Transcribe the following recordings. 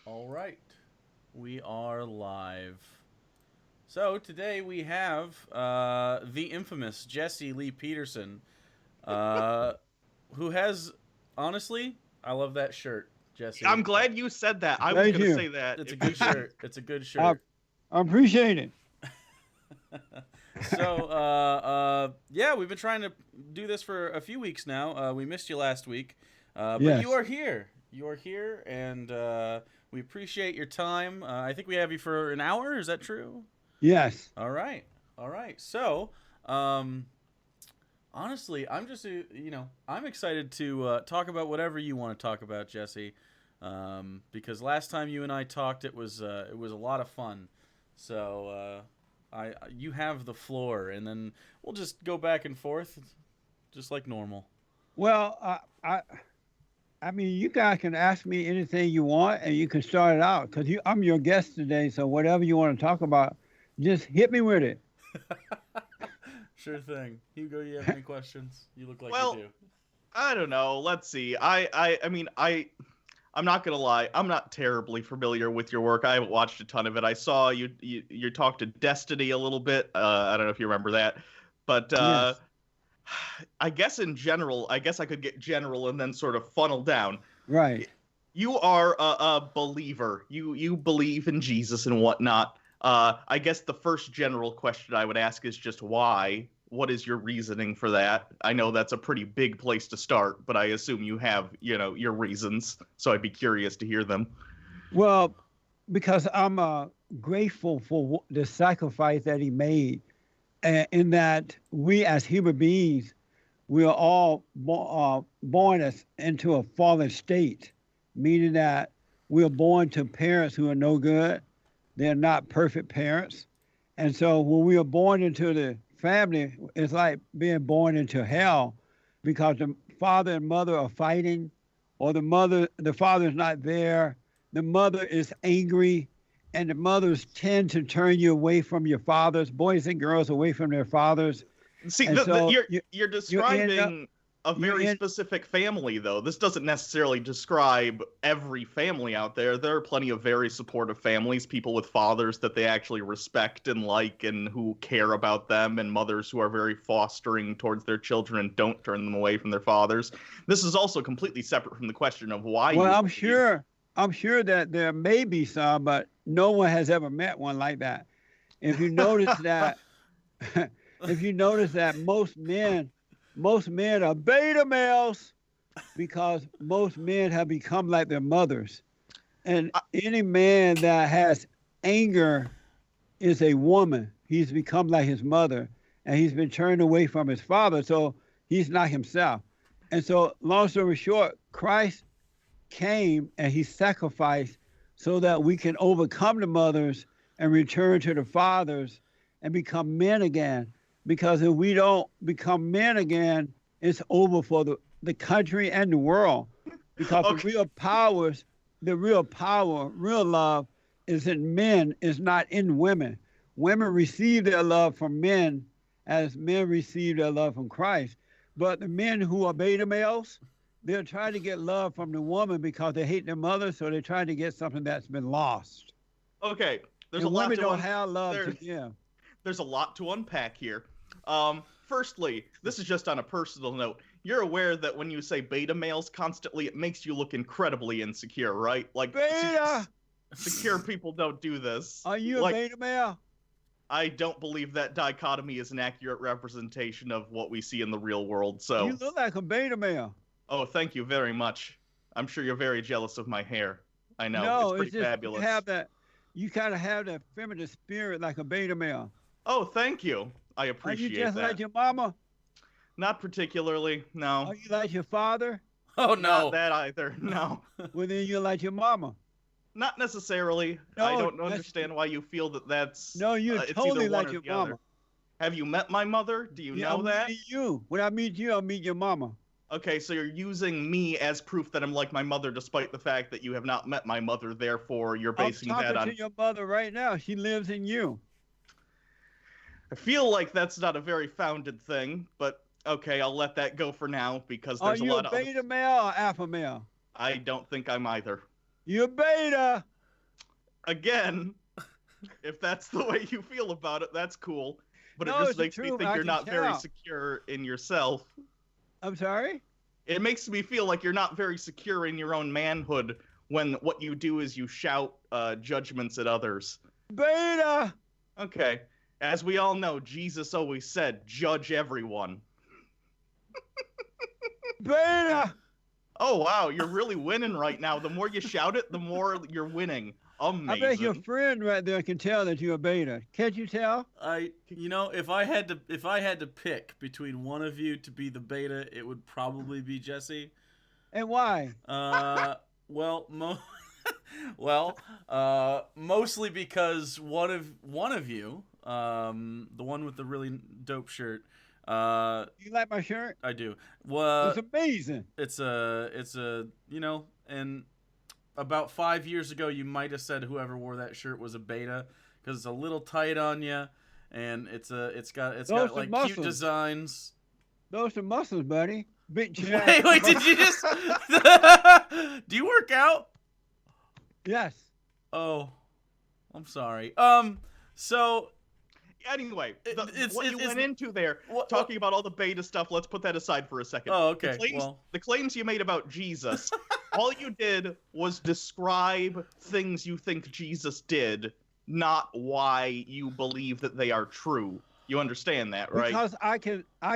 All right, we are live. So today we have the infamous Jesse Lee Peterson, uh, who has, honestly, I love that shirt, I'm Jesse. glad you said that. I was Thank going to you. say that It's a if you good didn't. shirt. It's a good I, shirt. I appreciate it. So, yeah, we've been trying to do this for a few weeks now. We missed you last week, but you Yes. are here. You are here, and we appreciate your time. I think we have you for an hour. Is that true? Yes. All right. All right. So, um, honestly, I'm just, I'm excited to talk about whatever you want to talk about, Jesse. Because last time you and I talked, it was a lot of fun. So, you have the floor, and then we'll just go back and forth, just like normal. Well, I mean, you guys can ask me anything you want, and you can start it out because I'm your guest today. So whatever you want to talk about, just hit me with it. Sure thing. Hugo, you have any questions? You look like you Well, do. I don't know. Let's see. I'm not gonna lie. I'm not terribly familiar with your work. I haven't watched a ton of it. I saw you talked to Destiny a little bit. I don't know if you remember that, but Yes. I guess in general, I guess I could get general and then sort of funnel down. Right. You are a believer. You believe in Jesus and whatnot. I guess the first general question I would ask is just why. What is your reasoning for that? I know that's a pretty big place to start, but I assume you have, your reasons. So I'd be curious to hear them. Well, because I'm grateful for the sacrifice that he made, and in that we as human beings, we are all born into a fallen state, meaning that we are born to parents who are no good. They're not perfect parents. And so when we are born into the family, it's like being born into hell because the father and mother are fighting, or the father is not there. The mother is angry, and the mothers tend to turn you away from your fathers, boys and girls away from their fathers. See, And so you're you end up, describing a you very end, specific family, though. This doesn't necessarily describe every family out there. There are plenty of very supportive families, people with fathers that they actually respect and like, and who care about them, and mothers who are very fostering towards their children and don't turn them away from their fathers. This is also completely separate from the question of why well, you I'm believe. sure, I'm sure that there may be some, but no one has ever met one like that. If you notice that, if you notice that most men are beta males because most men have become like their mothers. And I- any man that has anger is a woman. He's become like his mother, and he's been turned away from his father, so he's not himself. And so, long story short, Christ came and he sacrificed so that we can overcome the mothers and return to the fathers and become men again. Because if we don't become men again, it's over for the country and the world. Because okay, the real power, real love is in men, is not in women. Women receive their love from men as men receive their love from Christ. But the men who are beta males, they're trying to get love from the woman because they hate their mother, so they're trying to get something that's been lost. okay. There's a And lot women to don't have love to there. give. There's a lot to unpack here. Firstly, this is just on a personal note. You're aware that when you say beta males constantly, it makes you look incredibly insecure, right? Like, Beta, secure people don't do this. are you a Like, beta male? I don't believe that dichotomy is an accurate representation of what we see in the real world. You So, look like a beta male. oh, thank you very much. I'm sure you're very jealous of my hair. I know, it's No, it's pretty just you fabulous. have that. You kind of have that feminine spirit like a beta male. Oh, thank you. I Are you appreciate just like that. your mama? Not particularly, no. Are you like your father? Oh Not no. that either, no. Well, then you're like your mama. Not necessarily. I No, don't understand why you feel that that's no, you're it's either totally one like or your the other. mama. Have you met my mother? Do you Yeah, know I'm that? meeting you. When I meet you, I'll meet your mama. Okay, so you're using me as proof that I'm like my mother despite the fact that you have not met my mother, therefore you're I'm basing that talking to on. your mother right now. She lives in you. I feel like that's not a very founded thing, but okay, I'll let that go for now because Are there's a you a lot of other. beta male or alpha male? I don't think I'm either. You're beta. again, if that's the way you feel about it, that's cool. But No, it just it's the makes me truth. think I you're can not very tell. secure in yourself. I'm sorry? It makes me feel like you're not very secure in your own manhood when what you do is you shout judgments at others. Beta! Okay. As we all know, Jesus always said, judge everyone. Beta! Oh, wow, you're really winning right now. The more you shout it, the more you're winning. Amazing. I bet your friend right there can tell that you're a beta. Can't you tell? If I had to pick between one of you to be the beta, it would probably be Jesse. And why? Well, mostly because one of you, the one with the really dope shirt. You like my shirt? I do. Well, It's amazing. it's a and about 5 years ago, you might have said whoever wore that shirt was a beta because it's a little tight on you, and it's got like muscles. cute designs. Those are muscles, buddy. Big chest. Wait, did you just? Do you work out? Yes. Oh, I'm sorry. So Anyway, it's what you went into there, what- talking about all the beta stuff, let's put that aside for a second. Oh, okay. The claims you made about Jesus, all you did was describe things you think Jesus did, not why you believe that they are true. You understand that, right? Because I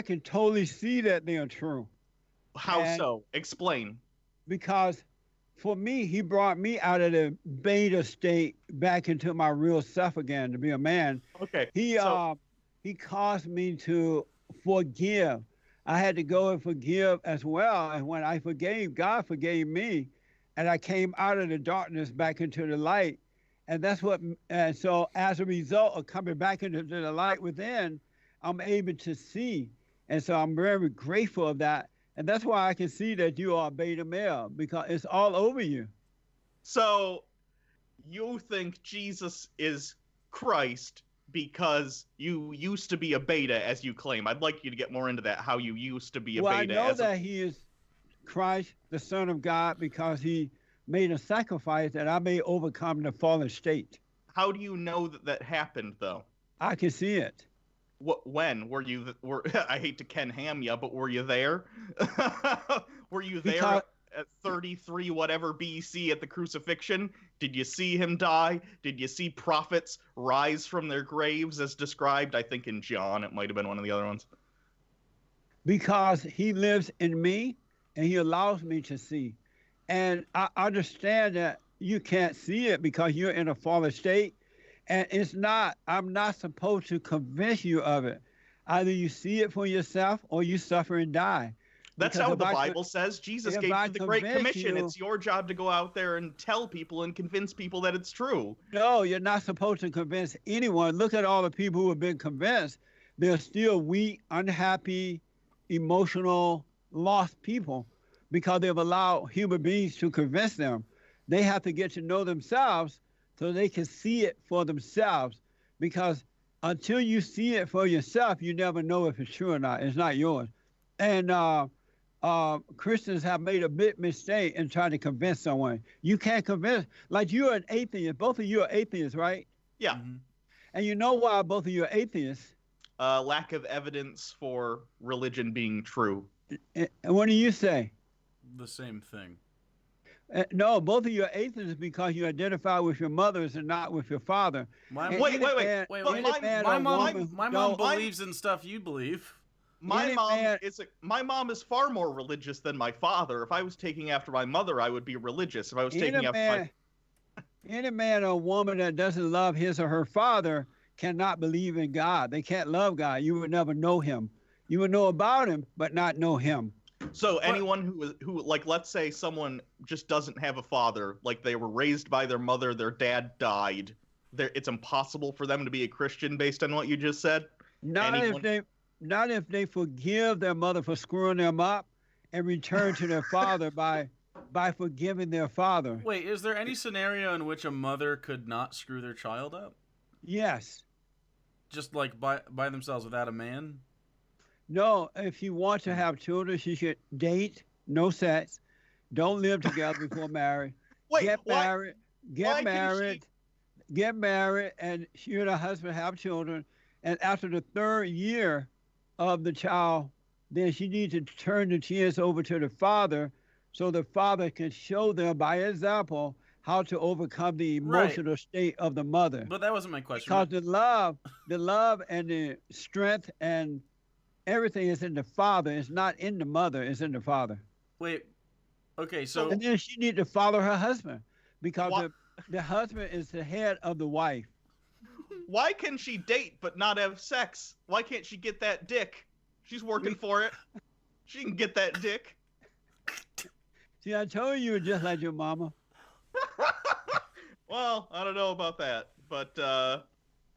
can totally see that they are true. How and- so? Explain. Because for me, he brought me out of the beta state back into my real self again to be a man. Okay. He caused me to forgive. I had to go and forgive as well. And when I forgave, God forgave me. And I came out of the darkness back into the light. And that's what, and so as a result of coming back into the light within, I'm able to see. And so I'm very grateful of that. And that's why I can see that you are a beta male, because it's all over you. So, you think Jesus is Christ because you used to be a beta, as you claim. I'd like you to get more into that, how you used to be a Well, beta. I know that he is Christ, the Son of God, because he made a sacrifice that I may overcome the fallen state. How do you know that happened, though? I can see it. When were you? I hate to Ken Ham you, but were you there? Were you there Because- at 33 whatever BC at the crucifixion? Did you see him die? Did you see prophets rise from their graves as described? I think in John, it might have been one of the other ones. Because he lives in me and he allows me to see. And I understand that you can't see it because you're in a fallen state. And I'm not supposed to convince you of it. Either you see it for yourself or you suffer and die. That's Because how if the I Bible says. Jesus if gave I you the Great convince Commission. you- It's your job to go out there and tell people and convince people that it's true. No, you're not supposed to convince anyone. Look at all the people who have been convinced. They're still weak, unhappy, emotional, lost people because they've allowed human beings to convince them. They have to get to know themselves so they can see it for themselves. Because until you see it for yourself, you never know if it's true or not. It's not yours. And Christians have made a big mistake in trying to convince someone. You can't convince, like you're an atheist. Both of you are atheists, right? Yeah. Mm-hmm. And you know why both of you are atheists. Lack of evidence for religion being true. And what do you say? The same thing. No, both of you are atheists because you identify with your mothers and not with your father. My And Wait, any wait, wait. man- Wait, any wait. man My or mom, woman who my mom don't- believes in stuff you believe. My Any mom man- my mom is far more religious than my father. If I was taking after my mother, I would be religious. If I was taking after any man or woman that doesn't love his or her father cannot believe in God. They can't love God. You would never know him. You would know about him, but not know him. So anyone who like, let's say someone just doesn't have a father, like they were raised by their mother, their dad died. It's impossible for them to be a Christian based on what you just said. Not if they forgive their mother for screwing them up and return to their father by forgiving their father. Wait, is there any scenario in which a mother could not screw their child up? Yes. Just like by themselves without a man? No, if you want to have children, she should date, no sex, don't live together before marriage, Wait, get why? married, why couldn't get married, and you and her husband have children. And after the third year of the child, then she needs to turn the kids over to the father so the father can show them by example how to overcome the Right. emotional state of the mother. But that wasn't my question. Because the love and the strength and everything is in the father. It's not in the mother. It's in the father. Wait. Okay, so And then she needs to follow her husband because What? the husband is the head of the wife. Why can she date but not have sex? Why can't she get that dick? She's working for it. She can get that dick. See, I told you were just like your mama. Well, I don't know about that, but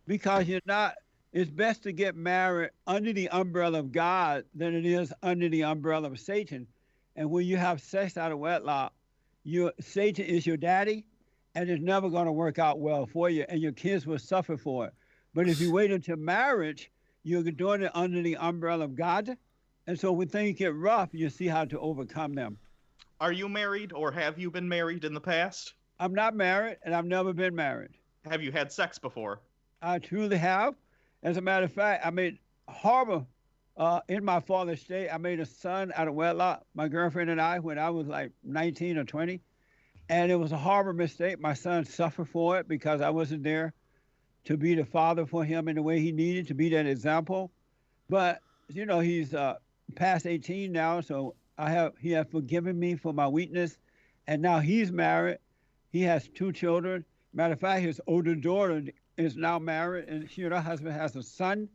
Because you're not, it's best to get married under the umbrella of God than it is under the umbrella of Satan. And when you have sex out of wedlock, Satan is your daddy, and it's never going to work out well for you, and your kids will suffer for it. But if you wait until marriage, you're doing it under the umbrella of God. And so when things get rough, you see how to overcome them. are you married or have you been married in the past? I'm not married, and I've never been married. Have you had sex before? I truly have. As a matter of fact, I made horrible, in my father's state, I made a son out of wedlock, my girlfriend and I, when I was like 19 or 20. And it was a horrible mistake. My son suffered for it because I wasn't there to be the father for him in the way he needed, to be that example. But, you know, he's past 18 now, so he has forgiven me for my weakness. And now he's married. He has 2 children. Matter of fact, his older daughter is now married, and she and her husband has a son,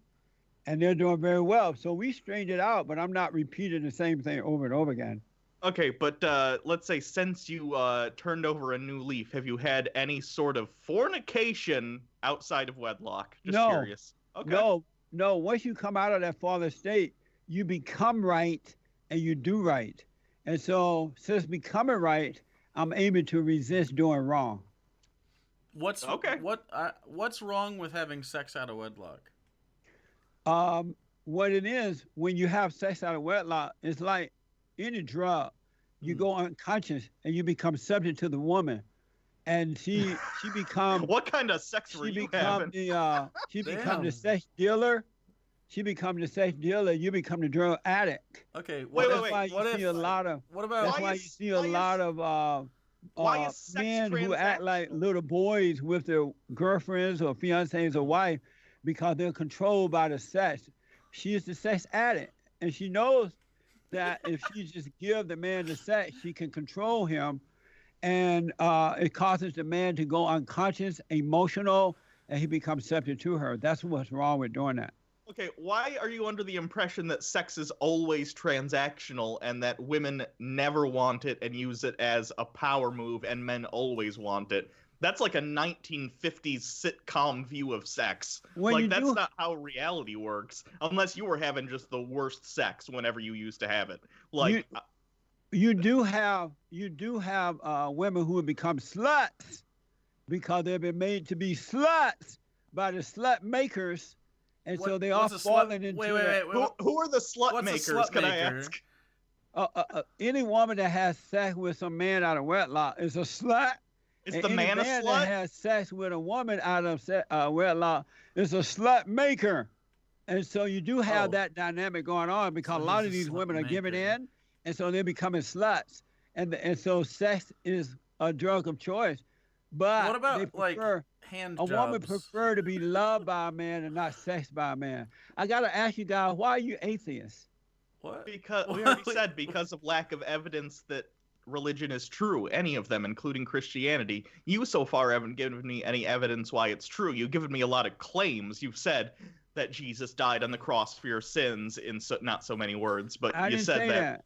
and they're doing very well. So we straightened it out, but I'm not repeating the same thing over and over again. Okay, but let's say since you turned over a new leaf, have you had any sort of fornication outside of wedlock? Just No. curious. Okay. No. Once you come out of that father state, you become right and you do right. And so since becoming right, I'm able to resist doing wrong. what's Okay. what's wrong with having sex out of wedlock? What it is, when you have sex out of wedlock, it's like any drug. You go unconscious and you become subject to the woman, and she becomes What kind of sex were you having? She Damn. become the sex dealer. She become the sex dealer. You become the drug addict. Okay, Wait, That's wait, why you see a lot of. what about That's Why why is- you see a why is- lot of why is sex men who act like transactional? little boys with their girlfriends or fiancés or wife because they're controlled by the sex. She is the sex addict, and she knows that if she just give the man the sex, she can control him, and it causes the man to go unconscious, emotional, and he becomes subject to her. That's what's wrong with doing that. Okay, why are you under the impression that sex is always transactional and that women never want it and use it as a power move and men always want it? That's like a 1950s sitcom view of sex. When Like, you that's do- not how reality works, unless you were having just the worst sex whenever you used to have it. Like, You do have women who have become sluts because they've been made to be sluts by the slut makers, and so they are what's a falling slut? into Wait, that. who are the slut What's a makers, slut can I maker? ask? Any woman that has sex with some man out of wedlock is a slut. Is And the any man a that slut? has sex with a woman out of wedlock is a slut maker. And so you do have Oh. that dynamic going on because So a lot he's of a these slut women are giving maker. in, and so they're becoming sluts. And so sex is a drug of choice. But What about they prefer, hand a woman jobs? prefer to be loved by a man and not sexed by a man. I gotta ask you guys, why are you atheists? What? Because we already said because of lack of evidence that religion is true, any of them, including Christianity. You so far haven't given me any evidence why it's true. You've given me a lot of claims. You've said that Jesus died on the cross for your sins in not so many words, but I you didn't said say that.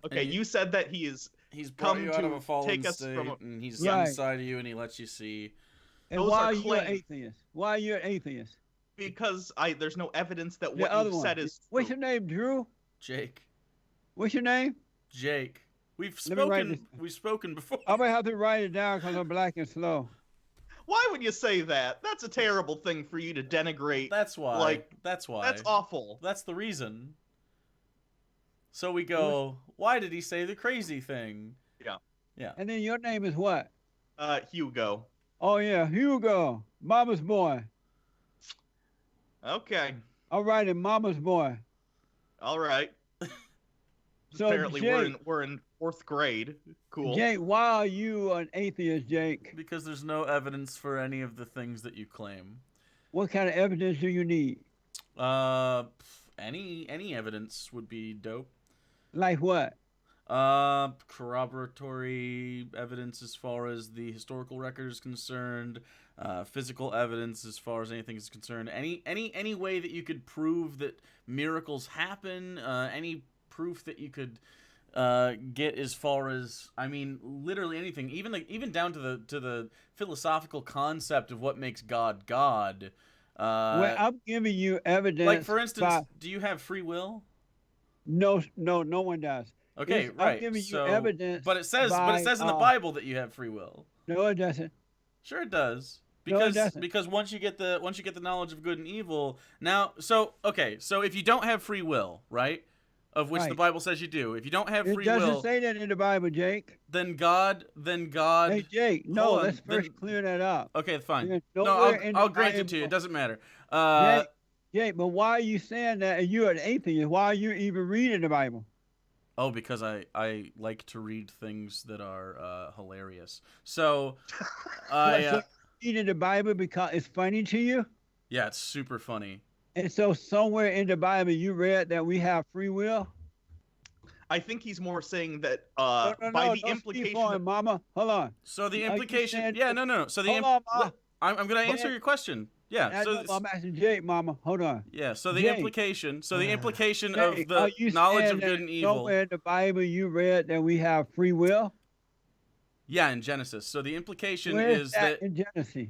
Okay, And you said that he is He's brought come you out of to a fallen take us state, from a- and he's Right. inside of you, and he lets you see. And Those why are are you an claims. atheist? Why are you an atheist? because there's no evidence that The what other you one. said is What's true. your name, Drew? Jake. What's your name? Jake. We've Let me write spoken. this- We've spoken before. I'm gonna have to write it down because I'm black and slow. Why would you say that? That's a terrible thing for you to denigrate. That's why. Like, that's why. That's awful. That's the reason. So we go. Why did he say the crazy thing? And then your name is what? Hugo. Oh yeah, Hugo, Mama's boy. Okay. All right, and Mama's boy. All right. So Apparently we're in 4th grade. Cool. Jake, why are you an atheist, Jake? Because there's no evidence for any of the things that you claim. What kind of evidence do you need? Any evidence would be dope. Like what? Corroboratory evidence as far as the historical record is concerned, physical evidence as far as anything is concerned. Any way that you could prove that miracles happen, any proof that you could get as far as, I mean, literally anything, even down to the philosophical concept of what makes God God. Well, I'm giving you evidence. Like, for instance, do you have free will? No one does. Okay, right. I'm giving you evidence. But it says in the Bible that you have free will. No, it doesn't. Sure, it does. No, it doesn't. Because once you get the knowledge of good and evil, so if you don't have free will, right? Of which the Bible says you do. If you don't have free will, it doesn't say that in the Bible, Jake. Then God. Hey, Jake. No, let's first clear that up. Okay, fine. No, I'll grant it to you. It doesn't matter. Jake, but why are you saying that? You're an atheist. Why are you even reading the Bible? Oh, because I like to read things that are hilarious. So, so reading the Bible because it's funny to you? Yeah, it's super funny. And so somewhere in the Bible you read that we have free will? I think he's more saying that by the implication. Mama, hold on. So the implication, no. So the I'm going to answer your question. Yeah. I'm asking Jake, Mama. Hold on. Yeah. So the implication. So the implication Jake, of the knowledge of good and evil. Somewhere in the Bible you read that we have free will. Yeah, in Genesis. So the implication Where is that in Genesis.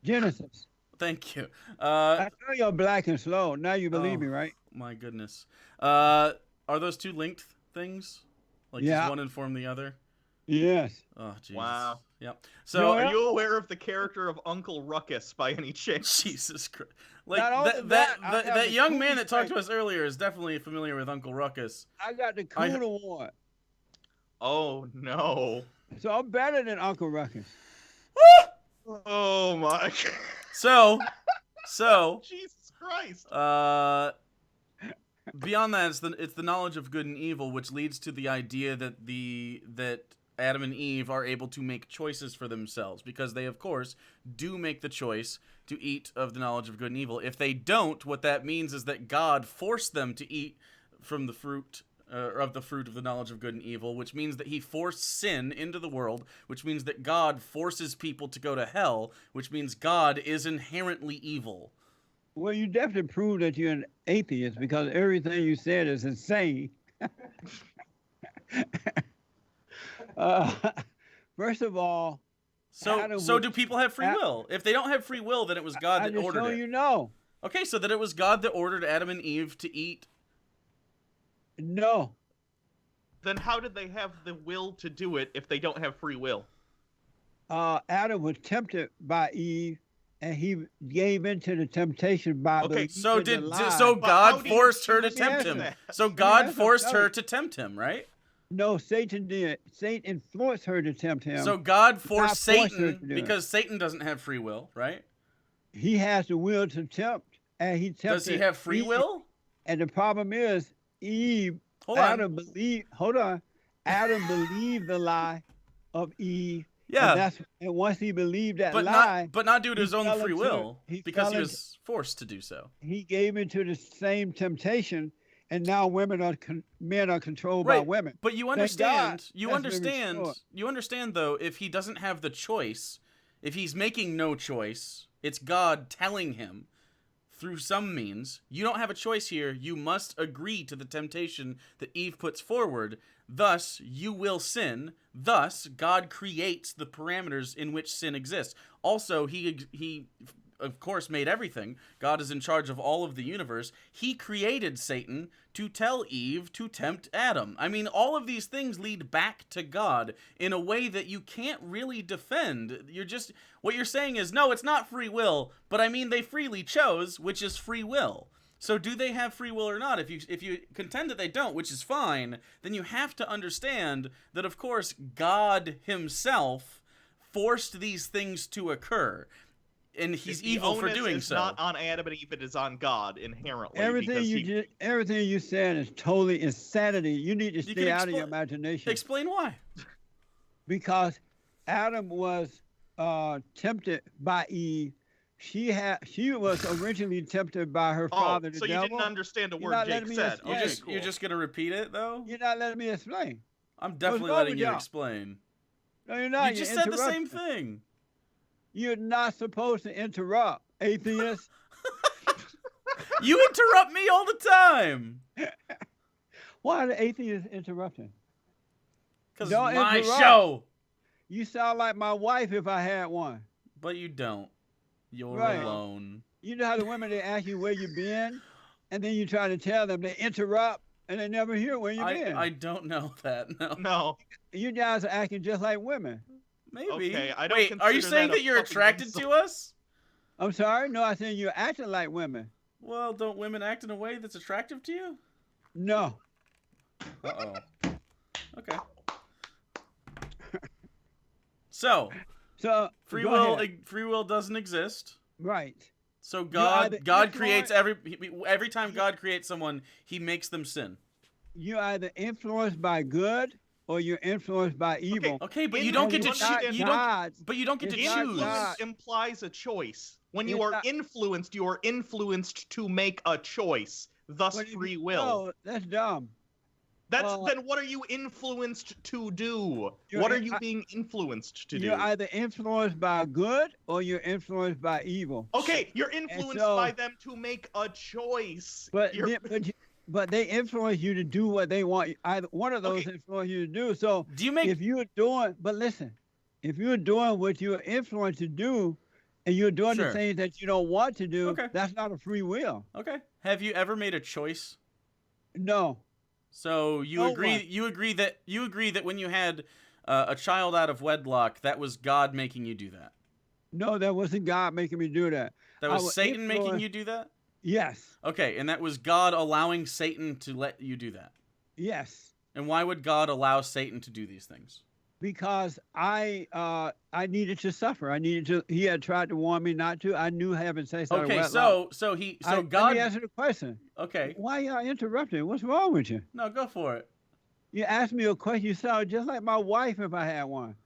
Genesis. Thank you. I know you're black and slow. Now you believe me, right? My goodness. Are those two linked things? Like, does one inform the other? Yes. Oh, Jesus. Wow. Yep. So, are you aware of the character of Uncle Ruckus by any chance? Jesus Christ! Like that young man that talked to us earlier is definitely familiar with Uncle Ruckus. I got the Coon Award. Oh no! So I'm better than Uncle Ruckus. Oh my! So. Jesus Christ! Beyond that, it's the knowledge of good and evil, which leads to the idea that Adam and Eve are able to make choices for themselves, because they, of course, do make the choice to eat of the knowledge of good and evil. If they don't, what that means is that God forced them to eat from the fruit of the knowledge of good and evil, which means that he forced sin into the world, which means that God forces people to go to hell, which means God is inherently evil. Well, you definitely proved that you're an atheist because everything you said is insane. First of all, so do people have free will? If they don't have free will, then it was God that ordered it. You know. Okay, so that it was God that ordered Adam and Eve to eat. No. Then how did they have the will to do it if they don't have free will? Adam was tempted by Eve, and he gave into the temptation by so God forced her to tempt him. So God forced her to tempt him, right? No, Satan did. Satan forced her to tempt him. So God forced Satan because Satan doesn't have free will, right? He has the will to tempt, and he tempted. Does he have free will? And the problem is, Adam believed the lie of Eve. Yeah. And once he believed that lie, but not due to his own free will, because he was forced to do so. He gave into the same temptation, and now men are controlled by women. But you understand though, if he doesn't have the choice, if he's making no choice, it's God telling him through some means, you don't have a choice here, you must agree to the temptation that Eve puts forward, thus you will sin, thus God creates the parameters in which sin exists. Also, he of course made everything. God is in charge of all of the universe. He created Satan to tell Eve to tempt Adam. I mean, all of these things lead back to God in a way that you can't really defend. What you're saying is, no, it's not free will, but I mean, they freely chose, which is free will. So do they have free will or not? If you contend that they don't, which is fine, then you have to understand that, of course, God himself forced these things to occur, and he's The evil for onus doing is so. not on Adam and Eve, it is on God inherently. Everything you said is totally insanity. You need to stay out of your imagination. Explain why. Because Adam was tempted by Eve. She was originally tempted by her father, the so devil. you didn't understand a word Jake said. You're just gonna repeat it though? You're not letting me explain. I'm definitely letting you explain. No, you're not. You just said the same thing. You're not supposed to interrupt, atheist. You interrupt me all the time. Why are the atheists interrupting? Because it's my show. You sound like my wife if I had one. But you don't. You're alone. You know how the women, they ask you where you been, and then you try to tell them, they interrupt, and they never hear where you been. I don't know that, no. No. You guys are acting just like women. Maybe. Okay, I don't Wait, are you saying that you're attracted to us? I'm sorry? No, I said you're acting like women. Well, don't women act in a way that's attractive to you? No. Uh-oh. Okay. So free will doesn't exist. Right. So God creates every time God creates someone, he makes them sin. You're either influenced by good or you're influenced by evil. Okay, but you don't get to choose. You don't get to choose. Influence implies a choice. When you are influenced, you are influenced to make a choice. Thus, free will. No, that's dumb. Then what are you influenced to do? What are you being influenced to do? You're either influenced by good or you're influenced by evil. Okay, you're influenced by them to make a choice. But they influence you to do what they want. Either one of those influence you to do. So if you're doing what you're influenced to do, and you're doing the things that you don't want to do, that's not a free will. Okay. Have you ever made a choice? No. So you agree that when you had a child out of wedlock, that was God making you do that? No, that wasn't God making me do that. That was Satan making you do that? Yes. Okay, and that was God allowing Satan to let you do that? Yes. And why would God allow Satan to do these things? Because I needed to suffer. He had tried to warn me not to. I knew having sex out of wedlock. God. Let me answer the question. Okay. Why y'all interrupting? What's wrong with you? No, go for it. You asked me a question. You sound just like my wife if I had one.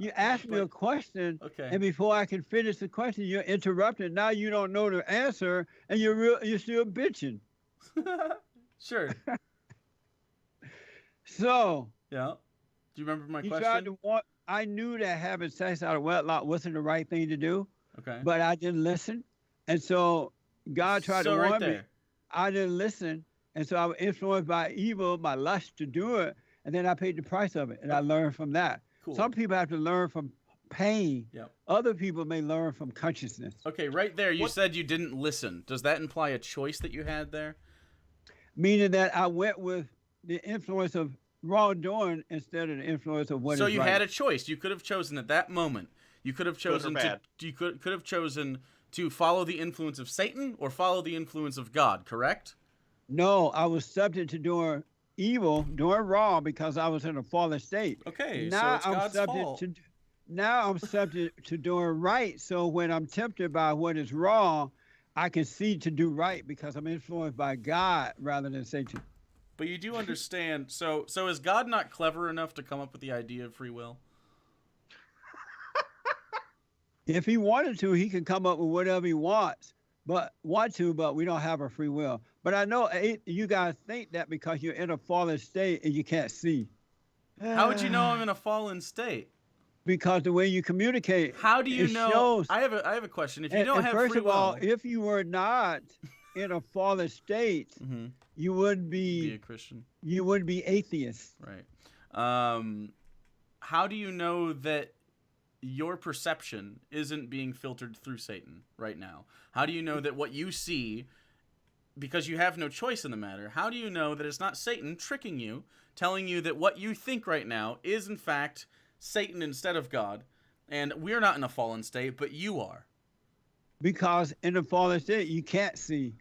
You asked me a question, and before I can finish the question, you're interrupting. Now you don't know the answer, and you're still bitching. Sure. So. Yeah. Do you remember my question? I knew that having sex out of wedlock wasn't the right thing to do. Okay. But I didn't listen. And so God tried to warn me. I didn't listen. And so I was influenced by evil, my lust to do it. And then I paid the price of it. And I learned from that. Cool. Some people have to learn from pain. Yep. Other people may learn from consciousness. Okay, right there, you said you didn't listen. Does that imply a choice that you had there? Meaning that I went with the influence of wrongdoing instead of the influence of what is right. So you had a choice. You could have chosen at that moment. You could have chosen to follow the influence of Satan or follow the influence of God, correct? No, I was subject to doing evil, doing wrong because I was in a fallen state. Okay, now so it's God's fault. Now I'm subject to doing right. So when I'm tempted by what is wrong, I can see to do right because I'm influenced by God rather than Satan. But you do understand, so is God not clever enough to come up with the idea of free will? If he wanted to, he could come up with whatever he wants, but we don't have a free will. But I know you guys think that because you're in a fallen state and you can't see. How would you know I'm in a fallen state? Because the way you communicate. How do you know? Shows. I have a question. If you don't have free will. First of all, if you were not in a fallen state, you would be a Christian. You would be atheist. Right. How do you know that your perception isn't being filtered through Satan right now? How do you know that what you see, because you have no choice in the matter, how do you know that it's not Satan tricking you, telling you that what you think right now is in fact Satan instead of God, and we're not in a fallen state, but you are? Because in a fallen state, you can't see.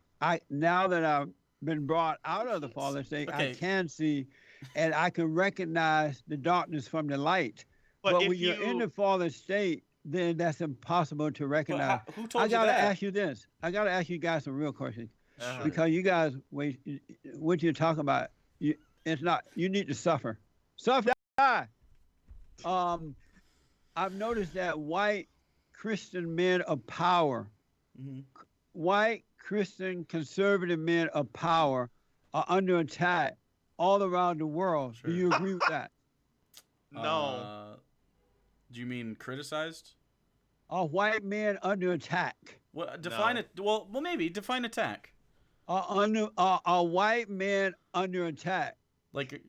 Now that I've been brought out of the fallen state, I can see, and I can recognize the darkness from the light. But if when you're in the fallen state, then that's impossible to recognize. Who told I you gotta that? ask you this. I gotta ask you guys some real questions Uh-huh. because you guys, what you're talking about, it's not. You need to suffer. Suffer. Die. I've noticed that white Christian men of power, Mhm. white Christian conservative men of power, are under attack all around the world. Sure. Do you agree with that? No. Do you mean criticized? Are white men under attack? Well, define No. it. Well, maybe define attack. Are white men under attack? Like,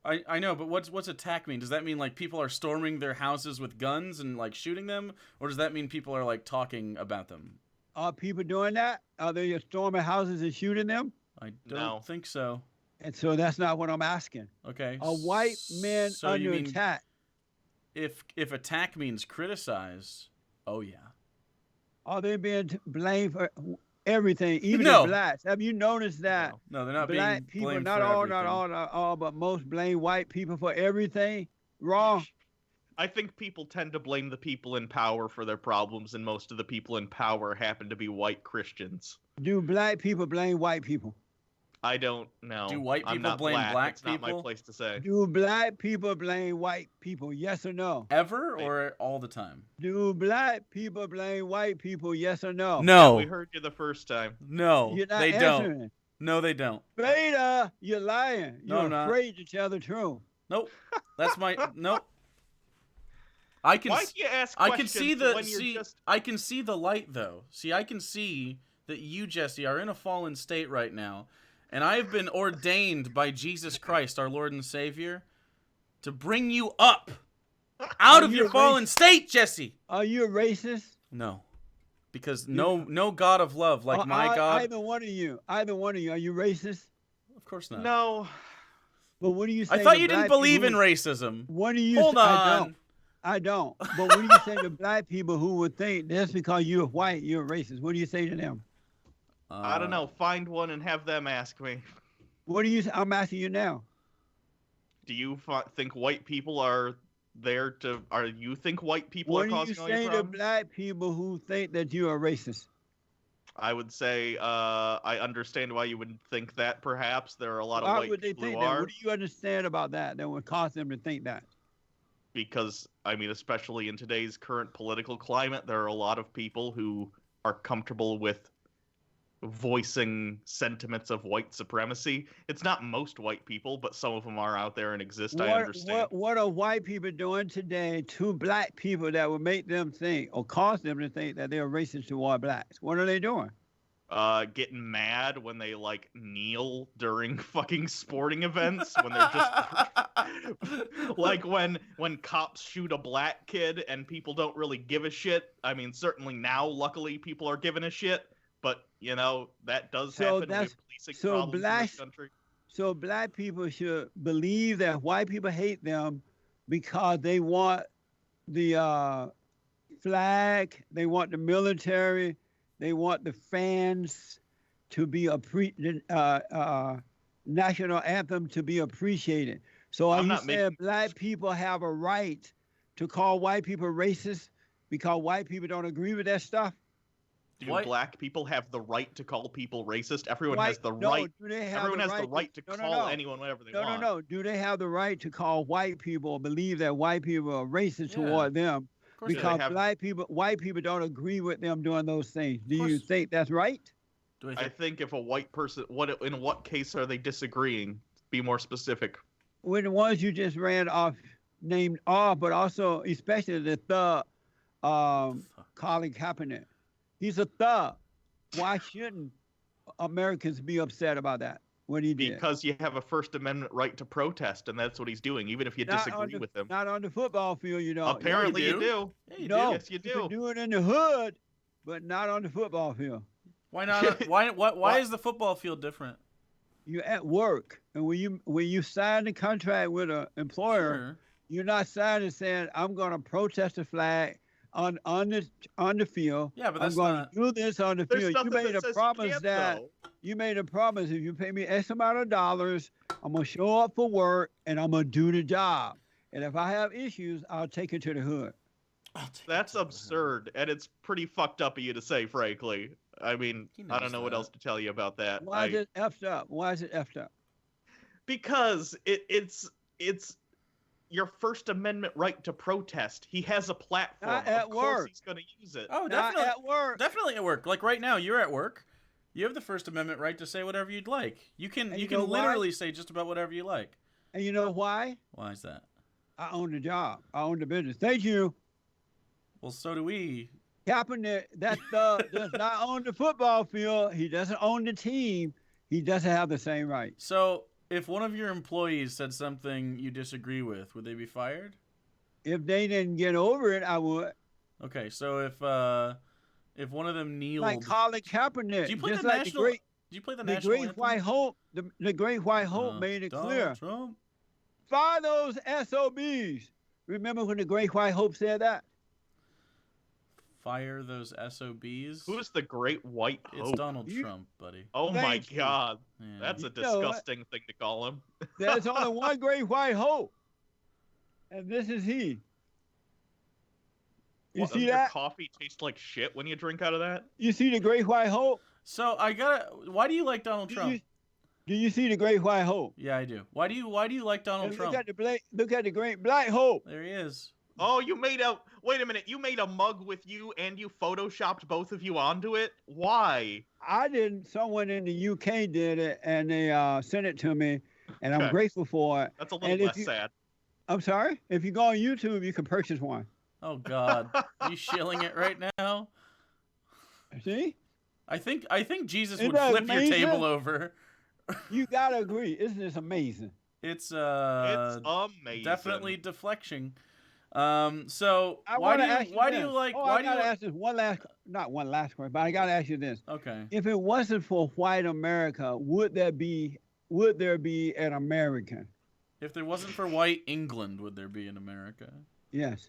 I know, but what's attack mean? Does that mean like people are storming their houses with guns and like shooting them, or does that mean people are like talking about them? Are people doing that? Are they storming houses and shooting them? I don't No. think so. And so that's not what I'm asking. Okay. Are white men So you under mean attack? if attack means criticize? Oh yeah. Are they being blamed for everything, even No. the blacks? Have you noticed that No, they're not black being people, blamed not for all, everything. not all, but most blame white people for everything? Wrong. I think people tend to blame the people in power for their problems, and most of the people in power happen to be white Christians. Do black people blame white people? I don't know. Do white I'm people not blame black It's not my people? place to say. Do black people blame white people? Yes or no? Ever or all the time? Do black people blame white people? Yes or no? No. We heard you the first time. No, You're not they don't. answering. No, they don't. Beta, you're lying. No, You're I'm not. afraid to tell the truth. Nope. That's my nope. I can Why s- do you ask I questions can see the when you're just... I can see the light though. See, I can see that you, Jesse, are in a fallen state right now, and I have been ordained by Jesus Christ, our Lord and Savior, to bring you up out Are of you your a fallen state, Jesse. Are you a racist? No. Because no God of love like my God. Either one of you. Either one of you. Are you racist? Of course not. No. But what do you say? I thought to you didn't black believe in people racism. What do you Hold say? on. I don't. But what do you say to black people who would think that's because you're white, you're racist? What do you say to them? I don't know. Find one and have them ask me. What do you? I'm asking you now. Do you think white people are there to... Are you think white people What are do you causing all say your to problems? black people who think that you're a racist? I would say I understand why you would think that, perhaps. There are a lot of Why white would they people who think that? are. What do you understand about that would cause them to think that? Because, I mean, especially in today's current political climate, there are a lot of people who are comfortable with voicing sentiments of white supremacy. It's not most white people, but some of them are out there and exist. I understand. What are white people doing today to black people that would make them think or cause them to think that they're racist toward blacks? What are they doing? Getting mad when they like kneel during fucking sporting events, when they're just like when cops shoot a black kid and people don't really give a shit. I mean, certainly now, luckily, people are giving a shit, but you know that does happen. We have policing problems in this country. So black people should believe that white people hate them because they want the flag, they want the military, they want the fans to be national anthem to be appreciated. So are you saying black people have a right to call white people racist because white people don't agree with that stuff? Do black people have the right to call people racist? Everyone has the right. Everyone has the right to call anyone whatever they want. No. Do they have the right to call white people or believe that white people are racist toward them? Because white people don't agree with them doing those things. Do you think that's right? I think if a white person, in what case are they disagreeing? Be more specific. When the ones you just ran off, named off, but also especially the thug, Colin Kaepernick. He's a thug. Why shouldn't Americans be upset about that? What he did? Because you have a First Amendment right to protest, and that's what he's doing, even if you disagree with him. Not on the football field, you know. Apparently you do. Yeah, you do. Yes, you do. You can do it in the hood, but not on the football field. Why not? Why is the football field different? You're at work, and when you sign the contract with an employer, you're not signing saying I'm going to protest the flag on the field. Yeah, but that's I'm going not. to do this on the field. You made a promise you made a promise if you pay me X amount of dollars, I'm gonna show up for work and I'm gonna do the job. And if I have issues, I'll take it to the hood. That's absurd, and it's pretty fucked up of you to say, frankly. I mean, I don't know what else to tell you about that. Why is it effed up? Why is it effed up? Because it's your First Amendment right to protest. He has a platform. Not at of course work. He's going to use it. Oh, Not definitely at work. Definitely at work. Like right now, you're at work. You have the First Amendment right to say whatever you'd like. You can And you know why? literally say just about whatever you like. And you know why? Why is that? I own the job. I own the business. Thank you. Well, so do we. Kaepernick, that does not own the football field. He doesn't own the team. He doesn't have the same rights. So, if one of your employees said something you disagree with, would they be fired? If they didn't get over it, I would. Okay, so if one of them kneeled, Like Colin Kaepernick. do you play just the like national? Do you play the the national great anthem? white hope. The great white hope made it Donald clear. Trump. Fire those SOBs. Remember when the great white hope said that? Fire those SOBs. Who's the Great White It's Hope? Donald Trump, buddy. Oh my Thank you. God, Yeah. that's a You know what? disgusting thing to call him. There's only one great white hope. And this is he. You What, see does your that? coffee taste like shit when you drink out of that? You see the great white hope? So I gotta. Why do you like Donald Do Trump? you see the great white hope? Yeah, I do. Why do you like Donald And Trump? look at the great black hope. There he is. Oh, you made a wait a minute. You made a mug with you, and you photoshopped both of you onto it. Why? I didn't. Someone in the UK did it, and they sent it to me, and I'm Okay. grateful for it. That's a little And if less you- sad. I'm sorry. If you go on YouTube, you can purchase one. Oh God, you shilling it right now? See? I think Jesus Isn't would that flip your amazing? table over. You gotta agree. Isn't this amazing? It's It's amazing. definitely deflection. So I why do wanna you ask why do this. you like Oh, why I do you gotta ask this not one last question, but I gotta ask you this. okay? If it wasn't for white America, would there be an American? If there wasn't for white England, would there be in America? Yes.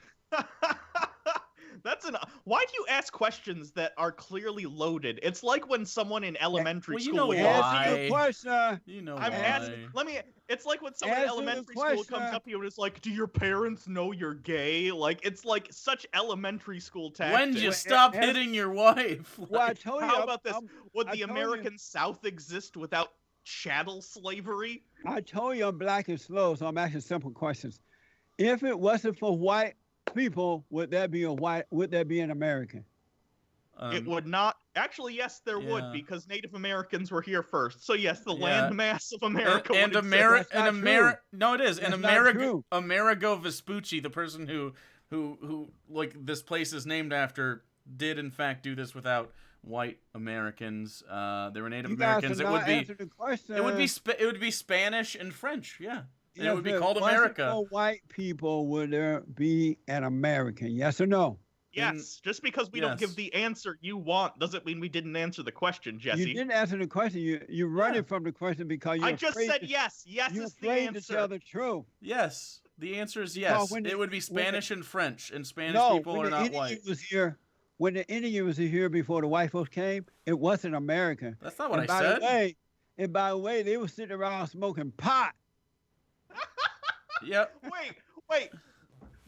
That's why do you ask questions that are clearly loaded? It's like when someone in elementary Well, you school know would why. ask Answer you. the question. You know I'm why? asking. It's like when someone in Answer the elementary school comes question. up to you and is like, "Do your parents know you're gay?" Like it's like such elementary school tactics. When did you Well, stop as- hitting your wife? Well, I Like, told you. How about this? I'm- Would I the told you. American South exist without chattel slavery? I told you I'm black and slow, so I'm asking simple questions. If it wasn't for white people, would there be an American? It would not. Actually, yes, there Yeah. would, because Native Americans were here first. So yes, the Yeah. landmass of America and would America exist. That's not true. No, it is. And That's not Amerigo true. Amerigo Vespucci, the person who like this place is named after, did in fact do this without white Americans. There were Native You guys Americans. did It not would be answer the question. it would be Spanish and French. Yeah. And it If would be it called wasn't America. For white people, would there be an American? Yes or no? Yes, just because we don't yes. give the answer you want doesn't mean we didn't answer the question, Jesse. You didn't answer the question. You're running from the question because you're I just afraid said to, yes. Yes You're is the afraid to tell answer. the truth. Yes. The answer is No, yes. when It the- would be when the- Spanish and French, and Spanish No, people when are the not Indian white. was here, when the Indian was here before the white folks came, it wasn't American. That's not what and I by said. The way, and by the way, they were sitting around smoking pot. Yep. Wait.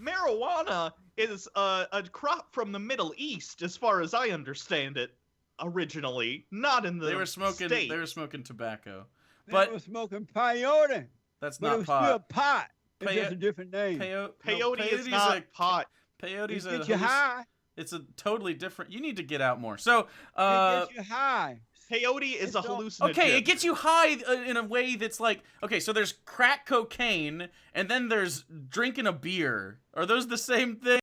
Marijuana is a crop from the Middle East, as far as I understand it, originally, not in the They were smoking. States. They were smoking tobacco, They but were smoking peyote, that's but it not was still pot. pot. It's Peyo- just a different name. Peyote is not pot. Peyote's It a gets you high. It's a totally different. You need to get out more. So, It gets you high. Peyote is a It's all- hallucinogen. okay, it gets you high in a way that's like, okay, so there's crack cocaine, and then there's drinking a beer. Are those the same thing?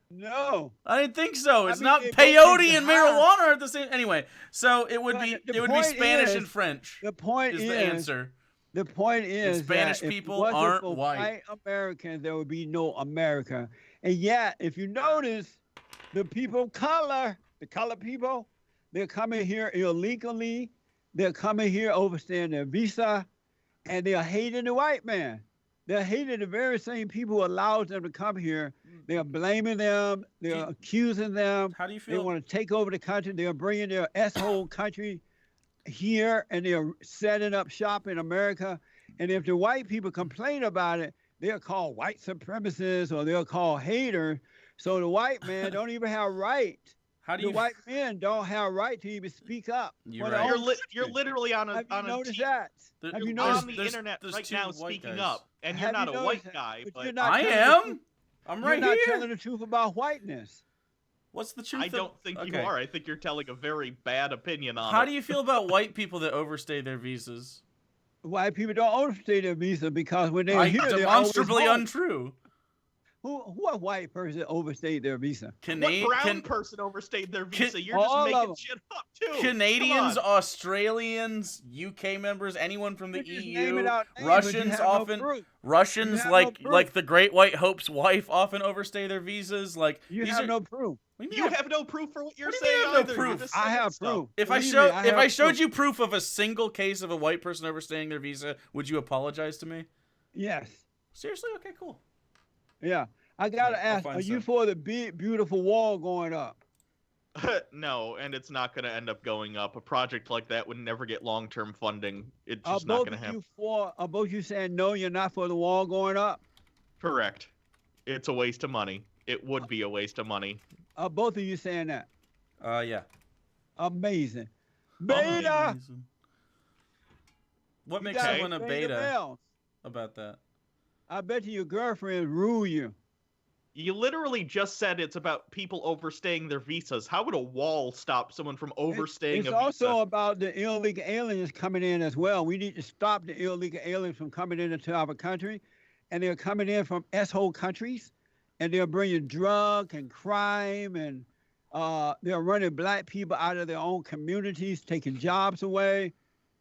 No. I didn't think so. It's mean, not it gets peyote you and high. marijuana are the same. Anyway, so it would But be the it would be point Spanish is- and French. The point Is is, the answer. the point is Spanish that if it people wasn't aren't for white. Americans, there would be no America. And yet, if you notice, the people of color, the colored people, they're coming here illegally. They're coming here overstaying their visa, and they're hating the white man. They're hating the very same people who allows them to come here. They're blaming them. They're accusing them. How do you They feel? want to take over the country. They're bringing their S-hole country here, and they're setting up shop in America. And if the white people complain about it, they're called white supremacists or they're called haters. So the white man don't even have right. How do The you? white men don't have right to even speak up You're for their right. own You're country. literally on a Have you noticed team, that? There- Have you you're noticed? on the there's- internet there's right two now white speaking guys. up, and you're Have not you a noticed white that? guy, But but you're not I telling the am. truth. I'm You're right not here. telling the truth about whiteness. What's the truth? I don't think you okay. are. I think you're telling a very bad opinion on How it. do you feel about white people that overstay their visas? White people don't overstay their visa because when they're here, they're always Demonstrably home. untrue. What white person overstayed their visa? What brown person overstayed their visa? You're all just of making them. shit up too. Canadians, Come on. Australians, UK members, anyone from the You're just naming EU, out names, but you Russians have no often, proof. Russians You have no like proof. the Great White Hope's wife often overstay their visas. Like You these have are, no proof. what do you You mean have no proof for what you're What do you mean saying I have no either. You're proof? just I saying have stuff. proof. If I Believe show me, if I have showed proof. you proof of a single case of a white person overstaying their visa, would you apologize to me? Yes. Seriously? Okay, cool. Yeah. I gotta Right, I'll ask: find are you some. for the big, beautiful wall going up? No, and it's not going to end up going up. A project like that would never get long-term funding. It's Are just not both going to of happen. you for? Are both you saying no? You're not for the wall going up. Correct. It's a waste of money. It would be a waste of money. Are both of you saying that? Yeah. Amazing. Beta. Amazing. What You makes gotta someone a ring the beta bells. about that? I bet you your girlfriend rule you. You literally just said it's about people overstaying their visas. How would a wall stop someone from overstaying It's a also visa? about the illegal aliens coming in as well. We need to stop the illegal aliens from coming into our country, and they're coming in from S-hole countries, and they're bringing drug and crime, and they're running black people out of their own communities, taking jobs away.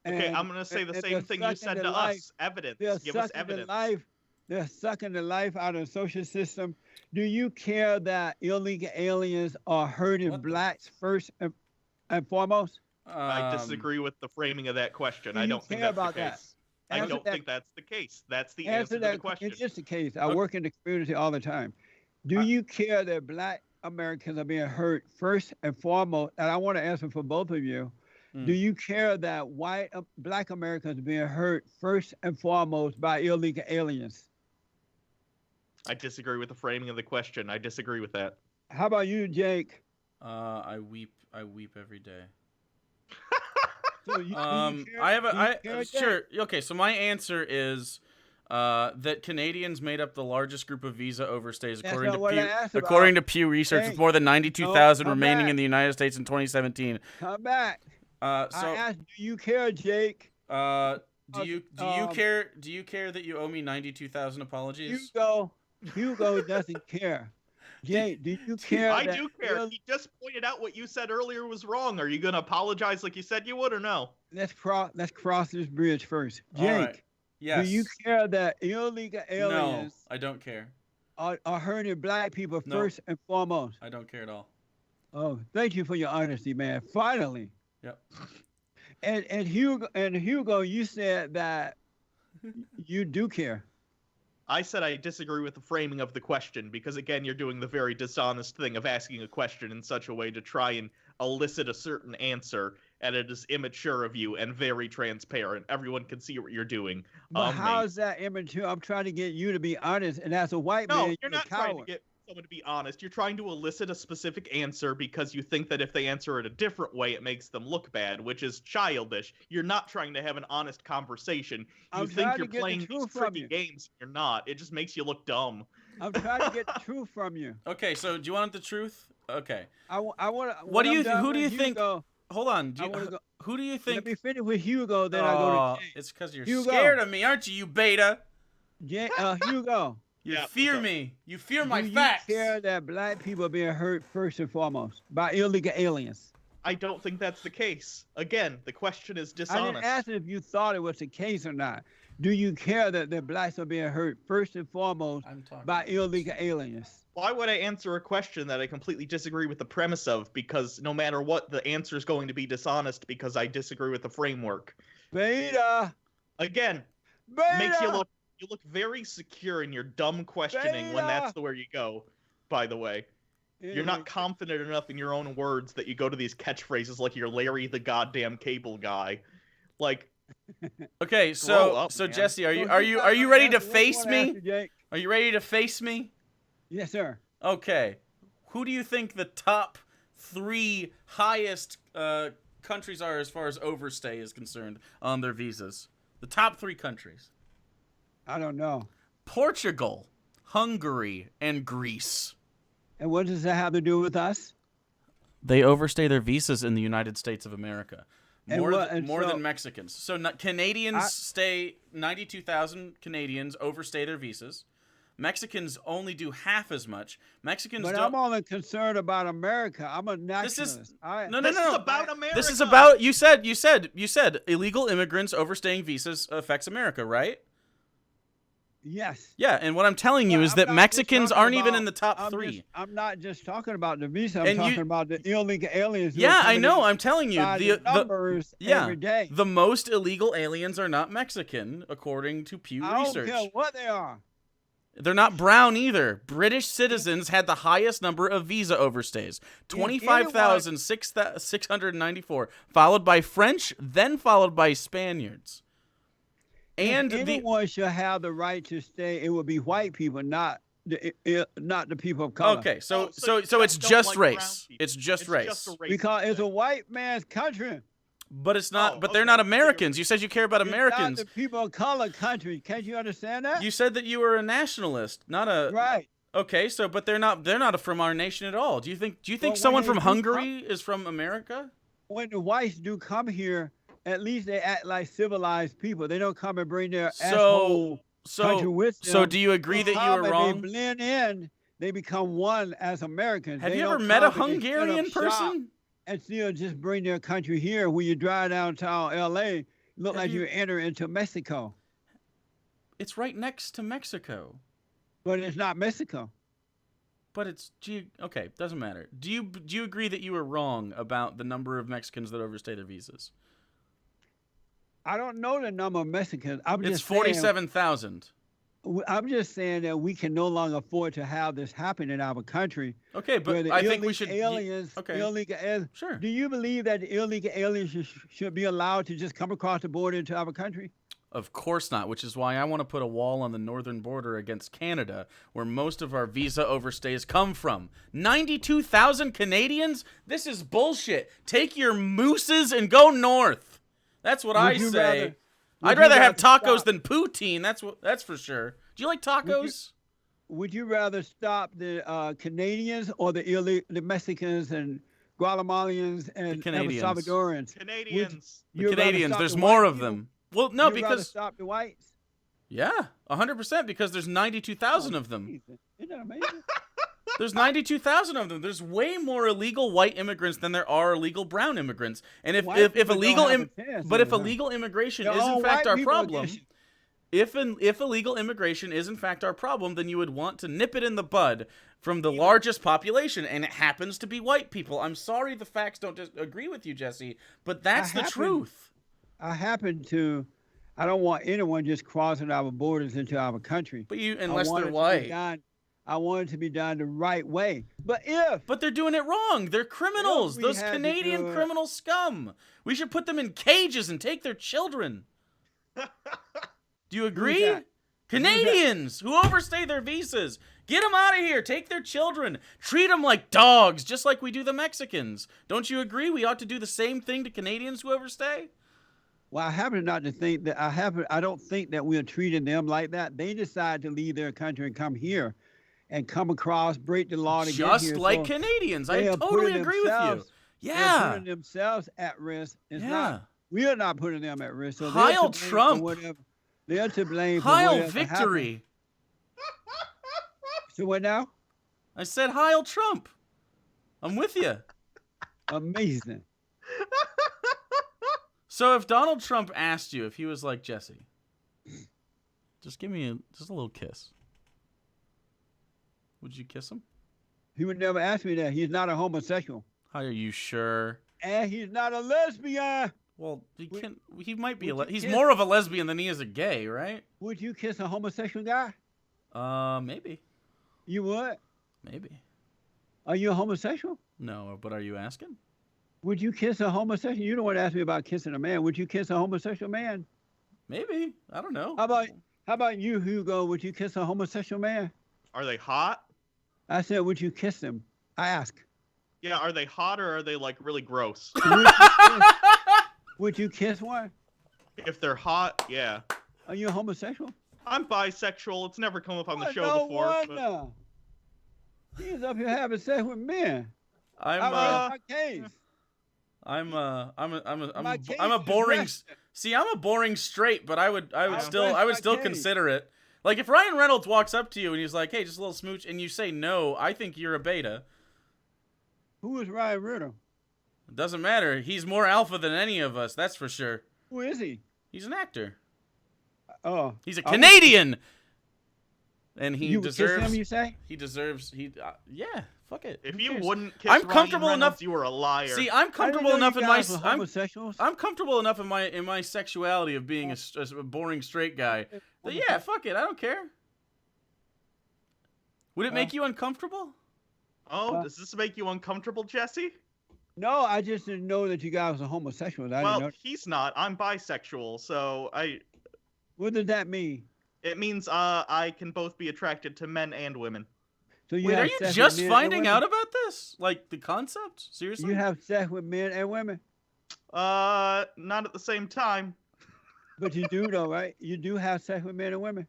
Okay, and- I'm going to say the and same they're thing you sucking said the to life- us. Evidence. They're Give us sucking the evidence. life. They're sucking the life out of the social system. Do you care that illegal aliens are hurting What the- blacks first and foremost? I disagree with the framing of that question. do I you don't think care that's the about that? case. I Answer don't that- think that's the case. That's the answer to the that question. It is the case. I Okay. work in the community all the time. Do you care that black Americans are being hurt first and foremost? And I want to answer for both of you. Do you care that black Americans are being hurt first and foremost by illegal aliens? I disagree with the framing of the question. I disagree with that. How about you, Jake? I weep every day. So you, I have a do you care, Jake? sure. Okay, so my answer is that Canadians made up the largest group of visa overstays That's according not to what Pew, I asked about. according to Pew Research, Hey, with more than 92,000 come remaining back. in the United States in 2017. Come back. I So asked, do you care, Jake? do you care? Do you care that you owe me 92,000 apologies? Hugo doesn't care. Jake, do you care? I that do care. ill- He just pointed out what you said earlier was wrong. Are you going to apologize like you said you would or no? Let's cross this bridge first. All Jake, right. Yes. do you care that illegal No, aliens I don't care. are hurting black people No. first and foremost? I don't care at all. Oh, thank you for your honesty, man. Finally. Yep. And Hugo, you said that you do care. I said I disagree with the framing of the question because, again, you're doing the very dishonest thing of asking a question in such a way to try and elicit a certain answer, and it is immature of you and very transparent. Everyone can see what you're doing. But how is that immature? I'm trying to get you to be honest, and as a white man, No, you're not a trying to coward. get someone to be honest. You're trying to elicit a specific answer because you think that if they answer it a different way, it makes them look bad, which is childish. You're not trying to have an honest conversation. You I'm think trying you're to get the playing these truth from tricky you. games. You're not. It just makes you look dumb. I'm trying to get the truth from you. Okay, so do you want the truth? Okay. I want to. What do you who do you think? Hold on. I wanna go- Who do you Let think? me finish with Hugo, then I go to Jake. It's because you're Hugo. scared of me, aren't you, you beta? Hugo. You Yeah, fear what's up? me. You fear my do you facts. care that black people are being hurt first and foremost by illegal aliens? I don't think that's the case. Again, the question is I didn't dishonest. ask if you thought it was the case or not. Do you care that the blacks are being hurt first and foremost I'm talking by about illegal aliens? Why would I answer a question that I completely disagree with the premise of? Because no matter what, the answer is going to be dishonest because I disagree with the framework. Beta. Again, Beta. makes you look very secure in your dumb questioning when that's the where you go. By the way, you're not confident enough in your own words that you go to these catchphrases like you're Larry the goddamn cable guy. Like, Okay, Grow up, so man. Jesse, are So you ready to what you face wanna me? answer, Jake? Are you ready to face me? Yes, sir. Okay. Who do you think the top 3 highest countries are as far as overstay is concerned on their visas? The top 3 countries: I don't know. Portugal, Hungary, and Greece. And what does that have to do with us? They overstay their visas in the United States of America. And More, what- and more so- than Mexicans. So Canadians I- stay, 92,000 Canadians overstay their visas. Mexicans only do half as much. Mexicans But don't. I'm only concerned about America. I'm a This is- nationalist. I, No, This is about America. This is about you said illegal immigrants overstaying visas affects America, right? yes. Yeah, and what I'm telling you But is I'm that not just Mexicans talking aren't even about- in the top 3. I'm not just talking about the visa. I'm And you- talking about the illegal aliens. who are Yeah, I coming know. in I'm telling you, by the numbers yeah, every day. the most illegal aliens are not Mexican, according to Pew I don't Research. care what they are. They're not brown either. British citizens had the highest number of visa overstays, 25,694, followed by French, then followed by Spaniards. And if the anyone should have the right to stay, it would be white people, not the people of color. okay, so So so it's don't just like brown race. people. It's just It's race. just a race Because it's a thing. white man's country. But it's not. Oh, but they're okay. not Americans. You said you care about It's Americans. not the people of color country. Can't you understand that? You said that you were a nationalist, not a. right. Okay, so but they're not. They're not from our nation at all. Do you think? Do you think Well, when someone they from do Hungary is from America? When the whites do come here, at least they act like civilized people. They don't come and bring their asshole country So with them. so do you agree They that you come were and wrong? They blend in. They become one as Americans. Have They you ever don't met a come and set up Hungarian shop person? and still just bring their country here? When you drive downtown L.A., look Have like you- you enter into Mexico, It's right next to Mexico. but it's not Mexico. But it's okay, doesn't matter. Do you agree that you were wrong about the number of Mexicans that overstay their visas? I don't know the number of Mexicans. I'm It's just saying. 47,000. I'm just saying that we can no longer afford to have this happen in our country. Okay, where but the I think we illegal should. aliens, okay. illegal aliens. Sure. Do you believe that the illegal aliens should be allowed to just come across the border into our country? Of course not, which is why I want to put a wall on the northern border against Canada, where most of our visa overstays come from. 92,000 Canadians? This is bullshit. Take your mooses and go north. That's what I Would you say. rather- I'd would you rather have tacos stop- than poutine. That's for sure. Do you like tacos? Would you rather stop the Canadians or the Mexicans and Guatemalans and El Canadians. Salvadorans? Canadians. The You'd rather Canadians, stop there's the more white of people? them. Well, no, You'd rather because stop the whites. yeah, 100% because there's 92,000 of them. Jesus. Isn't that amazing? There's 92,000 of them. There's way more illegal white immigrants than there are illegal brown immigrants. And if White if people don't illegal have a chance but if over here. illegal immigration They're is all in fact white our people problem, edition. if illegal immigration is in fact our problem, then you would want to nip it in the bud from the largest population, and it happens to be white people. I'm sorry the facts don't just agree with you, Jesse, but that's the truth. I don't want anyone just crossing our borders into our country. But you, I unless want they're it to be white. done- I want it to be done the right way. But But they're doing it wrong. They're criminals. we Those had to Canadian do it- criminal scum. We should put them in cages and take their children. Do you agree? that? Canadians who overstay their visas. Get them out of here. Take their children. Treat them like dogs, just like we do the Mexicans. Don't you agree? We ought to do the same thing to Canadians who overstay? well, I happen not to think that I don't think that we're treating them like that. They decide to leave their country and come here and come across, break the law to get Just here. like So Canadians. I they are totally putting agree with you. themselves- They're Yeah. putting themselves at risk. It's Yeah. not. We are not putting them at risk. So Heil they're to blame Trump. For whatever, they're to blame for Heil whatever victory. happened. So what now? I said Heil Trump. I'm with you. Amazing. So if Donald Trump asked you, if he was like, Jesse, just give me just a little kiss, would you kiss him? He would never ask me that. He's not a homosexual. How are you sure? And he's not a lesbian. Well, Would- he might be would you he's kiss- more of a lesbian than he is a gay, right? Would you kiss a homosexual guy? Maybe. You would? Maybe. Are you a homosexual? No, but are you asking? Would you kiss a homosexual? You don't want to ask me about kissing a man. Would you kiss a homosexual man? Maybe. I don't know. How about you, Hugo? Would you kiss a homosexual man? Are they hot? I said, would you kiss them? I ask. Yeah, are they hot or are they like really gross? Would you kiss one? If they're hot, yeah. Are you a homosexual? I'm bisexual. It's never come up on the show no before. Wonder. He's up here having sex with men. I'm my case. I'm a My boring. case is See, I'm a boring straight, but I would rest still my case. consider it. Like if Ryan Reynolds walks up to you and he's like, "Hey, just a little smooch," and you say no, I think you're a beta. Who is Ryan Reynolds? It doesn't matter. He's more alpha than any of us. That's for sure. Who is he? He's an actor. Oh, He's a Canadian, and he you would deserves. kiss him, you say? He deserves. Yeah. Fuck it. If Who you cares? wouldn't kiss I'm Ryan comfortable Reynolds, enough- you were a liar. See, I'm comfortable I didn't know enough you in my. guys were homosexuals. I'm comfortable enough in my sexuality of being a boring straight guy. But yeah, fuck it. I don't care. Would it make you uncomfortable? Oh, does this make you uncomfortable, Jesse? No, I just didn't know that you guys were homosexuals. I didn't Well, know. he's not. I'm bisexual, so What does that mean? it means I can both be attracted to men and women. So you Wait, have are you sex with just men and finding women? out about this? Like the concept? Seriously? You have sex with men and women, Not at the same time. but you do though, right? You do have sex with men and women.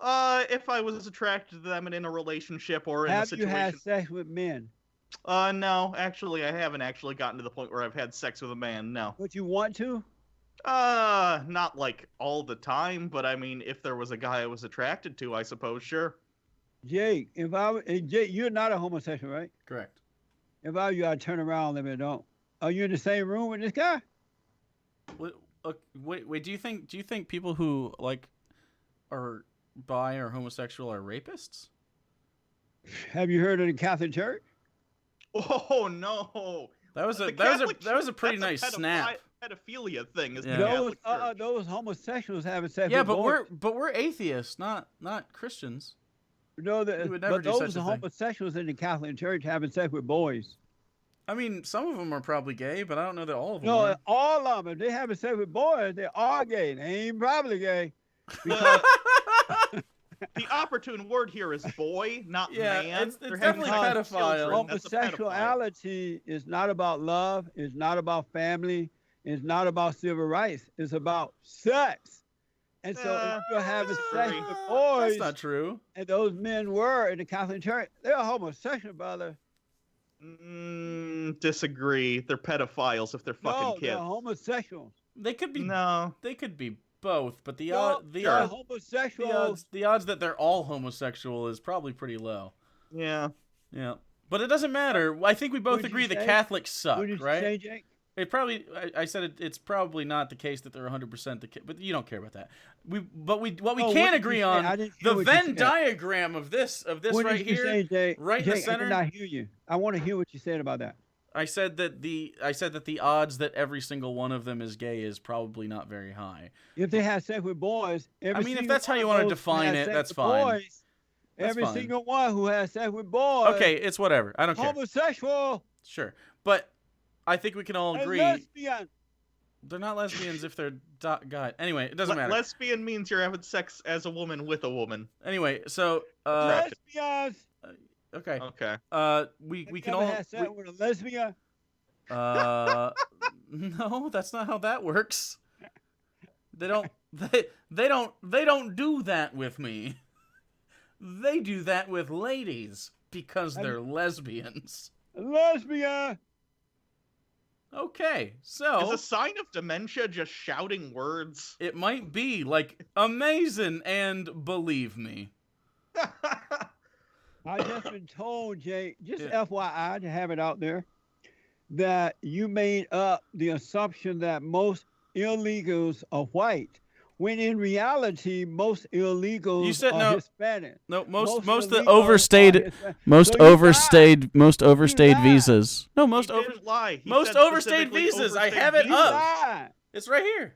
If I was attracted to them and in a relationship or in a Have you situation. had sex with men? No, actually, I haven't actually gotten to the point where I've had sex with a man. No. But you want to? Not like all the time, but I mean, if there was a guy I was attracted to, I suppose, sure. Jake, Jake, you're not a homosexual, right? Correct. If I were you, I'd turn around and let me don't. Are you in the same room with this guy? Wait. Do you think people who like are bi or homosexual are rapists? Have you heard of the Catholic Church? Oh no. That was a The that was Catholic a pretty That's nice a snap. pedophilia thing is Yeah. the Those Catholic Church. those homosexuals having sex Yeah, with boys. but we're atheists, not Christians. No, We would never but do such those a thing. homosexuals in the Catholic Church having sex with boys. I mean, some of them are probably gay, but I don't know that all of them No, are. all of them. If they having sex with boys, they are gay. They ain't probably gay. Because The opportune word here is boy, not Yeah, man. it's They're definitely having sex with pedophile. children. That's a pedophile. homosexuality is not about love. It's not about family. It's not about civil rights. It's about sex. And so if you're having sex with boys, That's not true. and those men were in the Catholic Church, they're homosexual, brother. Disagree. They're pedophiles if they're fucking No, kids. they're homosexuals. They could be. No. They could be both, but the No, the they're odds homosexuals. the odds that they're all homosexual is probably pretty low. Yeah. Yeah, but it doesn't matter. I think we both What'd you agree the say? Catholics suck, What did you right? say, Jake? It probably. I said it's probably not the case that they're 100% but you don't care about that. What we No, what can did you agree say? on I didn't hear the what you Venn said. diagram of this What right did you here, say, Jake? right in the Jake, center. I did not hear you. I want to hear what you said about that. I said that the odds that every single one of them is gay is probably not very high. If they have sex with boys, every I mean, if single that's how one you of want to those who define has it, sex that's with fine. boys, That's every fine. single one who has sex with boys, Okay, it's whatever. I don't care. homosexual Sure, but I think we can all and agree lesbian. they're not lesbians if they're God. Anyway, it doesn't matter. Lesbian means you're having sex as a woman with a woman. Anyway, so Lesbians. okay, Okay. we Have can you ever all had sex with a lesbian? no, that's not how that works. They don't they don't do that with me. They do that with ladies because they're lesbians. Lesbian. Okay, Is so a sign of dementia just shouting words? it might be like amazing and believe me. I just been told, Jay, just Yeah. FYI to have it out there, that you made up the assumption that most illegals are white, when in reality most illegals You said are no. Hispanic. No, most of the illegals are overstayed Hispanic. So you overstayed lied. visas. No, He most didn't lie. He most said overstayed specifically visas. I overstayed have it You visas. up. lied. It's right here.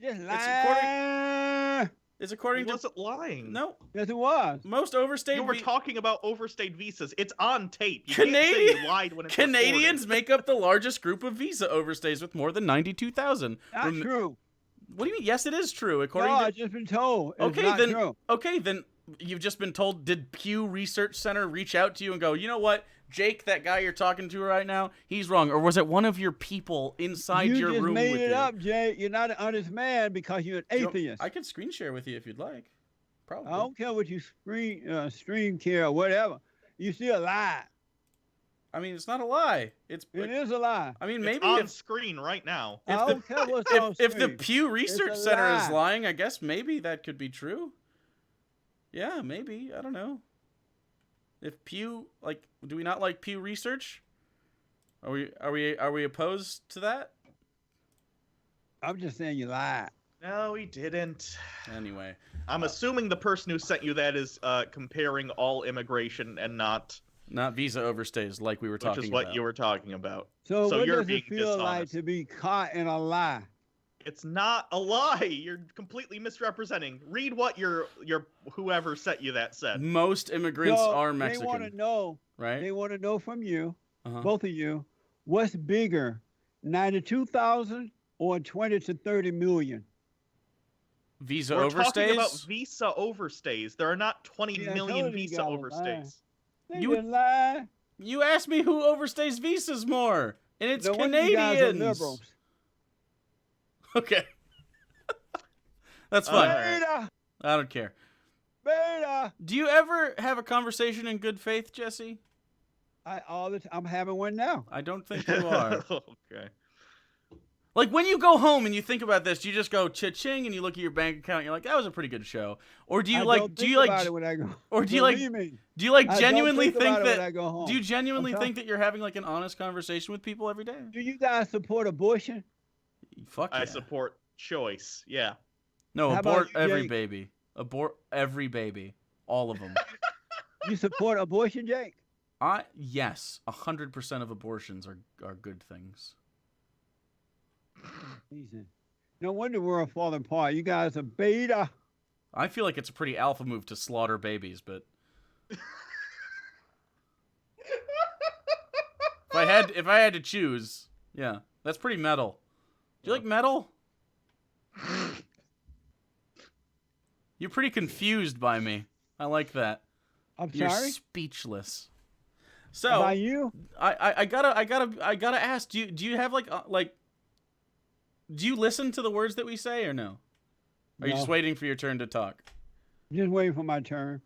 Just It's according- lie. is He according to wasn't lying. no Yes, it was. most overstayed. You were talking about overstayed visas. It's on tape. You Canadian- can't say you lied when it's Canadians recorded. make up the largest group of visa overstays with more than 92,000. Not true. What do you mean? Yes, it is true. No, According to I've just been told. It's okay, not then true. okay, then you've just been told. Did Pew Research Center reach out to you and go, you know what, Jake, that guy you're talking to right now, he's wrong, or was it one of your people inside You your just room made with it you? up, Jay. You're not an honest man because you're an So, atheist. I could screen share with you if you'd like. Probably. I don't care what you stream care or whatever. You still lie. I mean, it's not a lie. It is a lie. I mean, It's maybe on if screen right now. I don't care what's on if the screen. Pew Research a Center is lie. lying, I guess maybe that could be true. Yeah, maybe. I don't know. If Pew, like, do we not like Pew Research? Are we opposed to that? I'm just saying you lie. No, he didn't. Anyway, I'm assuming the person who sent you that is comparing all immigration and not, not visa overstays like we were talking which is what about. you were talking about. So, So what you're does being it feel like dishonest. to be caught in a lie? It's not a lie. You're completely misrepresenting. Read what your whoever sent you that said. Most immigrants So are They Mexican, want to know. right? They want to know from you, Uh-huh. both of you, what's bigger, 92,000 or 20 to 30 million? Visa We're overstays. talking about visa overstays. There are not 20 Yeah, I million told you visa guys a overstays. They You- didn't lie. You asked me who overstays visas more, and it's No wonder you guys are Canadians. liberals. Okay, that's fine. Alright. Beta, I don't care. beta. Do you ever have a conversation in good faith, Jesse? I'm having one now. I don't think you are. Okay. Like, when you go home and you think about this, do you just go cha-ching and you look at your bank account and you're like, that was a pretty good show? Or do you I like, don't do think you like, about it when I go. or do you like, Believe me, do you like I don't genuinely think think about it when I that, go home. do you genuinely I'm think that you're having like an honest conversation with people every day? Do you guys support abortion? Fuck yeah. I support choice. Yeah. No, How abort about you, every Jake? baby. Abort every baby. All of them. You support abortion, Jake? Yes, 100% of abortions are good things. Easy. No wonder we're falling apart. You guys are beta. I feel like it's a pretty alpha move to slaughter babies, but if I had to choose, yeah, that's pretty metal. Do you like metal? You're pretty confused by me. I like that. I'm You're sorry. speechless. So By you? I gotta ask. Do you have like? Do you listen to the words that we say or no? Are you No. just waiting for your turn to talk? Just waiting for my turn.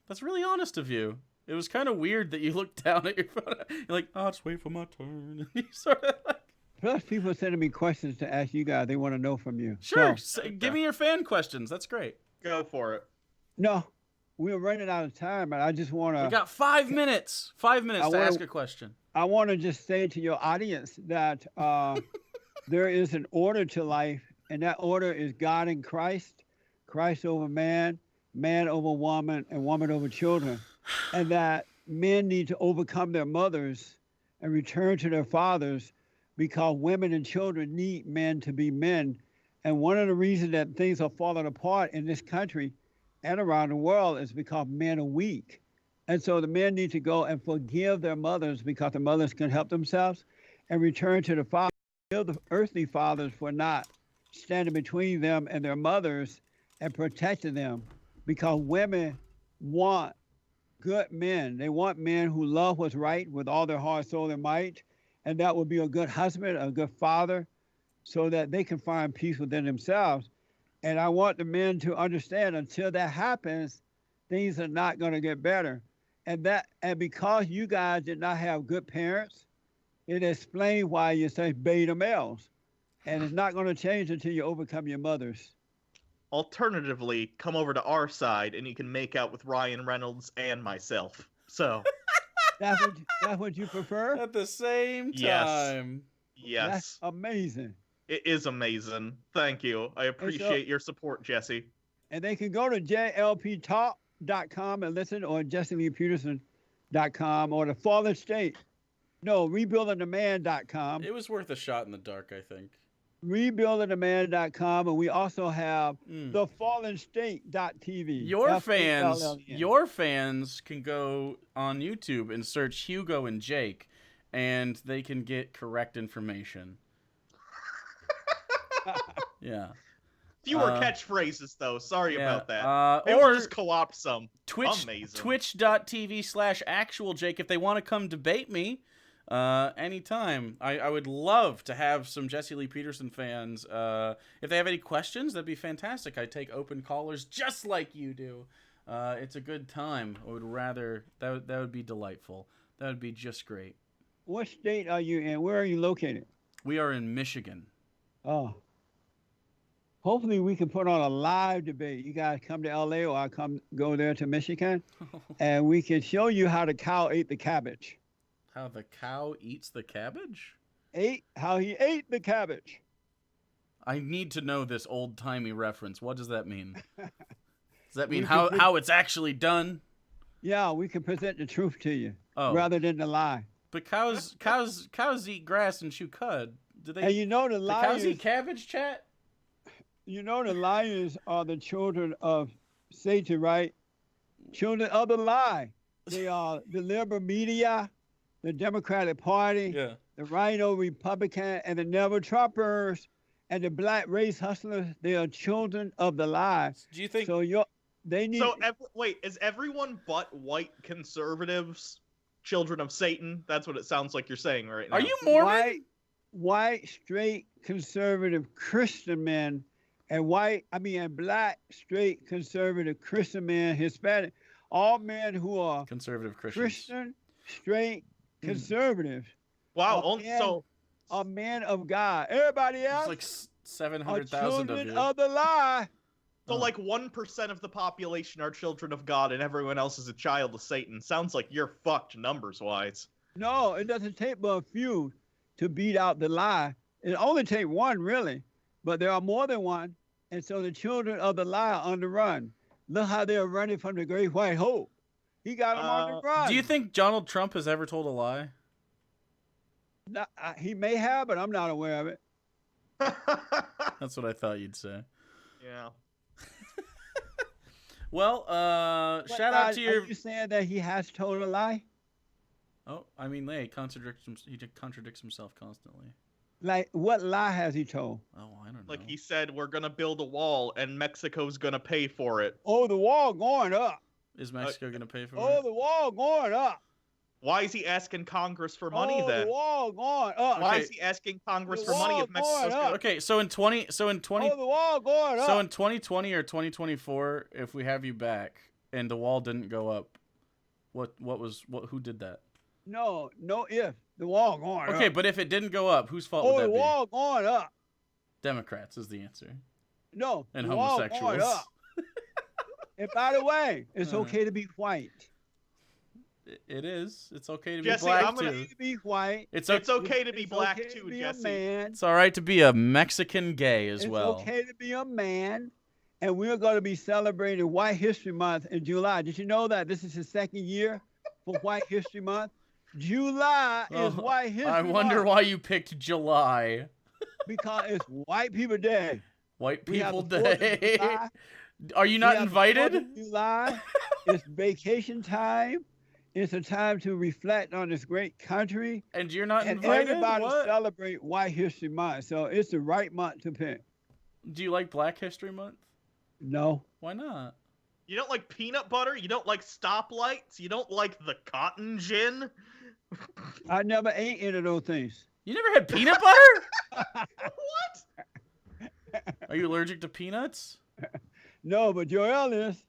That's really honest of you. It was kind of weird that you looked down at your phone. You're like, "I'll just wait for my turn." And you sort of like, Plus, people are sending me questions to ask you guys. They want to know from you. sure, So, give me your fan questions. That's great. Go for it. no, we're running out of time, but I just want We to. got 5 minutes. 5 minutes I to wanna- ask a question. I want to just say to your audience that there is an order to life, and that order is God in Christ, Christ over man, man over woman, and woman over children, and that men need to overcome their mothers and return to their fathers because women and children need men to be men. And one of the reasons that things are falling apart in this country and around the world is because men are weak. And so the men need to go and forgive their mothers because the mothers can help themselves and return to the father, forgive the earthly fathers for not standing between them and their mothers and protecting them because women want good men. They want men who love what's right with all their heart, soul, and might. And that would be a good husband, a good father, so that they can find peace within themselves. And I want the men to understand until that happens, things are not going to get better. And because you guys did not have good parents, it explains why you're such beta males. And it's not going to change until you overcome your mothers. Alternatively, come over to our side and you can make out with Ryan Reynolds and myself. So, That's what you prefer? At the same Yes. time. yes, That's amazing. it is amazing. Thank you. I appreciate your support, Jesse. And they can go to jlptalk.com and listen, or JesseLeePeterson.com, or the Fallen State. No, rebuildingtheman.com. It was worth a shot in the dark, I think. rebuildingtheman.com, and we also have Mm. thefallenstate.tv. Your fans can go on YouTube and search Hugo and Jake, and they can get correct information. Yeah. Fewer catchphrases, though. Sorry about that. Maybe Or we'll just co-opt some. Amazing. Twitch.tv/actual Jake if they want to come debate me anytime. I would love to have some Jesse Lee Peterson fans. If they have any questions, that'd be fantastic. I take open callers just like you do. It's a good time. I would rather that would be delightful. That would be just great. What state are you in? Where are you located? We are in Michigan. Oh. Hopefully we can put on a live debate. You guys come to LA or I go there to Michigan, and we can show you how the cow ate the cabbage. How the cow eats the cabbage? How he ate the cabbage. I need to know this old-timey reference. What does that mean? Does that mean how it's actually done? Yeah, we can present the truth to you rather than the lie. But cows eat grass and chew cud. Do they? And you know the lions, cows eat cabbage, chat? You know the lions are the children of Satan, right? Children of the lie. They are the liberal media, the Democratic Party, the Rhino Republican, and the Never Trumpers, and the black race hustlers. They are children of the lie. Do you think? So they need. So wait, is everyone but white conservatives children of Satan? That's what it sounds like you're saying right now. Are you Mormon? White, straight, conservative Christian men. And black, straight, conservative, Christian men, Hispanic, all men who are conservative Christian, straight, conservative. Wow, are men of God. Everybody else, like 700,000 of you. Of the lie. So like 1% of the population are children of God, and everyone else is a child of Satan. Sounds like you're fucked numbers-wise. No, it doesn't take but a few to beat out the lie. It only takes one, really. But there are more than one, and so the children of the lie are on the run. Look how they're running from the great white hope. He got them on the run. Do you think Donald Trump has ever told a lie? No, he may have, but I'm not aware of it. That's what I thought you'd say. Yeah. Well, shout out to your... Are you saying that he has told a lie? Oh, I mean, he contradicts himself constantly. Like, what lie has he told? Oh, I don't know. Like he said, we're going to build a wall and Mexico's going to pay for it. Oh, the wall going up. Is Mexico going to pay for it? Oh, the wall going up. Why is he asking Congress for money then? The wall going up. Why is he asking Congress for money if Mexico's going to... Okay, so in 20 Oh, the wall going up. So in 2020 or 2024, if we have you back and the wall didn't go up, who did that? No if. The wall going up. Okay, but if it didn't go up, whose fault would that be? The wall going up. Democrats is the answer. No, and the homosexuals. Wall going up. And by the way, it's okay to be white. It is. It's okay to be Jesse, black I'm too. It's okay to be white. It's okay to be black okay too, to be Jesse. A man. It's all right to be a Mexican gay as well. It's okay to be a man. And we're going to be celebrating White History Month in July. Did you know that this is the second year for White History Month? July is White History Month. I wonder why you picked July. Because it's White People Day. White People Day. Are you not invited? July. It's vacation time. It's a time to reflect on this great country. And you're not and invited? Everybody what? Celebrate White History Month. So it's the right month to pick. Do you like Black History Month? No. Why not? You don't like peanut butter? You don't like stoplights? You don't like the cotton gin? I never ate any of those things. You never had peanut butter? What? Are you allergic to peanuts? No, but Joel is.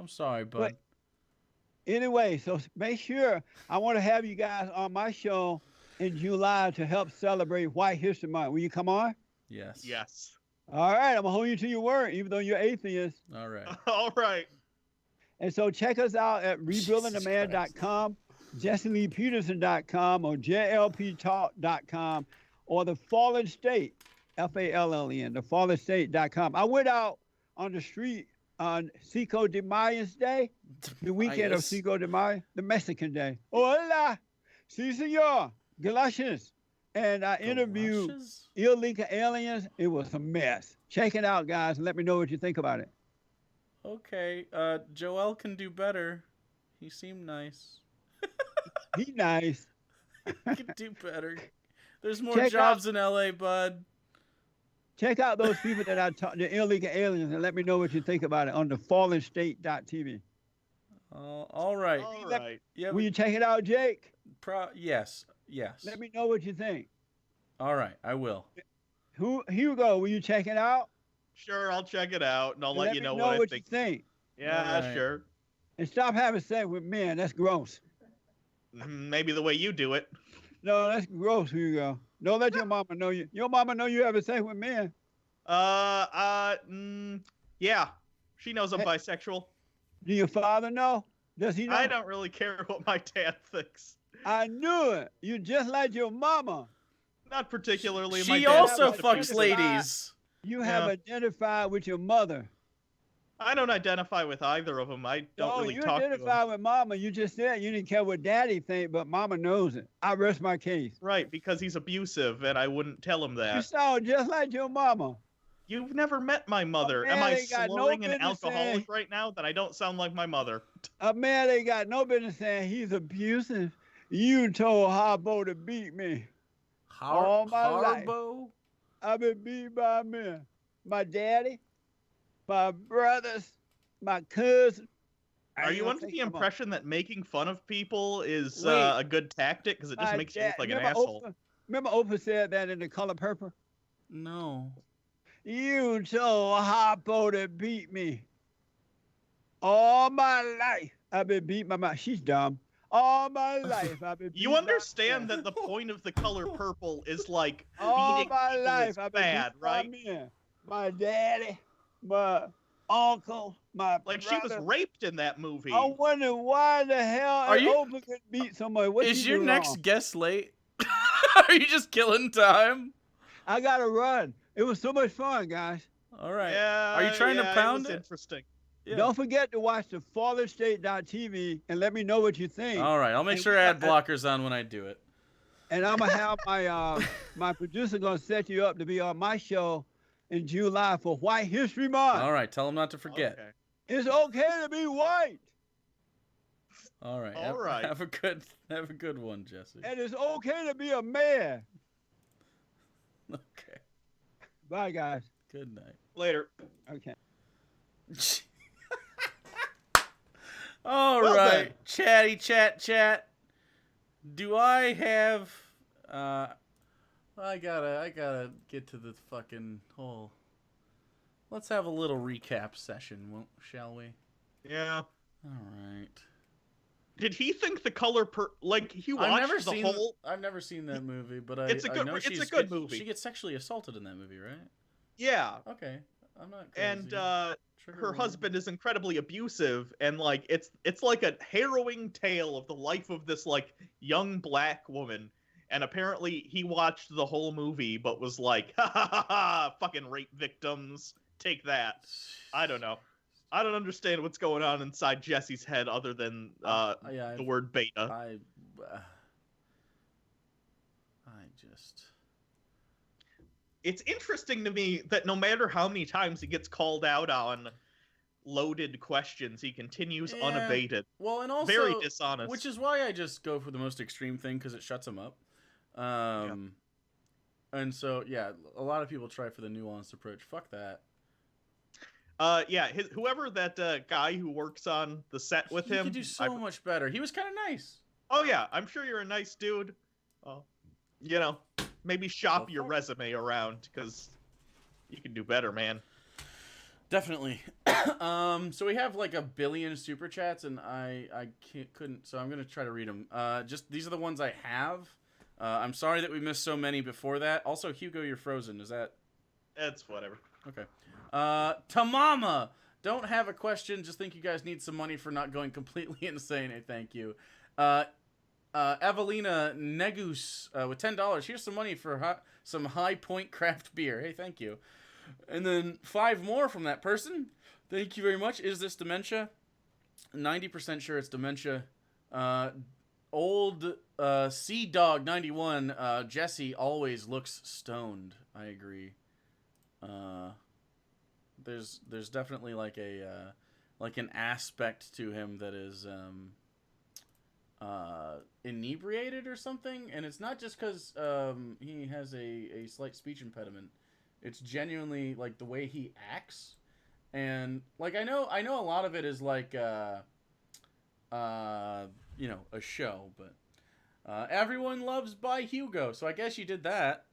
I'm sorry, bud. But anyway, so make sure I want to have you guys on my show in July to help celebrate White History Month. Will you come on? Yes. Yes. All right, I'm going to hold you to your word, even though you're atheist. All right. All right. And so check us out at rebuildingtheman.com, jesseleepeterson.com, or jlptalk.com, or The Fallen State, Fallen, thefallenstate.com. I went out on the street on Cinco de Mayo's Day, the weekend of Cinco de Mayo, the Mexican Day. Hola, sí, señor. Galatians, and I interviewed Galoshes? illegal aliens. It was a mess. Check it out, guys, and let me know what you think about it. Okay. Joel can do better. He seemed nice. He nice. He can do better. There's more Check jobs in LA, bud. Check out those people that I talked, the illegal aliens, and let me know what you think about it on the fallenstate.tv. All right. All right. Yeah. Will you check it out, Jake? Yes. Yes. Let me know what you think. All right. I will. Hugo, will you check it out? Sure, I'll check it out, and I'll let you me know what I you think. think. Yeah, All right. sure. And stop having sex with men. That's gross. Maybe the way you do it. No, that's gross, Hugo. Don't let your mama know you. Your mama know you having sex with men. Yeah. She knows I'm Hey. bisexual. Do your father know? Does he know? I don't really care what my dad thinks. I knew it. You just like your mama. Not particularly. She my dad also has a fucks penis. ladies. You have Yeah. identified with your mother. I don't identify with either of them. I don't No, really you talk to them. identify with mama. You just said you didn't care what daddy think, but mama knows it. I rest my case. Right, because he's abusive, and I wouldn't tell him You that. sound just like your mama. You've never met my mother. man Am I ain't got no slurring an business alcoholic saying- right now that I don't sound like my mother? A man ain't got no business saying he's abusive. You told Harbo to beat me. All my life. Harbo? I've been beat by men. My daddy, my brothers, my cousin. I Are ain't you gonna under take the them all. impression that making fun of people is Wait. a good tactic? Because it just My makes you dad- look like an remember asshole. Remember Oprah said that in The Color Purple? No. You told Harpo to beat me. All my life, I've been beat by my. She's dumb. All my life, I've been beat You by understand men. that the point of the color purple is like All beating my people life, is I've been bad, beat by right? men. My daddy, my uncle, my Like brother. she was raped in that movie. I wonder why the hell Are you- Oprah could beat somebody. What Is she your do next wrong? guest late? Are you just killing time? I gotta run. It was so much fun, guys. All right. Yeah. Are you trying to yeah, pound it? Was it? interesting. Yeah. Don't forget to watch the fatherstate.tv and let me know what you think. All right. I'll make And sure we ad got- blockers on when I do it. And I'm gonna have my producer gonna set you up to be on my show in July for White History Month. All right. Tell them not to forget. Okay. It's okay to be white, All right. All right. Have a good one, Jesse. and it's okay to be a man. Okay. Bye, guys. Good night. Later. Okay. All Well right. then. Chatty chat. Do I have I gotta get to the fucking whole. Let's have a little recap session, shall we? Yeah. All right. Did he think the color like he watched I've never seen that movie, but It's a I good- know it's a she's good movie. She gets sexually assaulted in that movie, right? Yeah. Okay, I'm not crazy. And Trigger her warning. husband is incredibly abusive, and like it's like a harrowing tale of the life of this like young black woman. And apparently he watched the whole movie, but was like, ha ha ha ha, fucking rape victims, take that. I don't know. I don't understand what's going on inside Jesse's head other than Yeah, the word beta. I just. It's interesting to me that no matter how many times he gets called out on loaded questions, he continues Yeah. unabated. Well, and also Very dishonest. which is why I just go for the most extreme thing because it shuts him up. And so yeah, a lot of people try for the nuanced approach. Fuck that. Yeah, whoever that guy who works on the set with He him. could do so much better. He was kind of nice. Oh yeah, I'm sure you're a nice dude. You know, maybe shop Well, your fuck. resume around because you can do better, man. Definitely. So we have like 1 billion super chats, and I couldn't. So I'm gonna try to read them. Just these are the ones I have. I'm sorry that we missed so many before that. Also, Hugo, you're frozen. Is that It's whatever. okay? Tamama, don't have a question. Just think you guys need some money for not going completely insane. Hey, thank you. Evelina Negus with $10. Here's some money for some High Point craft beer. Hey, thank you. And then 5 more from that person. Thank you very much. Is this dementia? 90% sure it's dementia. old Sea Dog 91. Jesse always looks stoned. I agree. There's definitely like an aspect to him that is inebriated or something, and it's not just because he has a slight speech impediment. It's genuinely like the way he acts, and like I know a lot of it is like a show, but everyone loves by Hugo, so I guess you did that.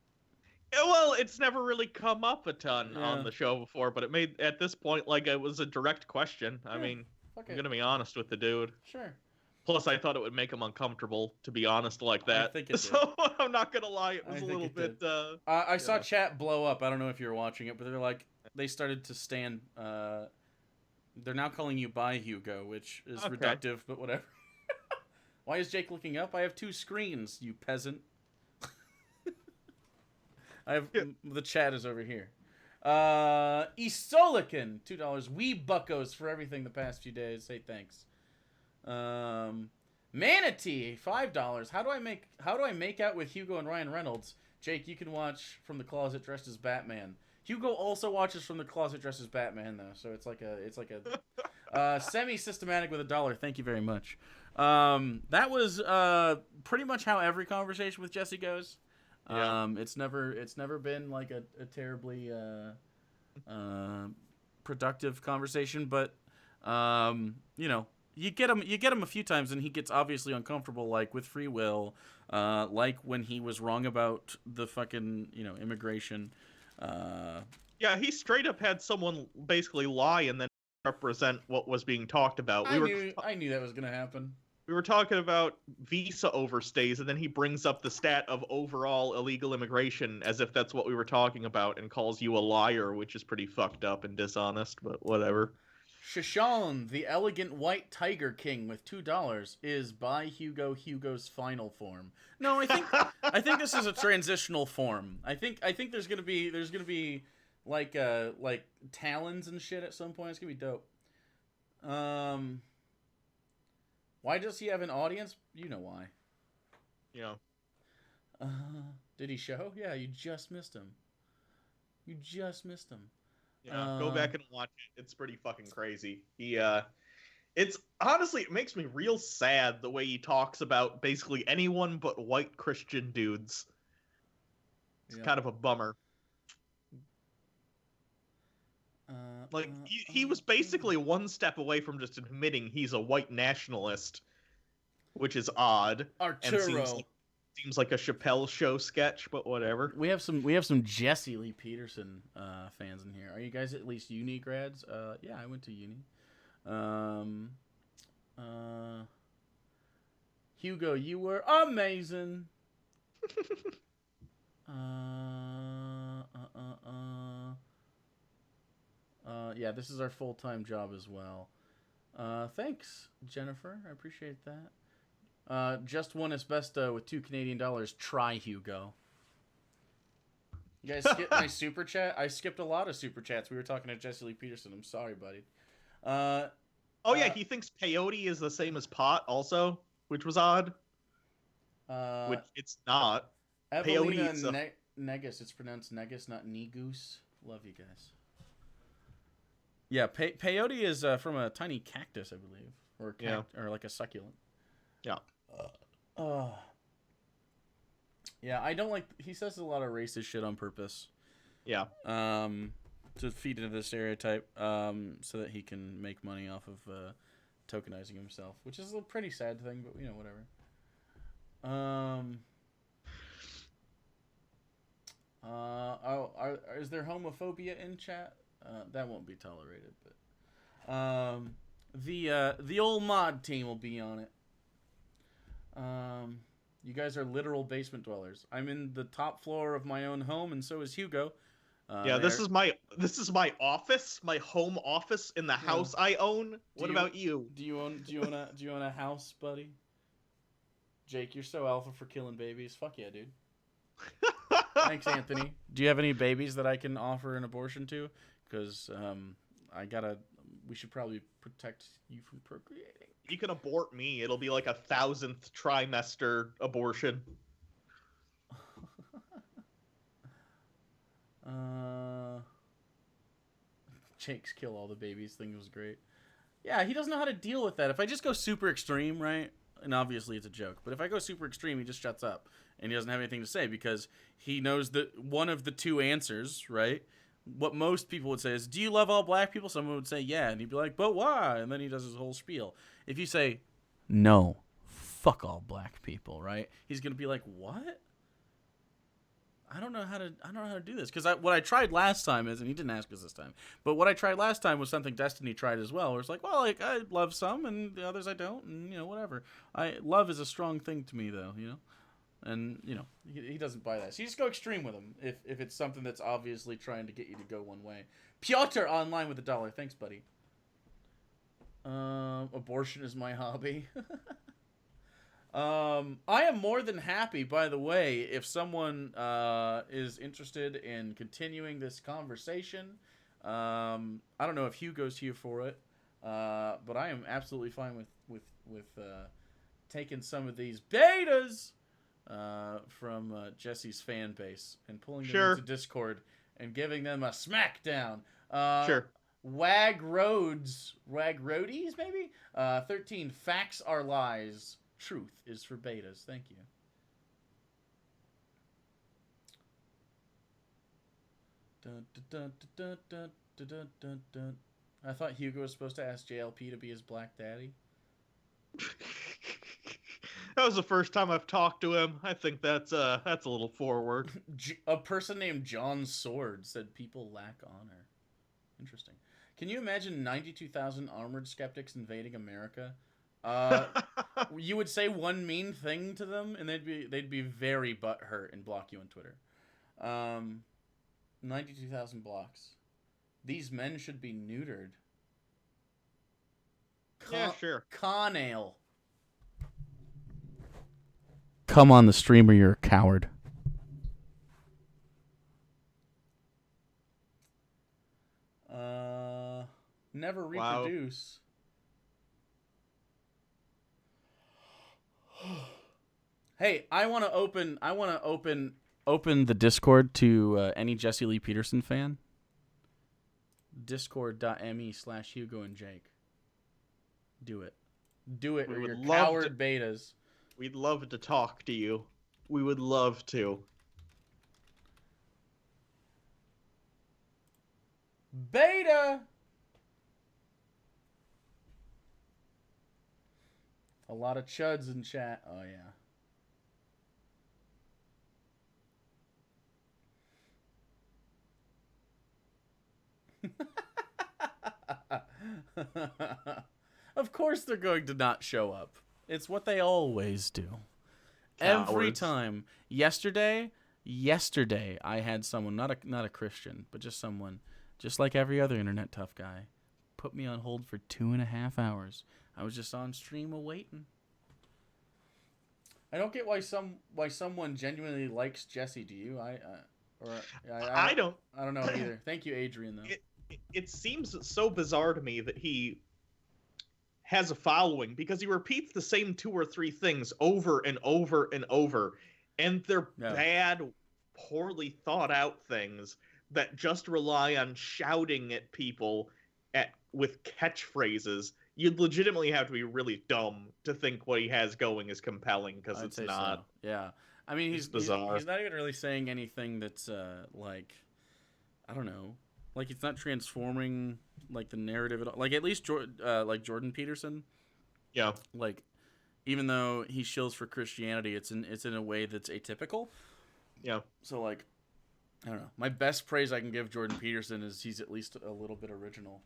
Yeah, well, it's never really come up a ton Yeah. on the show before, but it made at this point like it was a direct question. I mean, I'm gonna be honest with the dude. Sure. Plus, I thought it would make him uncomfortable, to be honest, like that. I think it did. So I'm not gonna lie, it was a little bit. I saw chat blow up. I don't know if you were watching it, but they're like they started to stand. They're now calling you by Hugo, which is reductive, but whatever. Why is Jake looking up? I have 2 screens, you peasant. The chat is over here. Isolican, $2. We buckos for everything the past few days. Say thanks. Manatee, $5. How do I make out with Hugo and Ryan Reynolds? Jake, you can watch from the closet dressed as Batman. Hugo also watches from the closet dressed as Batman though, so it's like a semi-systematic with $1. Thank you very much. That was pretty much how every conversation with Jesse goes. Yeah. It's never been like a terribly productive conversation, but you get him a few times and he gets obviously uncomfortable, like with free will, like when he was wrong about the fucking immigration. Yeah, he straight up had someone basically lie and then represent what was being talked about. I knew that was gonna happen. We were talking about visa overstays, and then he brings up the stat of overall illegal immigration as if that's what we were talking about and calls you a liar, which is pretty fucked up and dishonest, but whatever. Shashan, the elegant white tiger king with $2 is by Hugo's final form. No, I think this is a transitional form. I think there's gonna be like talons and shit at some point. It's gonna be dope. Why does he have an audience? You know why. Yeah. Did he show? Yeah, you just missed him. Yeah, go back and watch it. It's pretty fucking crazy. It's honestly, it makes me real sad the way he talks about basically anyone but white Christian dudes. It's kind of a bummer. Like, he was basically one step away from just admitting he's a white nationalist, which is odd. Arturo. And seems like a Chappelle Show sketch, but whatever. We have some Jesse Lee Peterson fans in here. Are you guys at least uni grads? Yeah, I went to uni. Hugo, you were amazing. Yeah, this is our full-time job as well. Thanks, Jennifer. I appreciate that. Just won Asbesto with $2 Canadian. Try Hugo. You guys skipped my super chat? I skipped a lot of super chats. We were talking to Jesse Lee Peterson. I'm sorry, buddy. Yeah, he thinks peyote is the same as pot also, which was odd. Which it's not. Evelina Negus. It's pronounced Negus, not Negus. Love you guys. Yeah, peyote is from a tiny cactus, I believe, or like a succulent. Yeah. Yeah, I don't like. He says a lot of racist shit on purpose. Yeah. To feed into the stereotype, so that he can make money off of tokenizing himself, which is a pretty sad thing, but whatever. Is there homophobia in chat? That won't be tolerated, but the old mod team will be on it. You guys are literal basement dwellers. I'm in the top floor of my own home, and so is Hugo. This is my office, my home office in the house I own. What about you? Do you own a house, buddy? Jake, you're so alpha for killing babies. Fuck yeah, dude. Thanks, Anthony. Do you have any babies that I can offer an abortion to? Because I got a we should probably protect you from procreating. You can abort me. It'll be like a 1,000th trimester abortion. Jake's kill all the babies thing was great. Yeah, he doesn't know how to deal with that. If I just go super extreme, right? And obviously it's a joke, but if I go super extreme, he just shuts up and he doesn't have anything to say because he knows that one of the two answers, right? What most people would say is, do you love all black people? Someone would say, yeah. And he'd be like, but why? And then he does his whole spiel. If you say, no, fuck all black people, right? He's going to be like, what? I don't know how to do this. Because what I tried last time is, and he didn't ask us this time, but what I tried last time was something Destiny tried as well, where it's like, well, like, I love some and the others I don't, and, whatever. Love is a strong thing to me, though, And, he doesn't buy that. So you just go extreme with him if it's something that's obviously trying to get you to go one way. Piotr online with $1. Thanks, buddy. Abortion is my hobby. I am more than happy, by the way, if someone is interested in continuing this conversation. I don't know if Hugo's here for it, but I am absolutely fine with taking some of these betas from Jesse's fan base and pulling them into Discord and giving them a smackdown. Sure. Wagroadies, maybe? 13, facts are lies. Truth is for betas. Thank you. I thought Hugo was supposed to ask JLP to be his black daddy. That was the first time I've talked to him. I think that's a little forward. A person named John Sword said people lack honor. Interesting. Can you imagine 92,000 armored skeptics invading America? You would say one mean thing to them, and they'd be very butthurt and block you on Twitter. 92,000 blocks. These men should be neutered. Yeah, sure. Conale. Come on the stream or you're a coward. Never reproduce. Wow. Hey, I want to open the Discord to any Jesse Lee Peterson fan. Discord.me/Hugo and Jake. Do it. Do it, or you're coward betas. We'd love to talk to you. We would love to. Beta! A lot of chuds in chat. Oh, yeah. Of course they're going to not show up. It's what they always do. Cowards. Every time. Yesterday, I had someone, not a Christian, but just someone, just like every other internet tough guy, put me on hold for 2.5 hours. I was just on stream awaiting. I don't get why someone genuinely likes Jesse. Do you? I don't know either. Thank you, Adrian. Though it seems so bizarre to me that he has a following because he repeats the same 2 or 3 things over and over and over, and they're bad, poorly thought out things that just rely on shouting at people with catchphrases. You'd legitimately have to be really dumb to think what he has going is compelling, because it's not. So. Yeah, I mean, he's bizarre. He's not even really saying anything that's like, I don't know, like it's not transforming like the narrative at all. Like at least Jordan Peterson. Yeah. Like, even though he shills for Christianity, it's in a way that's atypical. Yeah. So like, I don't know. My best praise I can give Jordan Peterson is he's at least a little bit original.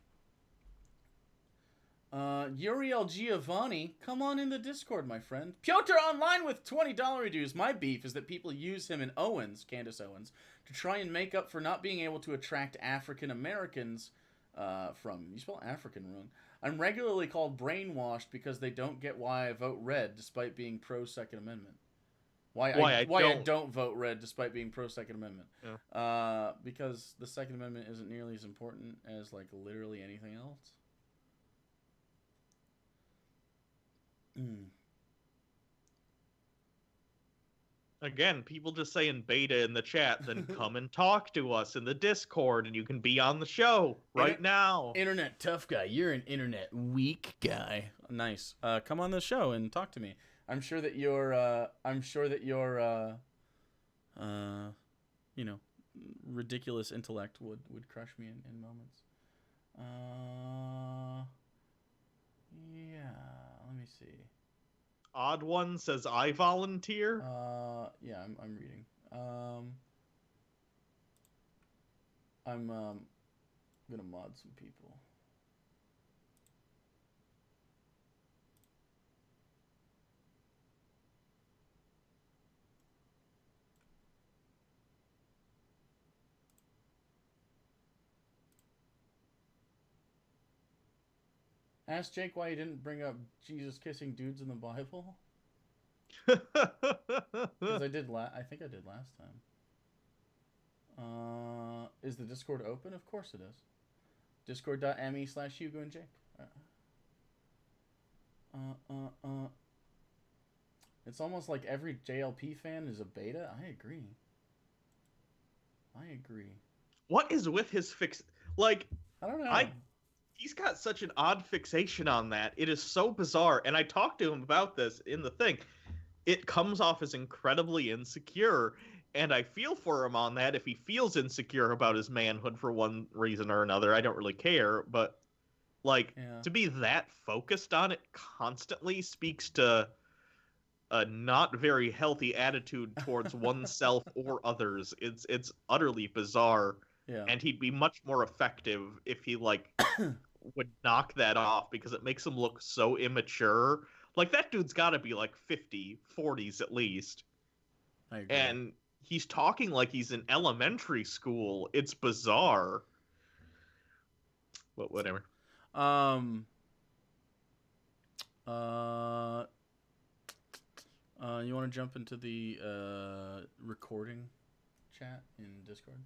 Uriel Giovanni, come on in the Discord, my friend. Piotr online with $20 dues. My beef is that people use him and Candace Owens, to try and make up for not being able to attract African Americans you spell African wrong. I'm regularly called brainwashed because they don't get why I vote red despite being pro Second Amendment. Why I don't vote red despite being pro Second Amendment. Yeah. Because the Second Amendment isn't nearly as important as like literally anything else. Again, people just saying beta in the chat, then come and talk to us in the Discord, and you can be on the show right now. Internet tough guy. You're an internet weak guy. Nice. Come on the show and talk to me. I'm sure that your you know, ridiculous intellect would crush me in moments. Yeah. Let me see. Odd One says I volunteer. Yeah, I'm reading. I'm gonna mod some people. Ask Jake why he didn't bring up Jesus kissing dudes in the Bible. Because I think I did last time. Is the Discord open? Of course it is. Discord.me/Hugo and Jake. It's almost like every JLP fan is a beta. I agree. What is with his Like, I don't know. He's got such an odd fixation on that. It is so bizarre. And I talked to him about this in the thing. It comes off as incredibly insecure. And I feel for him on that. If he feels insecure about his manhood for one reason or another, I don't really care. But, like, to be that focused on it constantly speaks to a not very healthy attitude towards oneself or others. It's utterly bizarre. Yeah. And he'd be much more effective if he, like, would knock that off, because it makes him look so immature. Like, that dude's got to be, like, 50, 40s at least. I agree. And he's talking like he's in elementary school. It's bizarre. But whatever. You want to jump into the recording chat in Discord?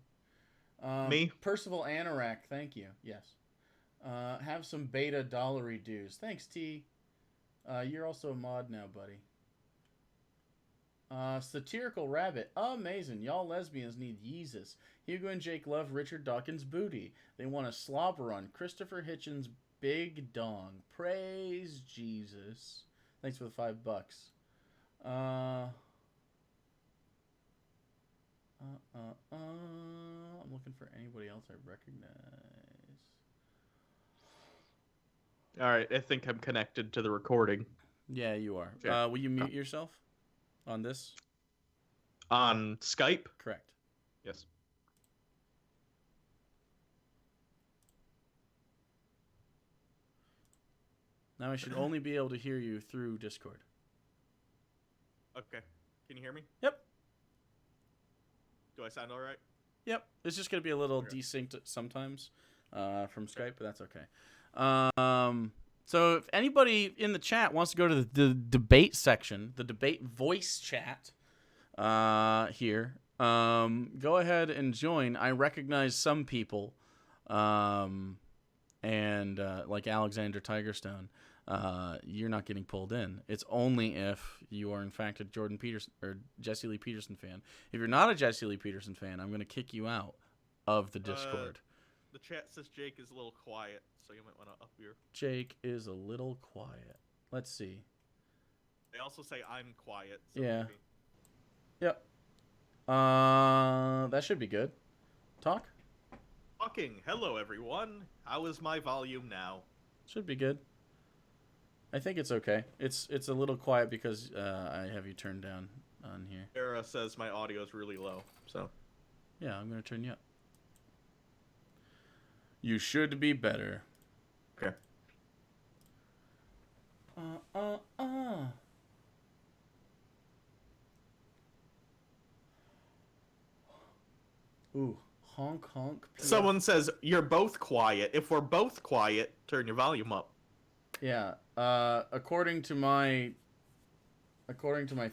Me? Percival Anorak, thank you. Yes. Have some beta dollary dues. Thanks, T. You're also a mod now, buddy. Satirical Rabbit. Amazing. Y'all lesbians need Yeezus. Hugo and Jake love Richard Dawkins' booty. They want a slobber on Christopher Hitchens' big dong. Praise Jesus. Thanks for the $5. I'm looking for anybody else I recognize. All right, I think I'm connected to the recording. Yeah, you are. Sure. Will you mute yourself on this? On Skype? Correct. Yes. Now I should only be able to hear you through Discord. Okay. Can you hear me? Yep. Do I sound all right? Yep. It's just going to be a little desynced sometimes from Skype, but that's okay. So if anybody in the chat wants to go to the debate section, the debate voice chat here, go ahead and join. I recognize some people, and like Alexander Tigerstone, you're not getting pulled in. It's only if you are in fact a Jordan Peterson or Jesse Lee Peterson fan. If you're not a Jesse Lee Peterson fan, I'm going to kick you out of the Discord. The chat says Jake is a little quiet, so you might want to up your... Jake is a little quiet. Let's see. They also say I'm quiet. So yeah. Maybe. Yep. That should be good. Talk? Talking. Hello, everyone. How is my volume now? Should be good. I think it's okay. It's a little quiet because I have you turned down on here. Sarah says my audio is really low, so... Yeah, I'm going to turn you up. You should be better. Okay. Ooh, honk honk. Someone says you're both quiet. If we're both quiet, turn your volume up. Yeah. According to my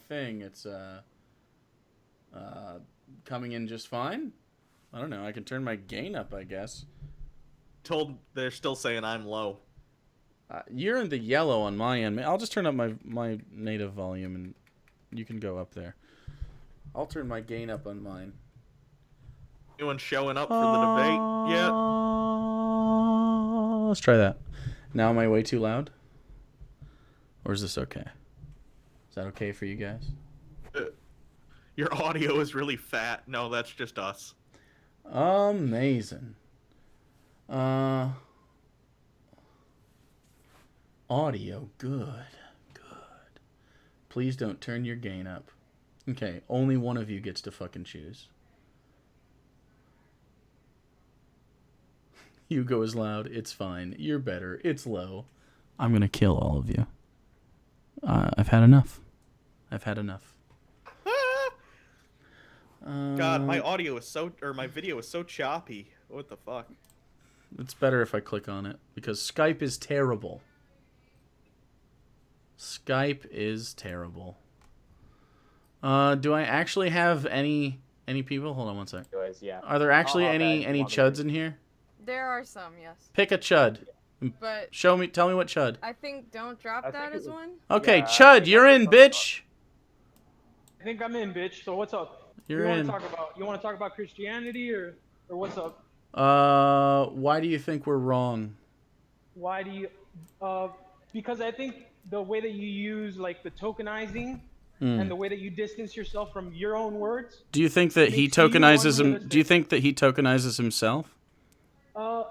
thing, it's coming in just fine. I don't know. I can turn my gain up, I guess. They're still saying I'm low. You're in the yellow on my end. I'll just turn up my native volume, and you can go up there. I'll turn my gain up on mine. Anyone showing up for the debate yet? Let's try that. Now am I way too loud? Or is this okay? Is that okay for you guys? Your audio is really fat. No, that's just us. Amazing. Audio, good. Please don't turn your gain up. Okay, only one of you gets to fucking choose. Hugo is loud. It's fine. You're better. It's low. I'm gonna kill all of you. I've had enough. God, my audio is my video is so choppy. What the fuck? It's better if I click on it because Skype is terrible. Skype is terrible. Do I actually have any people? Hold on one sec. Yeah. Are there actually any chuds in here? There are some, yes. Pick a chud. But Tell me what chud. I think don't drop that as one. Okay, Yeah, chud, you're in, bitch. I think I'm in, bitch. So what's up? You're in. You want to talk about Christianity or what's up? Why do you think we're wrong? Why do you? Because I think the way that you use like the tokenizing and the way that you distance yourself from your own words. Do you think that he makes you tokenizes him? unrealistic. Do you think that he tokenizes himself?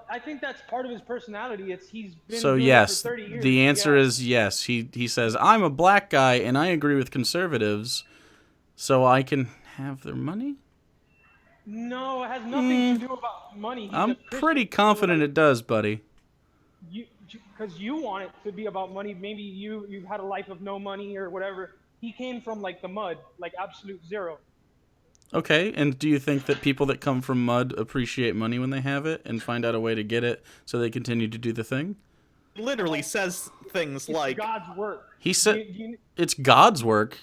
I think that's part of his personality. He's been So doing it yes, for 30 years. the answer Yeah. is yes. He says I'm a black guy and I agree with conservatives, so I can have their money. No, it has nothing to do about money. He's I'm a Christian, pretty so, confident like, it does, buddy. Because you want it to be about money. Maybe you've had a life of no money or whatever. He came from like the mud, like absolute zero. Okay, and do you think that people that come from mud appreciate money when they have it and find out a way to get it so they continue to do the thing? Literally says things It's like, God's work. He said it's God's work.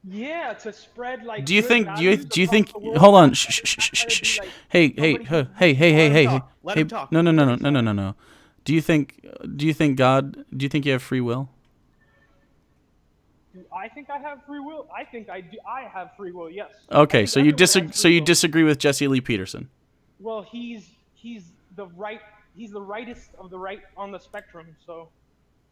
Yeah, to spread like. Do you good think? values Do you think? across the world. Hold on. That's Shh, shh, gotta shh, be, shh. like, Hey. Let him talk. No. Do you think you have free will? Do I think I have free will? I think I do. I have free will. Yes. Okay, I think so you everyone has free will. disagree with Jesse Lee Peterson. Well, he's the right. He's the rightest of the right on the spectrum. So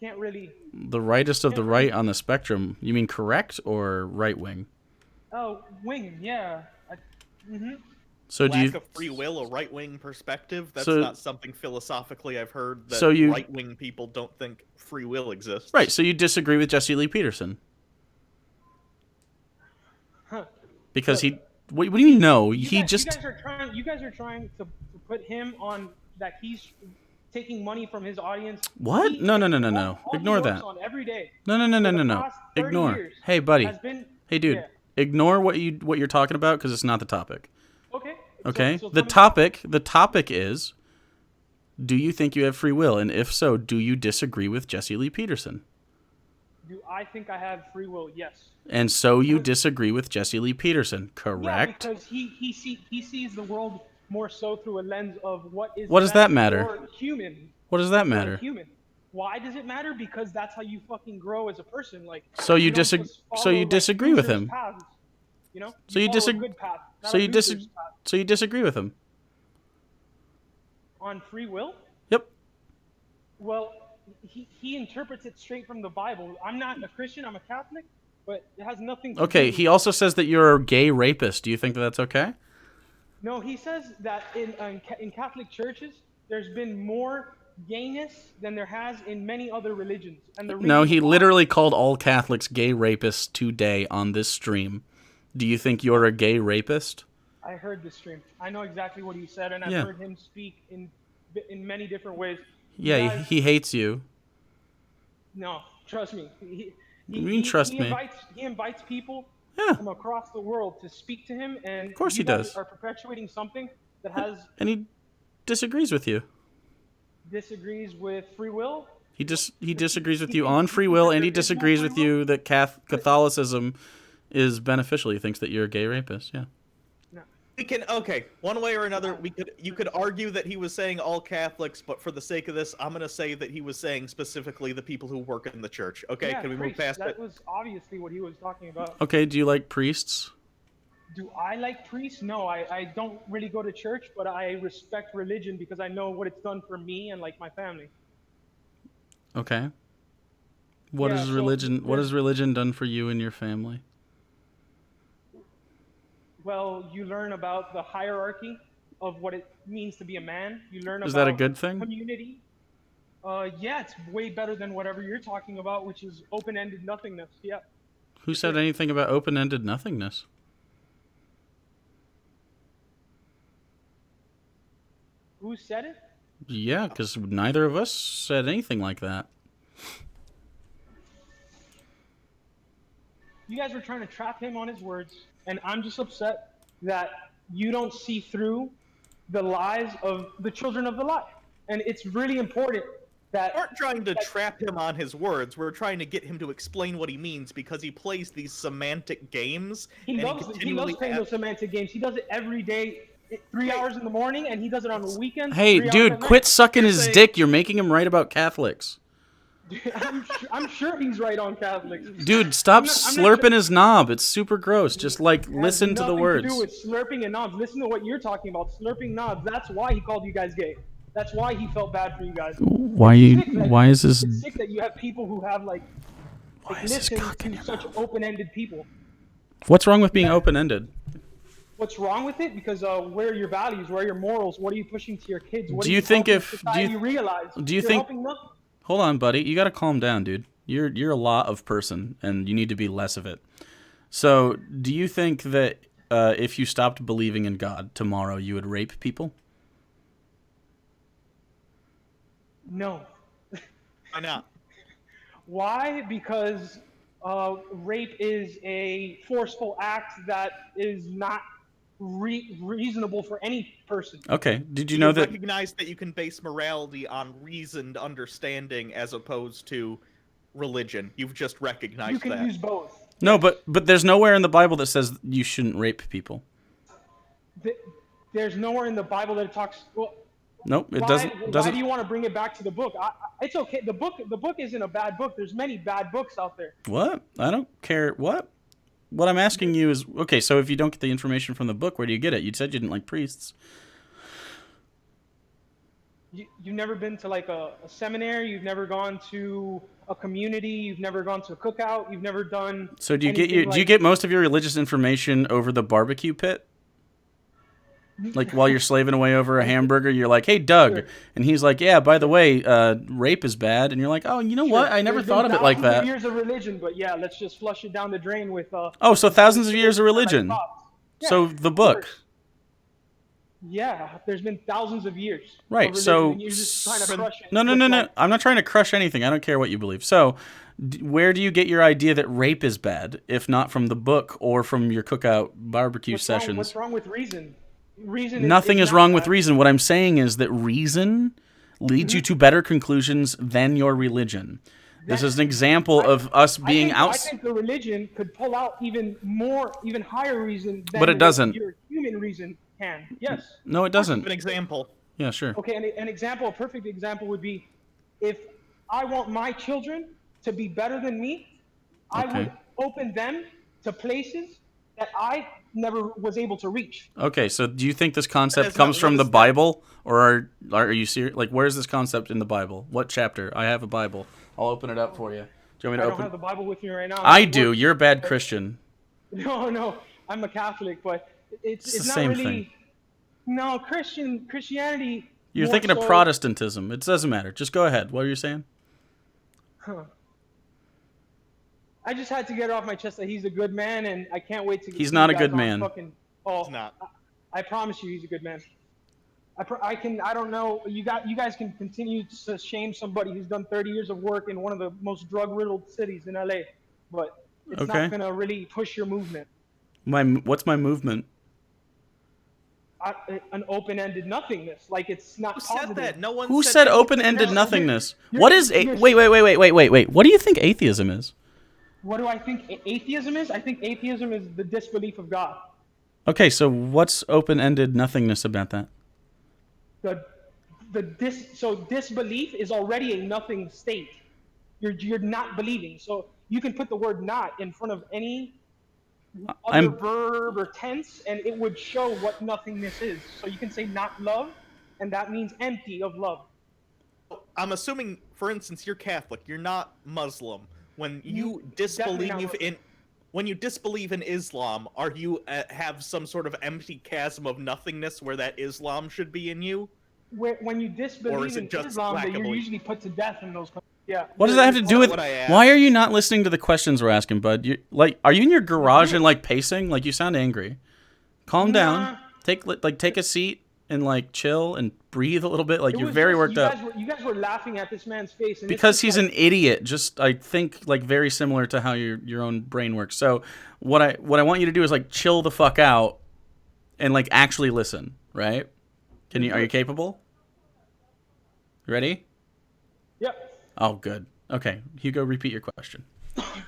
can't really. The rightest of the right on the spectrum. You mean correct or right wing? Oh, wing. Yeah. So do you? lack of free will, a right-wing perspective. That's So- not something philosophically I've heard that So you- right-wing people don't think free will exists. Right. So you disagree with Jesse Lee Peterson Huh. because he. What do you mean? No, You he guys, just. You guys are trying to put him on that he's taking money from his audience. What? He- No. all he Ignore works that. on every day No. for the past 30 Ignore. years Hey, buddy. has been. Hey, dude. Yeah. Ignore what you're talking about because it's not the topic. Okay. Okay. So The tell me- topic is, do you think you have free will, and if so, do you disagree with Jesse Lee Peterson? Do I think I have free will? Yes. And so you disagree with Jesse Lee Peterson, correct? Yeah, because he sees the world more so through a lens of what is. What does best that matter? for human. What does that for matter? Human. Why does it matter? Because that's how you fucking grow as a person. Like. So you don't disagree? just So follow, you like, disagree with losers' him? paths, you know. So you follow a disagree? good path, not So a you loser's path. So you disagree with him? On free will? Yep. Well, he interprets it straight from the Bible. I'm not a Christian. I'm a Catholic, but it has nothing to Okay. do. He also says that you're a gay rapist. Do you think that that's okay? No, he says that in Catholic churches, there's been more gayness than there has in many other religions. And the No, reason he why- literally called all Catholics gay rapists today on this stream. Do you think you're a gay rapist? I heard this stream. I know exactly what he said, and I've Yeah. heard him speak in many different ways. Yeah, Guys, he hates you. No, trust me. He What do you mean, trust me? He invites people Yeah. from across the world to speak to him, and Of course you he guys does. are perpetuating something that has And he disagrees with you. disagrees with free will. He disagrees with you on free will, and he disagrees with you that Catholicism is beneficial. He thinks that you're a gay rapist. Yeah. One way or another, you could argue that he was saying all Catholics, but for the sake of this, I'm gonna say that he was saying specifically the people who work in the church. Okay, Yeah, can we move priests, past that it? was obviously what he was talking about. Okay, do you like priests? Do I like priests? No, I don't really go to church, but I respect religion because I know what it's done for me and like my family. Okay. What Yeah, is so religion? What there's- has religion done for you and your family? Well, you learn about the hierarchy of what it means to be a man. You learn Is about that a good thing? community. Yeah, it's way better than whatever you're talking about, which is open-ended nothingness. Yeah. Who said anything about open-ended nothingness? Who said it? Yeah, because neither of us said anything like that. You guys were trying to trap him on his words, and I'm just upset that you don't see through the lies of the children of the light. And it's really important that We aren't trying to trap him on his words. We're trying to get him to explain what he means because he plays these semantic games. he loves playing those semantic games. He does it every day, 3 hours in the morning, and he does it on the weekends. Hey, 3 hours dude, at night. quit sucking his saying- dick. You're making him right about Catholics. I'm sure he's right on Catholics. Dude, stop I'm not slurping his knob. It's super gross. Just like listen to the Nothing words. to do with slurping and knobs. Listen to what you're talking about. Slurping knobs. That's why he called you guys gay. That's why he felt bad for you guys. Why is this? It's sick that you have people who have like is this listen cock in to your such open-ended people. What's wrong with being open-ended? What's wrong with it? Because where are your values? Where are your morals? What are you pushing to your kids? What Do are you think helping if- do society you- realize? do you You're think- helping nothing. Hold on, buddy. You gotta calm down, dude. You're a lot of person, and you need to be less of it. So, do you think that if you stopped believing in God tomorrow, you would rape people? No. Why not? Why? Because rape is a forceful act that is not reasonable for any person. Okay. Did you know that? Recognize that you can base morality on reasoned understanding as opposed to religion. You've just recognized You can that. use both. No, but there's nowhere in the Bible that says you shouldn't rape people. There's nowhere in the Bible that it talks. Well, Nope, it why, doesn't. Why do you want to bring it back to the book? It's okay. The book isn't a bad book. There's many bad books out there. What? I don't care. What? What I'm asking you is, okay, so if you don't get the information from the book, where do you get it? You said you didn't like priests. You've never been to like a seminary. You've never gone to a community. You've never gone to a cookout. You've never done. So do you anything do you get most of your religious information over the barbecue pit? Like while you're slaving away over a hamburger, you're like, "Hey, Doug," Sure. and he's like, "Yeah, by the way, rape is bad," and you're like, "Oh, you know what? I never There's thought of been it like thousands that." of years of religion, but yeah, let's just flush it down the drain with. Oh, so thousands of years of religion. Yeah, So of the book, course. Yeah, there's been thousands of years. right? Of religion, So and you're just trying to crush it. no. with, like, I'm not trying to crush anything. I don't care what you believe. So, where do you get your idea that rape is bad, if not from the book or from your cookout barbecue sessions? What's wrong with reason? Nothing is not wrong with bad. reason. What I'm saying is that reason leads you to better conclusions than your religion. This is an example of us being I out. think the religion could pull out even higher reason than But it doesn't. your human reason can. Yes. No, it An doesn't. example. Yeah, sure. Okay, an example, a perfect example would be if I want my children to be better than me, I Okay. would open them to places that I never was able to reach. Okay, so do you think this concept That's comes not- from what the is that? Bible, or are you serious? Like, where's this concept in the Bible? What chapter? I have a Bible. I'll open it up for you. Do you want me I to don't have open? the Bible with me right now. I do. You're a bad Christian. No, I'm a Catholic, but It's the it's not same really. thing. No, Christianity. You're more thinking of so- Protestantism. It doesn't matter. Just go ahead. What are you saying? Huh. I just had to get it off my chest that he's a good man, and I can't wait to. He's see not you a good guys on man. Fucking, oh, It's not. I promise you, he's a good man. I don't know. You guys can continue to shame somebody who's done 30 years of work in one of the most drug-riddled cities in LA, but it's Okay. not gonna really push your movement. What's my movement? An open-ended nothingness, like it's not Who positive. said that? No one Who said anything. open-ended No, nothingness? you're- What is you're- wait? What do you think atheism is? What do I think atheism is? I think atheism is the disbelief of God. Okay, so what's open-ended nothingness about that? So disbelief is already a nothing state. You're not believing. So you can put the word not in front of any other verb or tense, and it would show what nothingness is. So you can say not love, and that means empty of love. I'm assuming, for instance, you're Catholic. You're not Muslim. When you Definitely not disbelieve in Islam, are you have some sort of empty chasm of nothingness where that Islam should be in you? When you disbelieve in Islam, that you're usually put to death in those countries. Yeah. What does that have to do with? Why are you not listening to the questions we're asking, bud? Are you in your garage and like pacing? Like you sound angry. Calm down. Take a seat and like chill and breathe a little bit. Like you're very worked up. You guys were laughing at this man's face. And because he's an idiot. Just I think like very similar to how your own brain works. So what I want you to do is like chill the fuck out and like actually listen. Right? Are you capable? Ready? Yep. Oh, good. Okay, Hugo, repeat your question.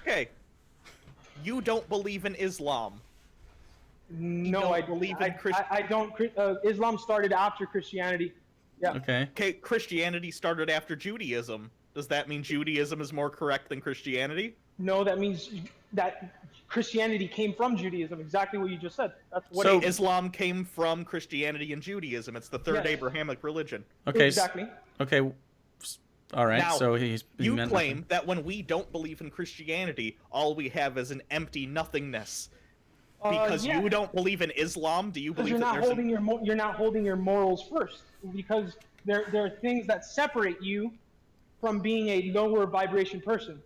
Okay. You don't believe in Islam. No, I believe in I don't. Islam started after Christianity. Yeah. Okay. Okay, Christianity started after Judaism. Does that mean Judaism is more correct than Christianity? No, that means that Christianity came from Judaism. Exactly what you just said. That's what. So Islam came from Christianity and Judaism. It's the third Abrahamic religion. Okay. Exactly. Okay. All right. Now, so you claim that when we don't believe in Christianity, all we have is an empty nothingness. Because you don't believe in Islam, do you believe you're not holding your morals first? Because there are things that separate you from being a lower vibration person.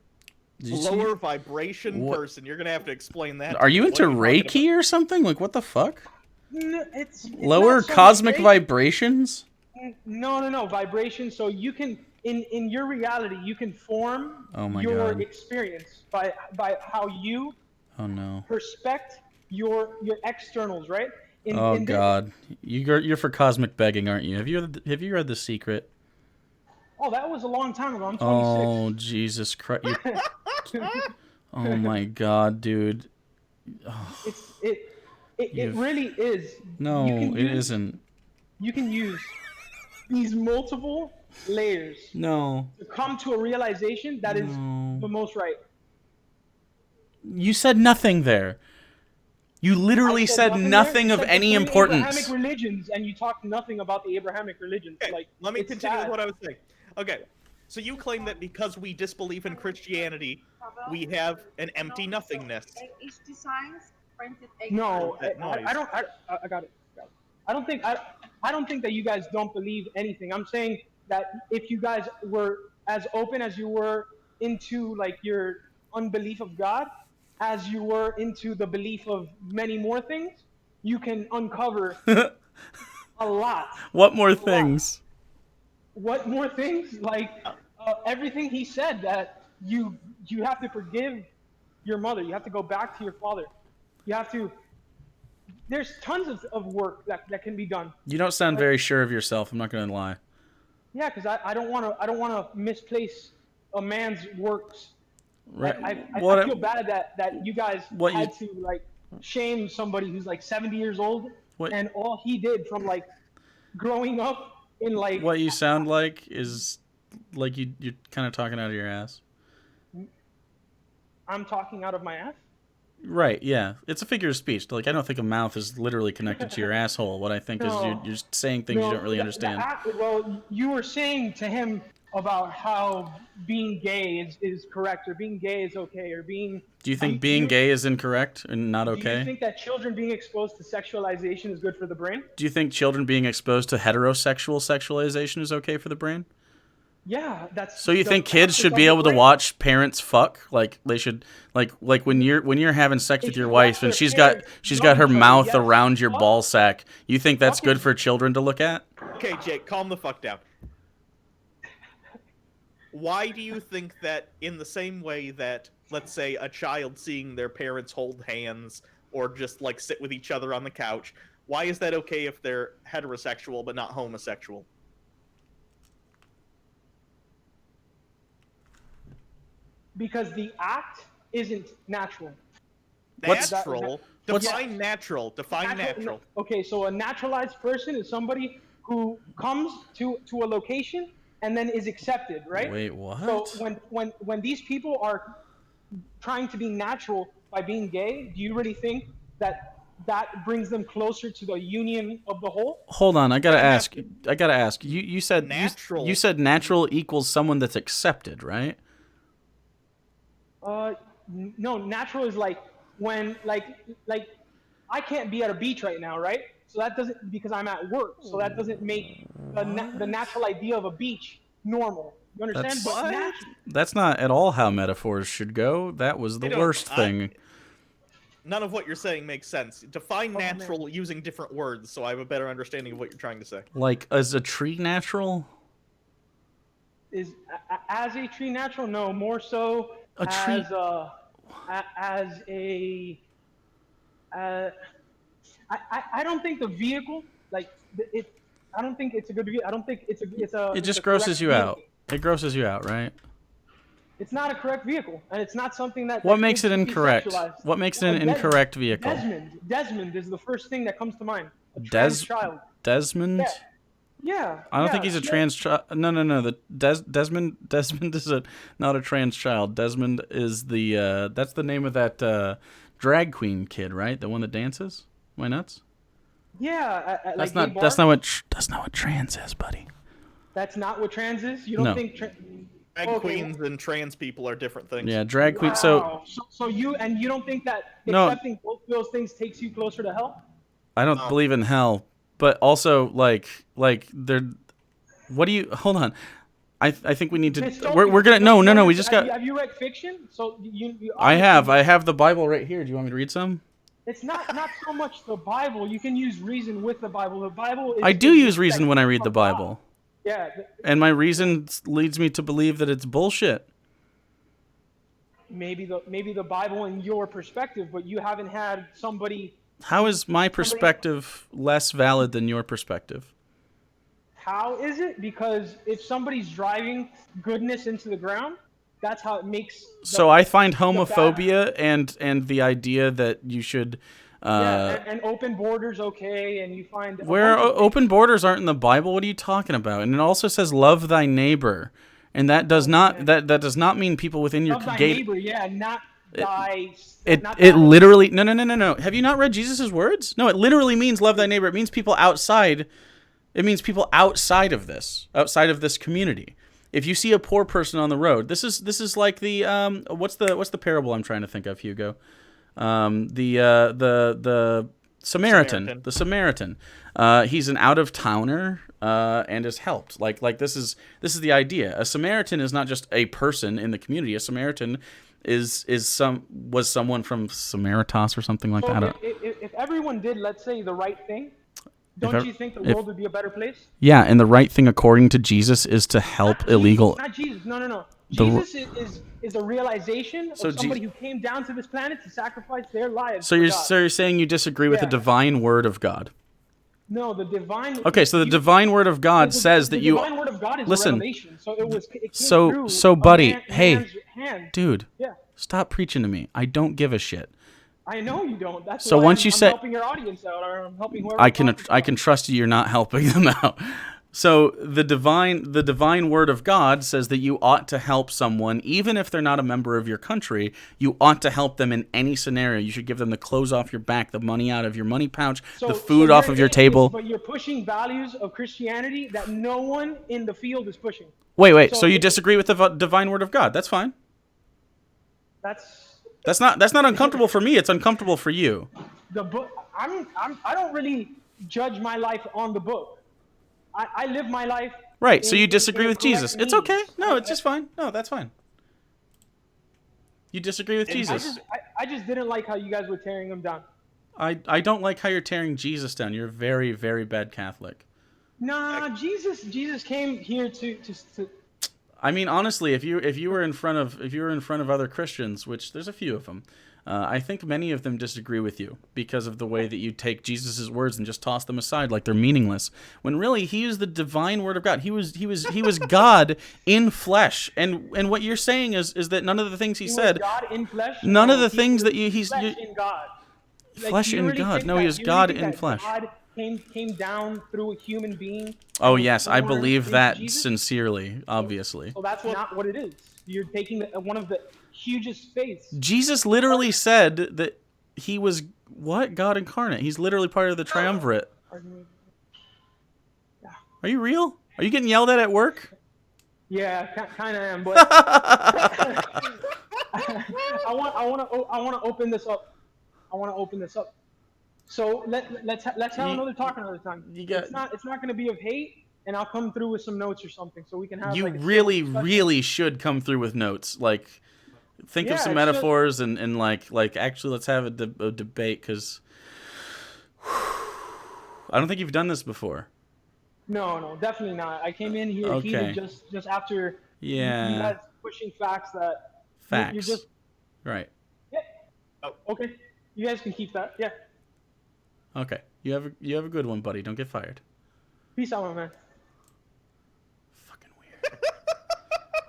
Lower vibration person. You're gonna have to explain that. Are you into Reiki or something? Like what the fuck? No, it's lower cosmic vibrations. No. Vibration. So you can in your reality you can form your experience by how you perspect your externals, right? God, you're for cosmic begging, aren't you? Have you read The Secret? Oh, that was a long time ago. I'm 26. Oh, Jesus Christ. Oh my God, dude. Oh. It really is. No, it isn't. You can use these multiple layers to come to a realization that is the most right. You said nothing there. You literally said nothing of any importance. Abrahamic religions, and you talked nothing about the Abrahamic religions. Okay, like, let me continue with what I was saying. Okay, so you claim that because we disbelieve in Christianity, we have an empty nothingness. No, I don't. I got it. I don't think that you guys don't believe anything. I'm saying that if you guys were as open as you were into like your unbelief of God, as you were into the belief of many more things, you can uncover a lot. What more things? What more things? Like everything he said, that you have to forgive your mother. You have to go back to your father. You have to. There's tons of work that can be done. You don't sound very sure of yourself. I'm not going to lie. Yeah, because I don't want to misplace a man's works. Right. I feel bad that you guys had to like shame somebody who's like 70 years old, and all he did from like growing up in like. What you sound like is like you're kind of talking out of your ass. I'm talking out of my ass? Right, yeah. It's a figure of speech. Like, I don't think a mouth is literally connected to your asshole. What I think is you're just saying things you don't really understand. Well, you were saying to him about how being gay is correct, or being gay is okay, or being... Do you think being gay is incorrect and not okay? Do you think that children being exposed to sexualization is good for the brain? Do you think children being exposed to heterosexual sexualization is okay for the brain? Yeah, that's. So you think kids should be able to watch parents fuck? Like they should, like when you're having sex with your wife and she's got her mouth around your ball sack. You think that's good for children to look at? Okay, Jake, calm the fuck down. Why do you think that in the same way that, let's say, a child seeing their parents hold hands or just like sit with each other on the couch, why is that okay if they're heterosexual but not homosexual? Because the act isn't natural. What's- Natural. what's- Define natural. Define natural. Okay, so a naturalized person is somebody who comes to a location and then is accepted, right? Wait, what? So when these people are trying to be natural by being gay, do you really think that brings them closer to the union of the whole? Hold on, I gotta Doesn't have ask. You said Natural. You said natural equals someone that's accepted, right? No, natural is like when like I can't be at a beach right now, right? So that doesn't, because I'm at work. So that doesn't make the natural idea of a beach normal. You understand? That's- That's not at all how metaphors should go. That was the They don't- worst thing. None of what you're saying makes sense. Define natural using different words so I have a better understanding of what you're trying to say. Like, is a tree natural? Is as a tree natural? No, more so A tree- as a. I don't think the vehicle, like it. I don't think it's a good vehicle. I don't think it's a. It just it's a grosses correct you vehicle. out. It grosses you out, right? It's not a correct vehicle, and it's not something that. What that makes it needs to be incorrect? sexualized. What makes it an Well, incorrect vehicle? Desmond is the first thing that comes to mind. A Des- trans child. Desmond? Yeah. Yeah. I don't think he's a trans child. No. Desmond is not a trans child. Desmond is the that's the name of that drag queen kid, right? The one that dances. Am I nuts? Yeah. That's like not. That's not what trans is, buddy. That's not what trans is. You don't No. think. Drag Okay. queens and trans people are different things. Yeah, drag queen. Wow. So you don't think that No. accepting both those things takes you closer to hell? I don't believe in hell, but also like they're. What do you? Hold on. I think we need to. We're gonna no. We just got. Have you read fiction? So you I have the Bible right here. Do you want me to read some? It's not so much the Bible. You can use reason with the Bible. The Bible is. I do use reason when I read the Bible, Yeah. and my reason leads me to believe that it's bullshit. Maybe the Bible in your perspective, but you haven't had somebody. How is my perspective less valid than your perspective? How is it? Because if somebody's driving goodness into the ground, that's how it makes. So I find homophobia and the idea that you should. And open borders okay, and you find. Where open borders aren't in the Bible? What are you talking about? And it also says love thy neighbor, and that does not that does not mean people within your Love thy gate. neighbor, yeah, not thy. It not it thy- literally no. Have you not read Jesus' words? No, it literally means love thy neighbor. It means people outside. It means people outside of this community. If you see a poor person on the road, this is like the what's the parable I'm trying to think of, Hugo? The Samaritan. The Samaritan. He's an out of towner and is helped. Like this is the idea. A Samaritan is not just a person in the community. A Samaritan was someone from Samaritas or something like So that. if everyone did, let's say, the right thing, don't you think the world would be a better place? Yeah, and the right thing according to Jesus is to help illegal. Not Jesus. No. The- Jesus is a realization of So somebody who came down to this planet to sacrifice their lives. So for you're God. so you're saying you disagree with the Yeah. divine word of God? No, the divine. Okay, so the divine word of God says that you. The divine word of God is Listen. a revelation. So it came So through a buddy, man's hey, hand. dude, Yeah. stop preaching to me. I don't give a shit. I know you don't. That's So why once I'm, you I'm say- helping your audience out, or I'm helping whoever. I can trust you. You're not helping them out. So the divine word of God says that you ought to help someone, even if they're not a member of your country. You ought to help them in any scenario. You should give them the clothes off your back, the money out of your money pouch, the food off of your table. But you're pushing values of Christianity that no one in the field is pushing. Wait. so So you if- disagree with the divine word of God? That's fine. That's That's not uncomfortable for me. It's uncomfortable for you. the book. I don't really judge my life on the book. I live my life. Right. So in- you in disagree the with Jesus. correct It's okay. means. No, it's just fine. No, that's fine. You disagree with Jesus. I just didn't like how you guys were tearing him down. I don't like how you're tearing Jesus down. You're a very, very bad Catholic. Nah, Jesus came here to I mean, honestly, if you were in front of other Christians, which there's a few of them, I think many of them disagree with you because of the way that you take Jesus' words and just toss them aside like they're meaningless. When really he is the divine word of God. He was God in flesh. And what you're saying is that none of the things he said, was God in flesh. none No, of the he things was that you he's flesh in God. flesh do you in really God. think No, that, he was do you really God think in that flesh. God came down through a human being. Oh and was yes, I born believe into that Jesus? sincerely, obviously. So that's not what it is. You're taking one of the hugest faiths. Jesus literally said that he was what? God incarnate. He's literally part of the triumvirate. Are you real? Are you getting yelled at work? Yeah, kind of am, but I want to open this up. So let's have another talk another time. It's not going to be of hate, and I'll come through with some notes or something, so we can have You like a really, civil discussion. really should come through with notes. Like, think of some metaphors and like actually let's have a debate because I don't think you've done this before. No, definitely not. I came in here heated just after you guys pushing facts that you're just right. Yeah. Oh, okay. You guys can keep that. Yeah. Okay. You have a good one, buddy. Don't get fired. Peace out, my man. Fucking weird.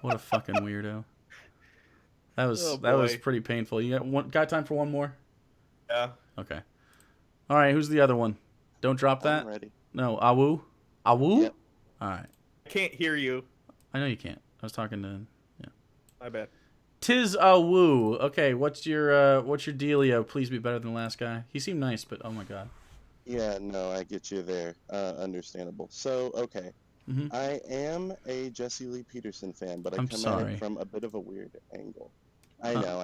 What a fucking weirdo. That was pretty painful. You got time for one more? Yeah. Okay. All right. Who's the other one? Don't drop that. I'm ready. No. Awu. Yep. All right. I can't hear you. I know you can't. I was talking to. Yeah. My bad. Tis Awu. Okay. What's your dealio? Please be better than the last guy. He seemed nice, but oh my god. Yeah, no, I get you there. Understandable. So, okay. Mm-hmm. I am a Jesse Lee Peterson fan, but I come at it from a bit of a weird angle. I know.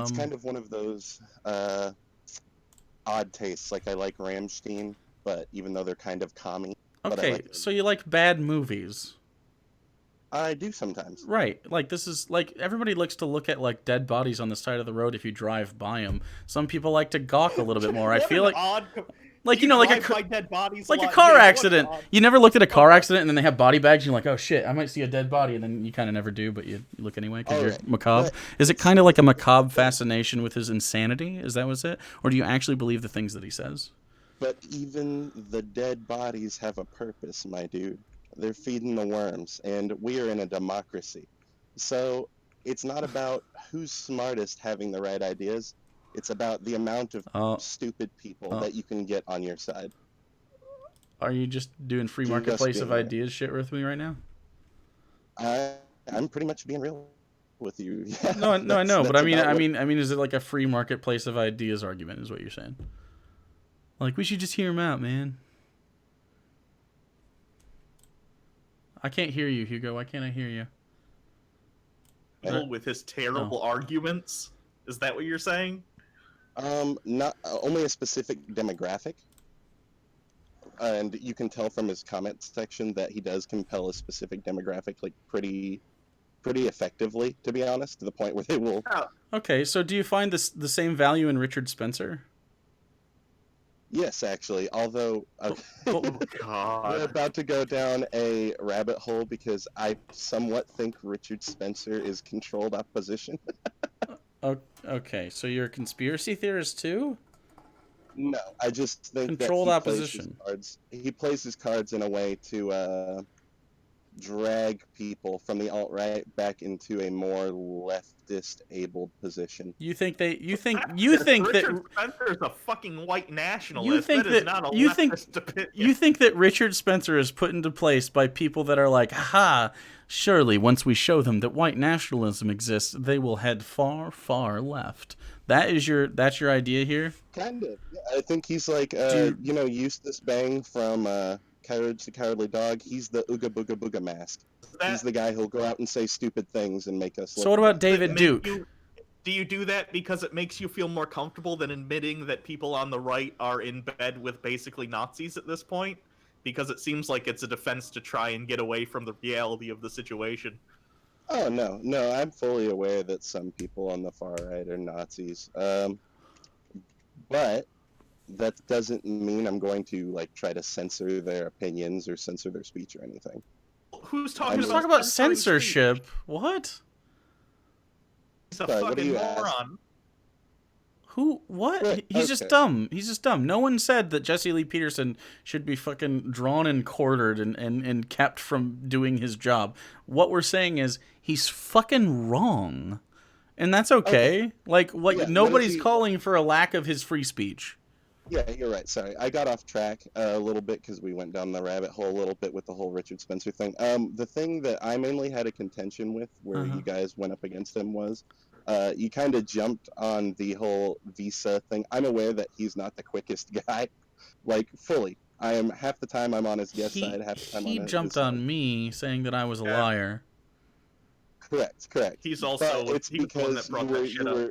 It's kind of one of those odd tastes. Like, I like Rammstein, but even though they're kind of commie. Okay, so you like bad movies. I do sometimes. Right. Like, this is, like, everybody likes to look at, like, dead bodies on the side of the road if you drive by them. Some people like to gawk a little bit more. I feel like... Like, you know, like a car accident. You never looked at a car accident and then they have body bags and you're like, oh shit, I might see a dead body, and then you kind of never do, but you look anyway because you're macabre. But is it kind of like a macabre fascination with his insanity? Is that what's it? Or do you actually believe the things that he says? But even the dead bodies have a purpose, my dude. They're feeding the worms, and we are in a democracy. So it's not about who's smartest having the right ideas. It's about the amount of stupid people that you can get on your side. Are you just doing free marketplace of ideas shit with me right now? I'm pretty much being real with you. Yeah, no, I know, but I mean, is it like a free marketplace of ideas argument? Is what you're saying? Like, we should just hear him out, man. I can't hear you, Hugo. Why can't I hear you? With his terrible arguments? Is that what you're saying? Not only a specific demographic. And you can tell from his comment section that he does compel a specific demographic, like, pretty effectively, to be honest, to the point where they will... Okay, so do you find the same value in Richard Spencer? Yes, actually, although we're about to go down a rabbit hole because I somewhat think Richard Spencer is controlled opposition. Okay, so you're a conspiracy theorist too? No, I just think controlled that opposition. He plays his cards in a way to drag people from the alt-right back into a more leftist-abled position. You think that Richard Spencer is a fucking white nationalist. You think that Richard Spencer is put into place by people that are like, ha, surely once we show them that white nationalism exists, they will head far, far left. That's your idea here? Kind of. Yeah, I think he's like, Eustace Bang from Courage the Cowardly Dog. He's the Ooga Booga Booga mask. He's the guy who'll go out and say stupid things and make us... So what about David Duke? Do you do that because it makes you feel more comfortable than admitting that people on the right are in bed with basically Nazis at this point? Because it seems like it's a defense to try and get away from the reality of the situation. Oh, no, I'm fully aware that some people on the far right are Nazis. But that doesn't mean I'm going to, like, try to censor their opinions or censor their speech or anything. who's talking I'm Let's about talk about censoring censorship. What? speech? He's a Sorry, what are fucking you asking? moron. Who? What? Right, He's just okay. dumb. He's just dumb. No one said that Jesse Lee Peterson should be fucking drawn and quartered and kept from doing his job. What we're saying is he's fucking wrong. And that's okay. Like, what? Yeah, what Nobody's is he- calling for a lack of his free speech. Yeah, you're right. Sorry, I got off track a little bit because we went down the rabbit hole a little bit with the whole Richard Spencer thing. The thing that I mainly had a contention with, where Uh-huh. you guys went up against him, was you kind of jumped on the whole visa thing. I'm aware that he's not the quickest guy, like fully. I am half the time I'm on his guest side, half the time He on his jumped side. on me saying that I was a Yeah. liar. Correct. He's also But it's he was the one because that brought that shit up.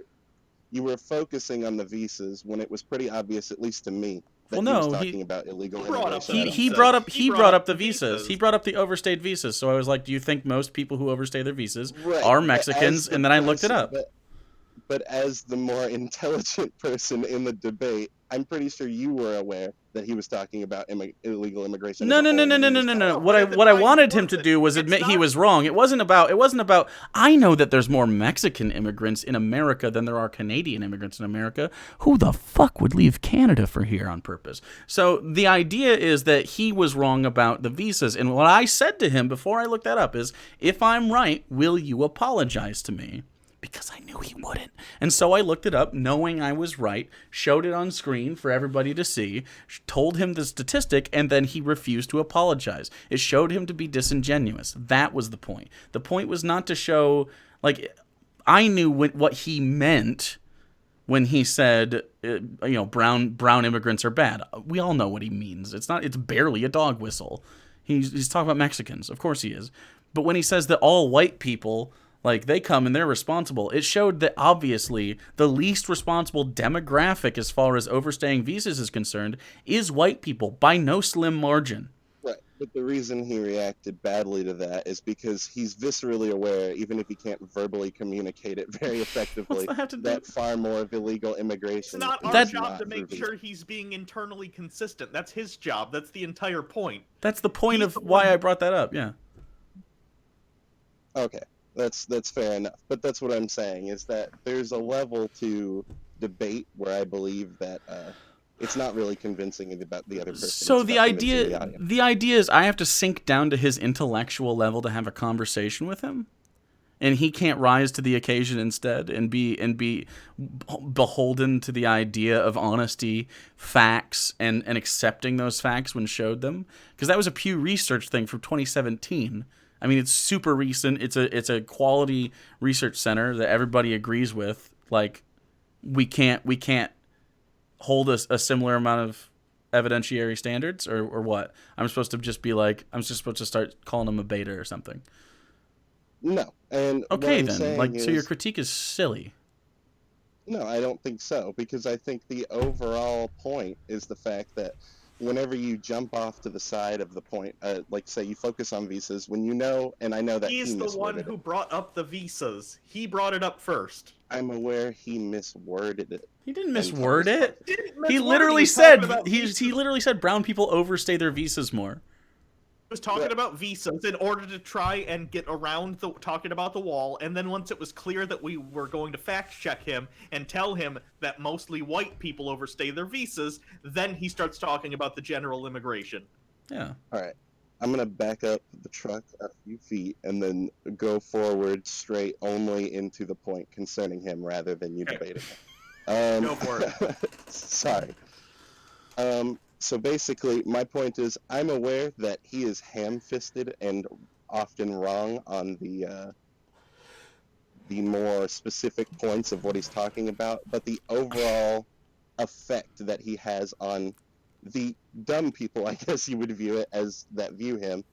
you were focusing on the visas when it was pretty obvious, at least to me, that Well, he was no, talking about illegal He brought up immigration. He I don't he think. brought up He he brought brought up up the the visas. visas. He brought up the overstayed visas. So I was like, "Do you think most people who overstay their visas Right, are but Mexicans?" as the And then I looked it person- up. But as the more intelligent person in the debate, I'm pretty sure you were aware that he was talking about illegal immigration. No, as a no, no, whole no, when no, he no, was no, talking no. No, What but I at the what I time, wanted he him to wasn't. do was It's admit he not- was wrong. It wasn't about. I know that there's more Mexican immigrants in America than there are Canadian immigrants in America. Who the fuck would leave Canada for here on purpose? So the idea is that he was wrong about the visas. And what I said to him before I looked that up is, if I'm right, will you apologize to me? Because I knew he wouldn't. And so I looked it up, knowing I was right, showed it on screen for everybody to see, told him the statistic, and then he refused to apologize. It showed him to be disingenuous. That was the point. The point was not to show, like, I knew what he meant when he said, brown immigrants are bad. We all know what he means. It's barely a dog whistle. He's talking about Mexicans. Of course he is. But when he says that all white people, like, they come and they're responsible, it showed that obviously the least responsible demographic as far as overstaying visas is concerned is white people by no slim margin. Right, but the reason he reacted badly to that is because he's viscerally aware, even if he can't verbally communicate it very effectively, What's that have to do? that far more of illegal immigration. It's not our That- job to make for sure he's being internally consistent. That's his job. That's the entire point. That's the point He's of the why one- I brought that up, yeah. Okay, that's fair enough. But that's what I'm saying, is that there's a level to debate where I believe that it's not really convincing about the other person. So it's the about convincing the idea audience. the idea is I have to sink down to his intellectual level to have a conversation with him, and he can't rise to the occasion instead and be beholden to the idea of honesty, facts, and accepting those facts when showed them, because that was a Pew Research thing from 2017. I mean, it's super recent. It's a quality research center that everybody agrees with. Like, we can't hold a similar amount of evidentiary standards, or what? I'm supposed to just be like, I'm just supposed to start calling him a beta or something. No, and what Okay, I'm then. saying Like, so your is- critique is silly. No, I don't think so, because I think the overall point is the fact that whenever you jump off to the side of the point, like say you focus on visas, when you know, and I know that He's he the one misworded who it. brought up the visas. He brought it up first. I'm aware he misworded it. He didn't And misword Thomas it. Didn't He misword it. literally was talking said about he visas. literally said brown people overstay their visas more. He was talking Yeah. about visas in order to try and get around talking about the wall, and then once it was clear that we were going to fact check him and tell him that mostly white people overstay their visas, then he starts talking about the general immigration. Yeah. All right, I'm gonna back up the truck a few feet and then go forward straight only into the point concerning him rather than you Okay. debating it. Go for it. Sorry. So basically, my point is, I'm aware that he is ham-fisted and often wrong on the more specific points of what he's talking about, but the overall effect that he has on the dumb people, I guess you would view it as, that view him,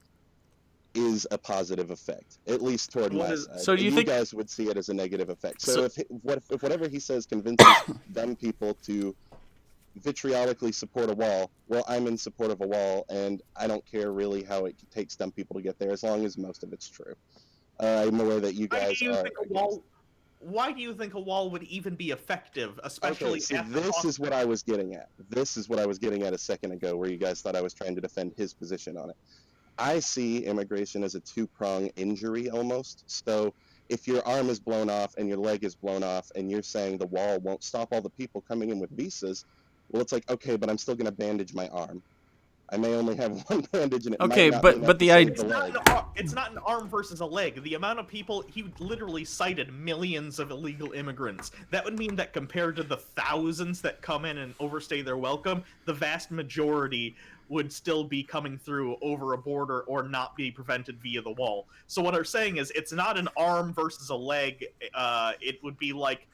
is a positive effect, at least toward What my is- side. So do you think- guys would see it as a negative effect? So- So, if whatever he says convinces dumb people to vitriolically support a wall, well, I'm in support of a wall, and I don't care really how it takes dumb people to get there, as long as most of it's true. I'm aware that you Why guys do you are. think a wall? Why do you think a wall would even be effective, especially Okay, so at the this cost- is what I was getting at. This is what I was getting at a second ago, where you guys thought I was trying to defend his position on it. I see immigration as a two-prong injury almost. So if your arm is blown off and your leg is blown off and you're saying the wall won't stop all the people coming in with visas, well, it's like, okay, but I'm still going to bandage my arm. I may only have one bandage and it Okay, might not be enough but to the save idea. the leg. It's not an arm versus a leg. The amount of people, he literally cited millions of illegal immigrants. That would mean that compared to the thousands that come in and overstay their welcome, the vast majority would still be coming through over a border or not be prevented via the wall. So what I'm saying is, it's not an arm versus a leg. It would be like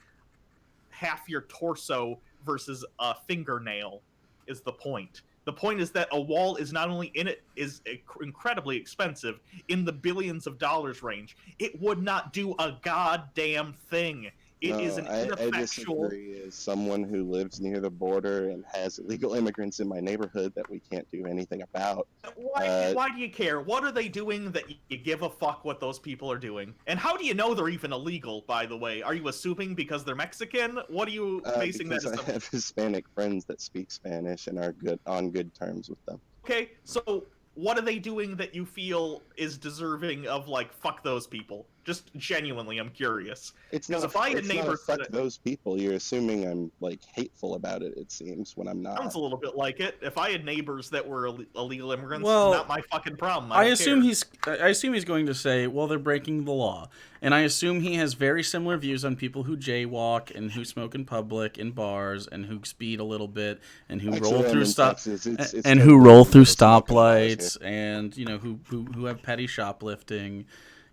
half your torso versus a fingernail is the point. The point is that a wall is not only incredibly expensive, in the billions of dollars range. It would not do a goddamn thing. It is an I ineffectual. disagree. As someone who lives near the border and has illegal immigrants in my neighborhood that we can't do anything about. Why do you care? What are they doing that you give a fuck what those people are doing? And how do you know they're even illegal, by the way? Are you assuming because they're Mexican? What are you basing that Because as? I have Hispanic friends that speak Spanish and are on good terms with them. Okay, so what are they doing that you feel is deserving of, like, fuck those people? Just genuinely, I'm curious. It's not. If I had It's not neighbors fuck that- those people. You're assuming I'm like hateful about it. It seems when I'm not. Sounds a little bit like it. If I had neighbors that were illegal immigrants, Well, not my fucking problem. I don't assume care. I assume he's going to say, well, they're breaking the law, and I assume he has very similar views on people who jaywalk and who smoke in public in bars and who speed a little bit and who Actually, roll I'm through in stop Texas. It's and no who big roll deal through to smoke in bars here. stoplights and who have petty shoplifting,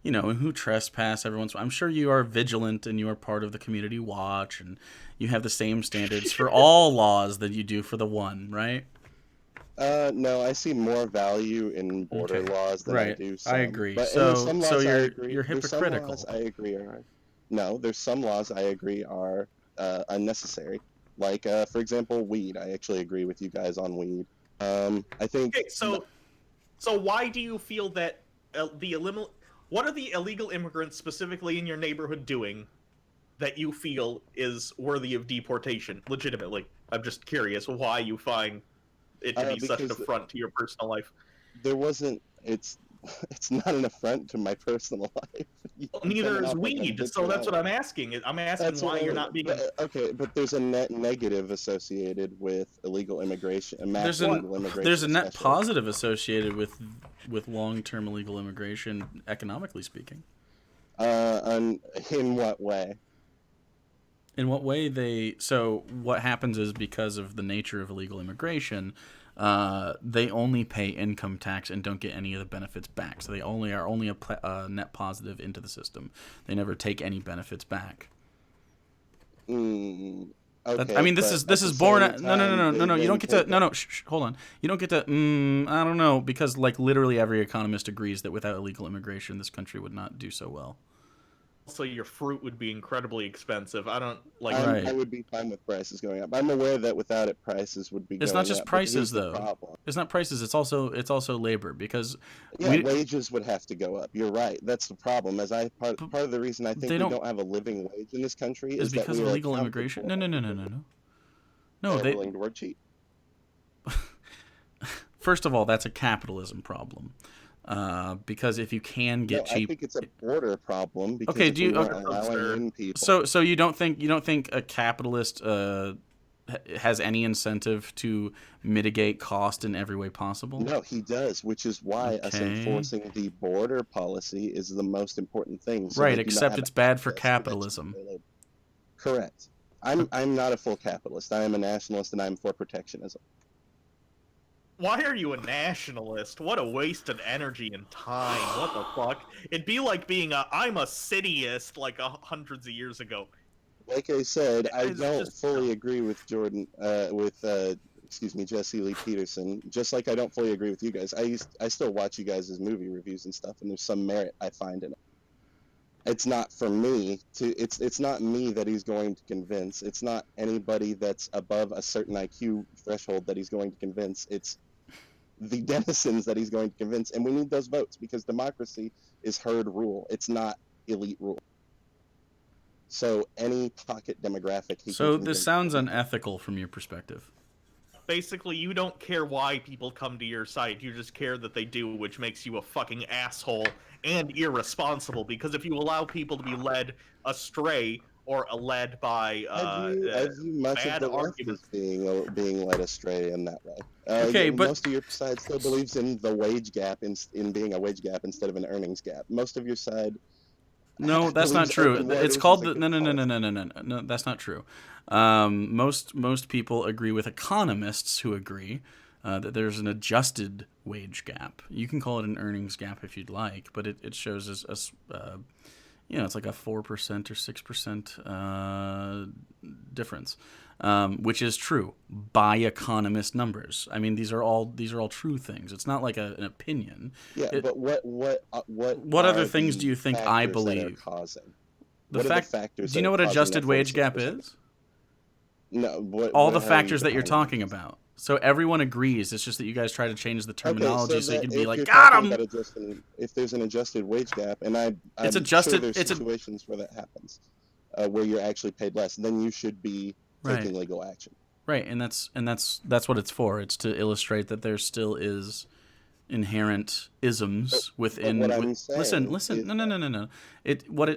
and who trespass every once in a while. I'm sure you are vigilant and you are part of the community watch and you have the same standards for all laws that you do for the one, right? No, I see more value in border Okay. laws than Right. I do. I agree. But So- there's some so laws I you're- agree. you're There's some hypocritical. laws I agree are. No, there's some laws I agree are unnecessary. Like, for example, weed. I actually agree with you guys on weed. I think. Okay, so why do you feel that what are the illegal immigrants specifically in your neighborhood doing that you feel is worthy of deportation? Legitimately, I'm just curious why you find it to be such an Because affront to your personal life. there wasn't. It's not an affront to my personal life. Neither is weed, so that's what I'm asking. I'm asking why you're not being. Okay, but there's a net negative associated with illegal immigration. There's a net positive associated with long-term illegal immigration, economically speaking. In what way? In what way so what happens is, because of the nature of illegal immigration, they only pay income tax and don't get any of the benefits back. So they only are a net positive into the system. They never take any benefits back. Okay, I mean, this is born. No. You don't get to. No. Hold on. You don't get to. I don't know, because like literally every economist agrees that without illegal immigration, this country would not do so well. So your fruit would be incredibly expensive. I don't like. Right. I would be fine with prices going up. I'm aware that without it, prices would be. It's going not just up, but prices here's the though. problem. It's not prices. It's also labor, because wages would have to go up. You're right. That's the problem. Part of the reason I think we don't have a living wage in this country is that because we of are illegal accounted immigration. for. No, they. Willing to work cheap. First of all, that's a capitalism problem. Because if you can get cheap, I think it's a border problem. Because okay, if we weren't allowing in people. So you don't think a capitalist has any incentive to mitigate cost in every way possible? No, he does, which is why us enforcing the border policy is the most important thing. So right, except it's bad for capitalism. Correct. I'm not a full capitalist. I am a nationalist, and I'm for protectionism. Why are you a nationalist? What a waste of energy and time. What the fuck? It'd be like being I'm a cityist like hundreds of years ago. Like I said, I don't fully agree with Jesse Lee Peterson. Just like I don't fully agree with you guys. I still watch you guys' movie reviews and stuff, and there's some merit I find in it. It's not for me it's not me that he's going to convince. It's not anybody that's above a certain IQ threshold that he's going to convince. It's the denizens that he's going to convince, and we need those votes because democracy is herd rule. It's not elite rule. So any pocket demographic. So this sounds unethical from your perspective. basically you don't care why people come to your site. You just care that they do, which makes you a fucking asshole and irresponsible. Because if you allow people to be led astray or led by I view much of bad the left arguments. as being led astray in that way. Okay, but most of your side still believes in the wage gap, in being a wage gap instead of an earnings gap. Most of your side no, that's not believes true. open water It's is called a the good no, no, no, no, policy. no, no, no, no. That's not true. Most people agree with economists who agree that there's an adjusted wage gap. You can call it an earnings gap if you'd like, but it shows as it's like a 4% or 6% difference, which is true by economist numbers. I mean, these are all true things. It's not like an opinion. Yeah, but what other are things the do you think I factors that are believe? causing? The What are the fact. factors Do you that know are what causing adjusted that wage gap 46%? is? No, All the how are you factors that you're defining talking it? about. So everyone agrees. It's just that you guys try to change the Okay, terminology so so you that can be if like, you're got talking him. about if there's an adjusted wage gap, and It's I'm sure adjusted. there's situations where that happens, where you're actually paid less, then you should be taking Right. legal action. Right, and that's what it's for. It's to illustrate that there still is inherent isms within. But what I'm saying Listen. is No. What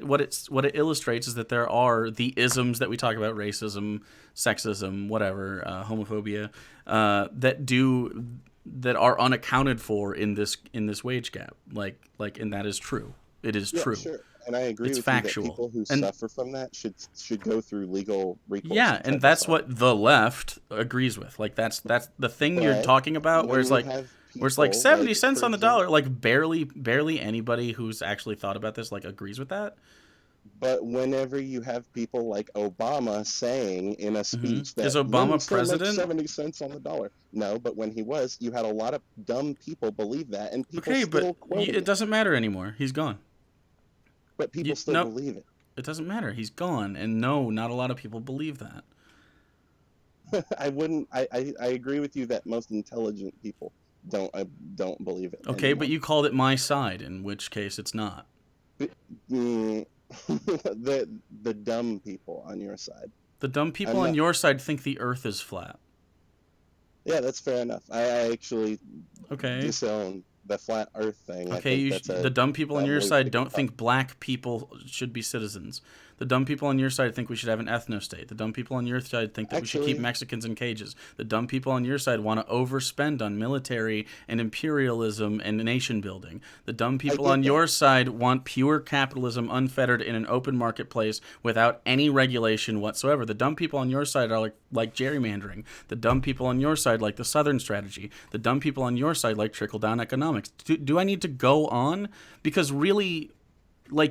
it illustrates is that there are the isms that we talk about: racism, sexism, whatever, homophobia, that are unaccounted for in this wage gap. And that is true. It is true. Sure, and I agree It's with factual. you that people who And suffer from that should go through legal recourse. yeah, and that's what the left agrees with. Like that's the thing you're But talking about, where when it's you like have where it's like people 70 cents for on the example, dollar. Like barely anybody who's actually thought about this like agrees with that. but whenever you have people like Obama saying in a speech Is that Obama women still make president? 70 cents on the dollar. No, but when he was, you had a lot of dumb people believe that, and people Okay, but still quoting it doesn't matter anymore. He's gone. But people still No, believe it. it doesn't matter. He's gone, and no, not a lot of people believe that. I agree with you that most intelligent people don't believe it Okay, anymore. but you called it my side, in which case it's not. The dumb people on your side. The dumb people on your side think the Earth is flat. Yeah, that's fair enough. I actually disown the flat Earth thing. Okay, the dumb people on your side don't think black people should be citizens. The dumb people on your side think we should have an ethno-state. The dumb people on your side think that we should keep Mexicans in cages. The dumb people on your side want to overspend on military and imperialism and nation building. The dumb people on your side want pure capitalism unfettered in an open marketplace without any regulation whatsoever. The dumb people on your side are like gerrymandering. The dumb people on your side like the Southern strategy. The dumb people on your side like trickle-down economics. Do I need to go on? Because really,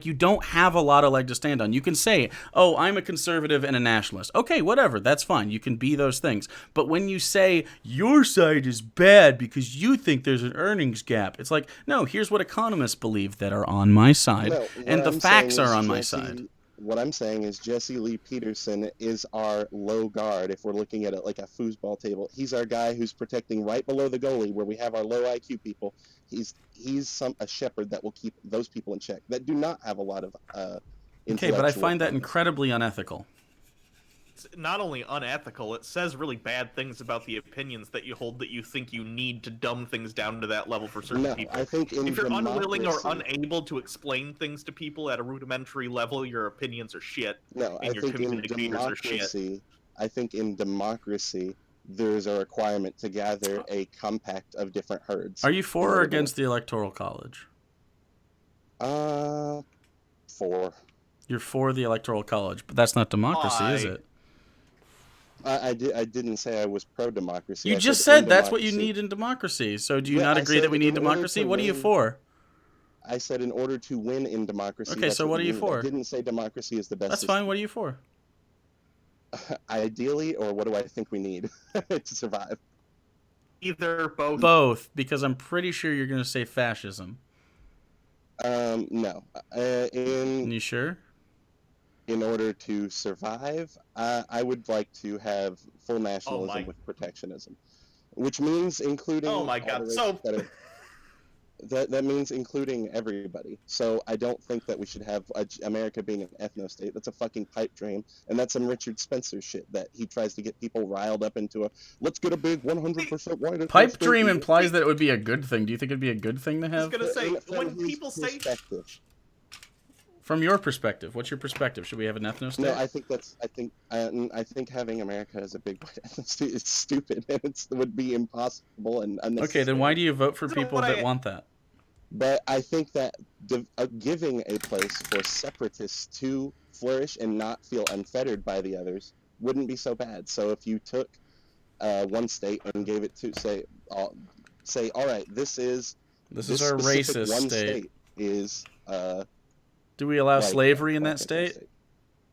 you don't have a lot of leg to stand on. You can say, oh, I'm a conservative and a nationalist. Okay, whatever, that's fine. You can be those things. But when you say your side is bad because you think there's an earnings gap, it's like, no, here's what economists believe that are on my side, and the facts are on my side. What I'm saying is Jesse Lee Peterson is our low guard. If we're looking at it like a foosball table, he's our guy who's protecting right below the goalie where we have our low IQ people. He's a shepherd that will keep those people in check that do not have a lot of Okay, but I find that incredibly unethical. It's not only unethical, it says really bad things about the opinions that you hold, that you think you need to dumb things down to that level for certain people. I think if you're unwilling or unable to explain things to people at a rudimentary level, your opinions are shit. No, and your communicators are shit. I think in democracy, there's a requirement to gather a compact of different herds. Are you for or against the Electoral College? For. You're for the Electoral College, but that's not democracy, is it? I didn't say I was pro-democracy. You just said that's what you need in democracy. So do you not agree that we need democracy? What are you for? I said in order to win in democracy. Okay, so what are you for? I didn't say democracy is the best. That's fine. What are you for? Ideally, or what do I think we need to survive? Either, both. Both, because I'm pretty sure you're going to say fascism. No. You sure? In order to survive, I would like to have full nationalism with protectionism, which means including. Oh my god! That means including everybody. So I don't think that we should have America being an ethno-state. That's a fucking pipe dream, and that's some Richard Spencer shit that he tries to get people riled up into let's get a big 100% white Pipe ethno-state. dream implies that it would be a good thing. Do you think it'd be a good thing to I was have? gonna say, From when his people say perspective. From your perspective, what's your perspective? Should we have an ethno state? No, I think having America as a big white ethno-state is stupid, and it would be impossible and unnecessary. Okay, then why do you vote for So people what that I- want that? But I think that giving a place for separatists to flourish and not feel unfettered by the others wouldn't be so bad. So if you took one state and gave it to say, all right, this is This this is our specific racist one state. is Do we allow white slavery in that ethno state?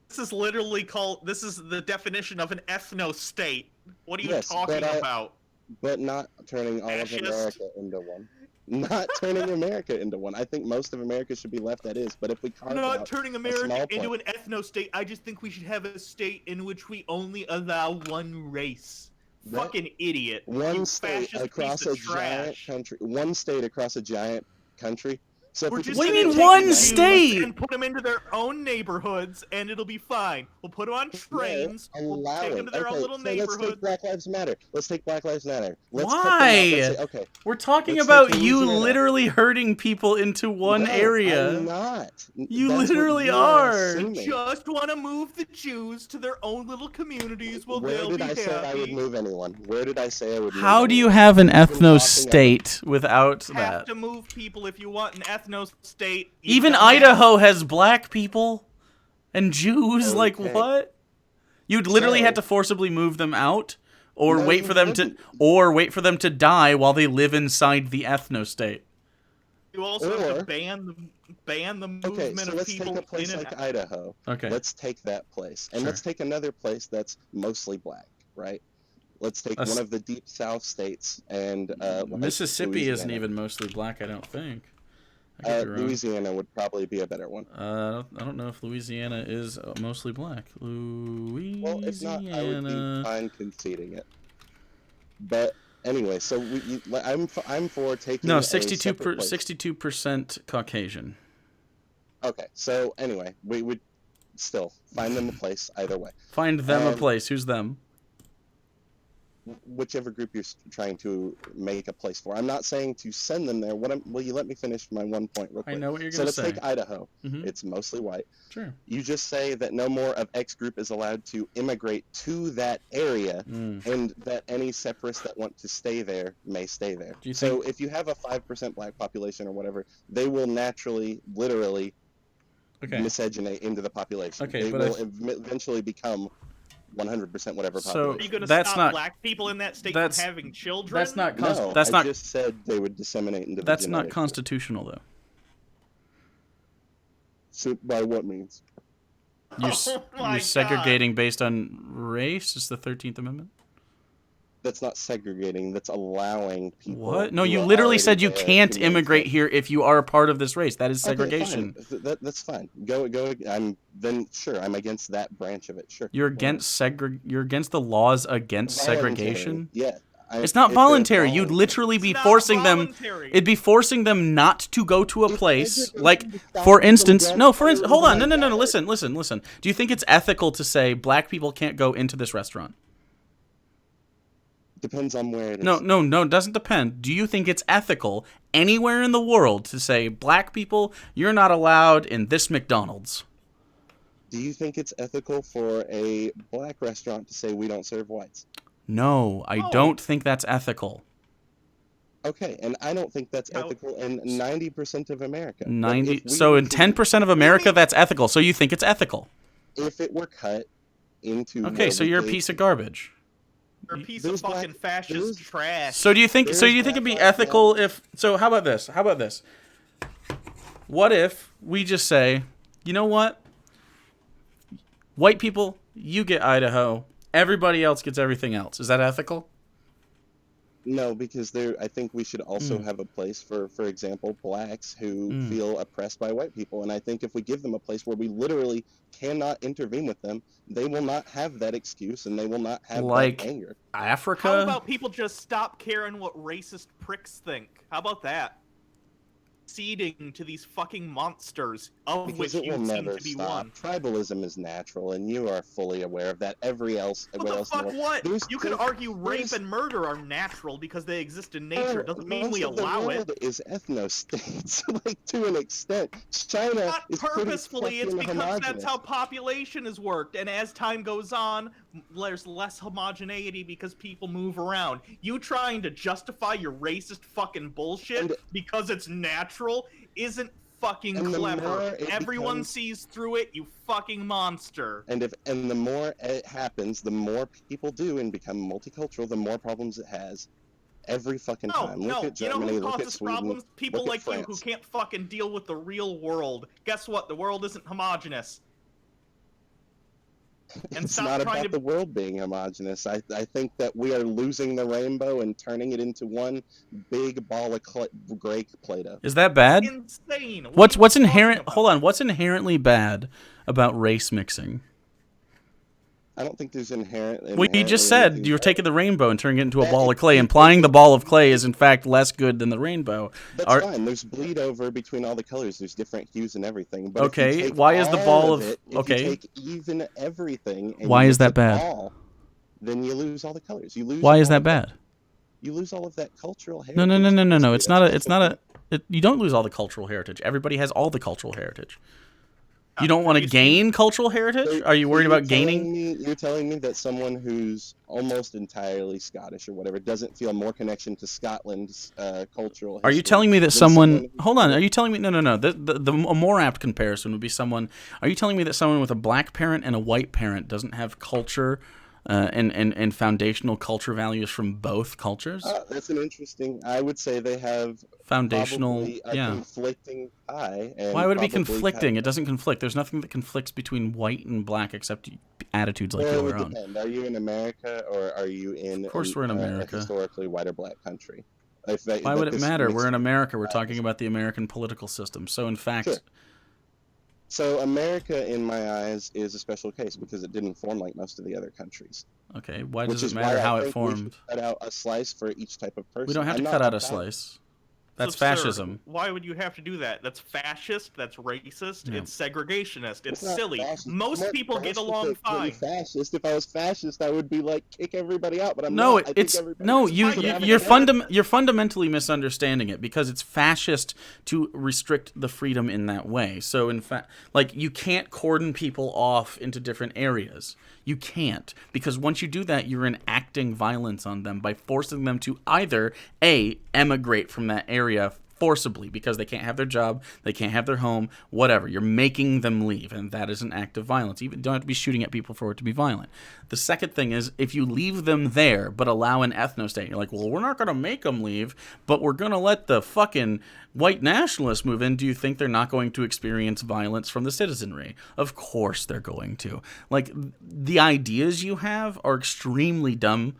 this is literally called, this is the definition of an ethno-state. What are you Yes, talking but about? but not turning all of Fascist. America into one. Not turning America into one. I think most of America should be left that is. But if we carve I'm not out turning small America into part- an ethno-state. I just think we should have a state in which we only allow one race. What? Fucking idiot. one You state fascist across piece a of giant trash. country, one state across a giant country. So if We're we just What do you gonna mean take one the Jews state? and put them into their own neighborhoods, and it'll be fine. We'll put them on trains. We'll take them to their own little so let's neighborhood. take Black Lives Matter. Let's take Black Lives Matter. Let's cut them Why? out. Let's say, okay. We're talking Let's about take you Louisiana. literally hurting people into one No, area. I'm not. You That's what literally you are. assuming. Just want to move the Jews to their own little communities. Well, Where they'll did be I happy. say I would move anyone? Where did I say I would move How do you anyone? have an We've been ethno talking state without Have that? to move people if you want an ethno state. you Even dumbass. Idaho has black people and Jews. Like Okay. what? You'd literally So- have to forcibly move them out, or No, wait you for them to, wouldn't. or wait for them to die while they live inside the ethno state. You also have Or- to ban the movement Okay, so of let's people take a place in like and Idaho. Okay. Let's take that place, and Sure. let's take another place that's mostly black, right? Let's take Us- one of the deep South states, and like Mississippi isn't Louisiana. even mostly black, I don't think. I could be wrong. Louisiana would probably be a better one. I don't know if Louisiana is mostly black. Louisiana. Well, if not, I would be fine conceding it. But anyway, so I'm for taking No, a 62 separate place. 62% Caucasian. Okay, so anyway, we would still find them a place either way. Find them a Um, place. Who's them? Whichever group you're trying to make a place for. I'm not saying to send them there. Will you let me finish my one point real I quick? know what you're So gonna let's say. take Idaho. Mhm. It's mostly white. Sure. You just say that no more of X group is allowed to immigrate to that area, Mm. and that any separatists that want to stay there may stay there. Do you So if you have a 5% black population or whatever, they will naturally, literally Okay. miscegenate into the population. Okay, they but will eventually become 100% whatever So- population. Are you going to That's stop not- black people in that state that's- from having children? That's not No, that's I not just said they would disseminate into the that's not genetic- constitutional though. So by what means? You're, Oh my you're God. segregating based on race. Is the 13th Amendment? That's not segregating. That's allowing people. What? No, who you are literally already said you there can't to immigrate maintain- here if you are a part of this race. That is Okay, segregation. fine. That's fine. Go. Sure. I'm against that branch of it. Sure. You're Whatever. against You're against the laws against Voluntary. segregation. Yeah. It's not if they're voluntary. You'd voluntary. literally be It's not forcing them. voluntary. It'd be forcing them not to go to a If place. segregation Like, would stop for them from instance, going no. For to instance, hold on. No, my no, no, no. God. Listen. Do you think it's ethical to say black people can't go into this restaurant? Depends on where it is. No. It doesn't depend. Do you think it's ethical anywhere in the world to say black people, you're not allowed in this McDonald's? Do you think it's ethical for a black restaurant to say we don't serve whites? No, I No. don't think that's ethical. Okay, and I don't think that's No. ethical in 90% of America. But 90. if we So were in to- 10% of America, that's ethical. So you think it's ethical? if it were cut into Okay, where so we you're a gave- piece of garbage. You're a piece There's of fucking black- fascist there's- trash. So do you think? So There's you think it'd be Black Lives ethical Matter. if? So how about this? How about this? What if we just say, you know what? White people, you get Idaho. Everybody else gets everything else. Is that ethical? No, because I think we should also Mm. have a place for example, blacks who Mm. feel oppressed by white people. And I think if we give them a place where we literally cannot intervene with them, they will not have that excuse and they will not have Like- that anger. Africa? How about people just stop caring what racist pricks think? How about that? ceding to these fucking monsters, of Because which it you will seem never to be stop. one. Tribalism is natural, and you are fully aware of that. Everyone else in What the the fuck, world. what? You could argue rape there's- and murder are natural because they exist in nature. Doesn't mean most we of the allow world it. is ethno-states, like, to an extent. China Not is pretty purposefully, it's fucking because homogenous. that's how population has worked, and as time goes on, there's less homogeneity because people move around. You trying to justify your racist fucking bullshit And- because it's natural isn't fucking And the more clever. it Everyone becomes- sees through it, you fucking monster. And the more it happens, the more people do and become multicultural, the more problems it has. Every fucking No, time. no, Look at you know Germany, who look at causes Sweden, problems? People look at like you who France. can't fucking deal with the real world. Guess what? The world isn't homogenous. And It's stop not trying about to the world being homogenous. I think that we are losing the rainbow and turning it into one big ball of gray Play-Doh. Is that bad? insane. What What's are you what's talking inherent? about? Hold on. What's inherently bad about race mixing? I don't think there's inherent. Well, you just said anything you were bad. taking the rainbow and turning it into a That- ball of clay, it- implying it- the ball of clay is in fact less good than the rainbow. That's fine. There's bleed over between all the colors. There's different hues and everything. But if you Okay, take why is the all ball of of- it, if okay. you take even everything, and Why you is mix that it bad? all, then you lose all the colors. You lose. Why is all that of bad? You lose all of that cultural heritage. No. history. It's not a. That's It's the not point. a. You don't lose all the cultural heritage. Everybody has all the cultural heritage. You don't want to you see- gain cultural heritage? So- Are you so worried you're about gaining? telling me- You're telling me that someone who's almost entirely Scottish or whatever doesn't feel more connection to Scotland's cultural history. Are you telling me that than someone? who's- Hold on. Are you telling me? No. The a more apt comparison would be someone. Are you telling me that someone with a black parent and a white parent doesn't have culture, and foundational culture values from both cultures? That's an interesting. I would say they have Foundational, probably a yeah. conflicting tie. And Why would it be probably conflicting? kind It doesn't conflict. There's nothing that conflicts between white and black except attitudes like Well, it your would own. depend. Are you in America or are you in? Of course we're in a America. historically white or black country. Why would it matter? We're in America. We're talking about the American political system. So in fact, Sure. So America, in my eyes, is a special case because it didn't form like most of the other countries. okay, why Which does is it matter why I how it think we should formed? cut out a slice for each type of person. We don't have to I'm cut not out a about- slice. That's absurd. fascism. Why would you have to do that? That's fascist. That's racist. No. It's segregationist. It's not silly. fascist. Most I'm not people get fascist along at being fine. Fascist. If I was fascist, I would be like kick everybody out. But I'm No, not. I think it's everybody no. should You put you out you're together. you're fundamentally misunderstanding it because it's fascist to restrict the freedom in that way. So in fact, like you can't cordon people off into different areas. You can't because once you do that, you're enacting violence on them by forcing them to either emigrate from that area forcibly because they can't have their job, they can't have their home, whatever. You're making them leave, and that is an act of violence. You don't have to be shooting at people for it to be violent. The second thing is if you leave them there but allow an ethno-state, you're like, well, we're not going to make them leave, but we're going to let the fucking white nationalists move in. Do you think they're not going to experience violence from the citizenry? Of course they're going to. Like, the ideas you have are extremely dumb,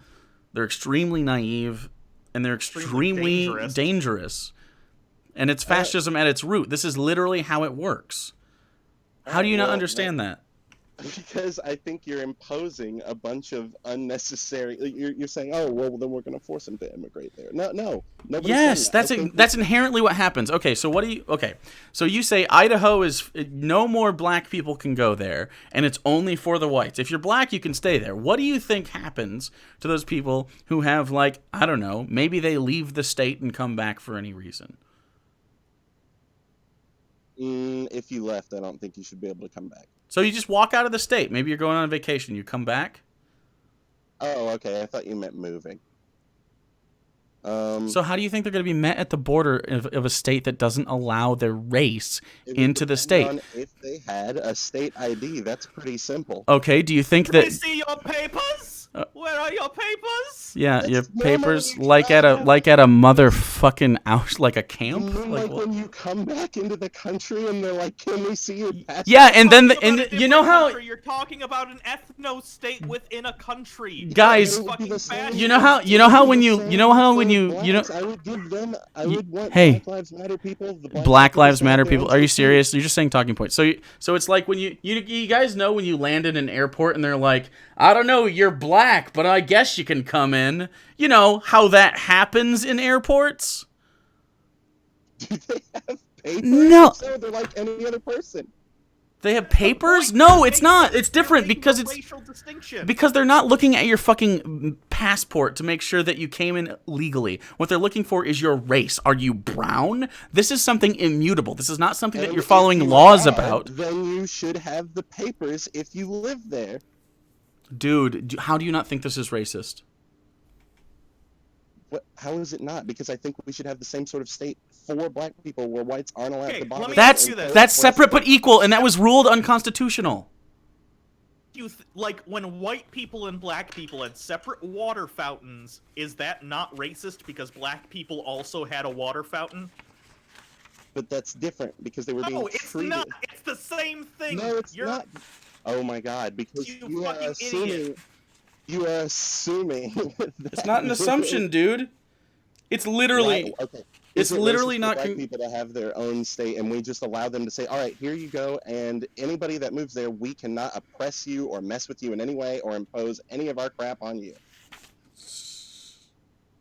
they're extremely naive, and they're extremely dangerous. And it's fascism at its root. This is literally how it works. How do you not Well, understand that? Because I think you're imposing a bunch of unnecessary. You're saying, oh well, then we're going to force them to immigrate there. No. Nobody's Yes, saying that. I think that's inherently what happens. Okay, so what do you? Okay, so you say Idaho is no more black people can go there, and it's only for the whites. If you're black, you can stay there. What do you think happens to those people who have, like, I don't know, maybe they leave the state and come back for any reason? If you left, I don't think you should be able to come back. So you just walk out of the state. Maybe you're going on vacation. You come back. Oh, okay. I thought you meant moving. So how do you think they're going to be met at the border of a state that doesn't allow their race it would into the depend state? on if they had a state ID, that's pretty simple. Okay, do you think Let me that? see your papers. Where are your papers? Yeah, That's your normal papers when you like at a travel. motherfucking out like a You camp. mean Like like what? when you come back into the country and they're like, "Can we see your passport?" Yeah, and then Talking about a you know different how country. You're talking about an ethno state within a country. Guys, It would be the same- you know how it would be the same when you know blacks. I would give them. I would want hey, Black Lives Matter people. The Black people Lives to Matter stand there people. and Are you say, serious? You're just saying talking points. So it's like when you guys know when you land in an airport and they're like, I don't know, you're black, but I guess you can come in. You know how that happens in airports? Do they have papers? No. So they're like any other person. They have papers? No, it's not. It's different because it's racial distinction. because they're not looking at your fucking passport to make sure that you came in legally. What they're looking for is your race. Are you brown? This is something immutable. This is not something that And you're if following you laws are, about. Then you should have the papers if you live there. Dude, how do you not think this is racist? How is it not? Because I think we should have the same sort of state for black people where whites aren't allowed Okay, to bother. let me That's ask you this. that's separate but equal, and that was ruled unconstitutional. Like when white people and black people had separate water fountains, is that not racist because black people also had a water fountain? But that's different because they were being No, it's treated. not. It's the same thing. No, it's You're, not. Oh my God! Because You you are fucking assuming. idiot. You are assuming. It's not an assumption, dude. It's literally Right, okay. it's Is it literally racist for not black con- people to have their own state, and we just allow them to say, "All right, here you go," and anybody that moves there, we cannot oppress you or mess with you in any way or impose any of our crap on you.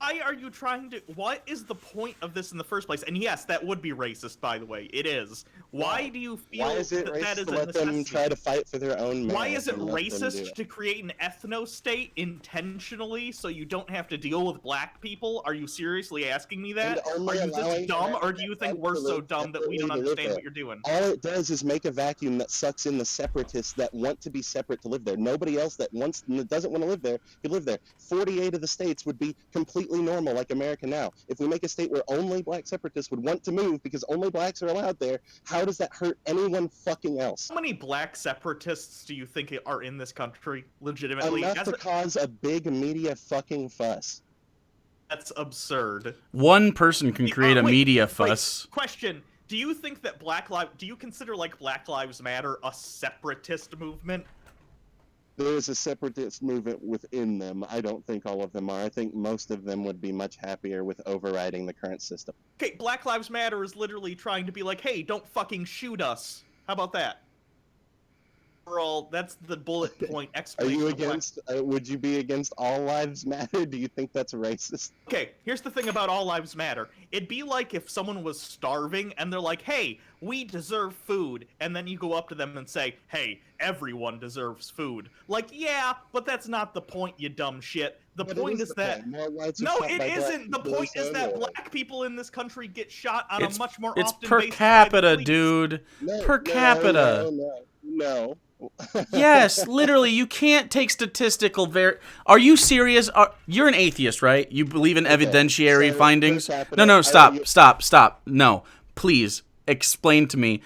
why are you trying to? What is the point of this in the first place? And yes, that would be racist, by the way. It is. Why do you feel Why is it that racist that is to a let them necessity? try to fight for their own merit? Why is it and let them do racist it? to create an ethno-state intentionally so you don't have to deal with black people? Are you seriously asking me that? And Are only you just allowing dumb, or American do you think whites we're to so live dumb that we separately don't to live understand there? what you're doing? All it does is make a vacuum that sucks in the separatists that want to be separate to live there. Nobody else that doesn't want to live there could live there. 48 of the states would be completely normal, like America now. If we make a state where only black separatists would want to move because only blacks are allowed there, how does that hurt anyone fucking else? How many black separatists do you think are in this country, legitimately? Enough to cause a big media fucking fuss. That's absurd. one person can create a Wait, media wait, fuss. question. Do you think that do you consider, like, Black Lives Matter a separatist movement? There is a separatist movement within them. I don't think all of them are. I think most of them would be much happier with overriding the current system. Okay, Black Lives Matter is literally trying to be like, hey, don't fucking shoot us. How about that? That's the bullet point Are explanation. you of Black- against, would you be against all lives matter? Do you think that's racist? Okay, here's the thing about All Lives Matter. It'd be like if someone was starving and they're like, hey, we deserve food. And then you go up to them and say, hey, everyone deserves food. Like, yeah, but that's not the point, you dumb shit. The But it point is is the that... point. More whites are No, shot it by black isn't. The people point is so that anyway. black people in this country get shot on a much more It's often per basis by the capita, police. dude. No, Per capita. No. Yes, literally, you can't take statistical Are you serious? You're an atheist, right? You believe in Okay, evidentiary so per findings? capita, No, you- stop. No, please explain to me.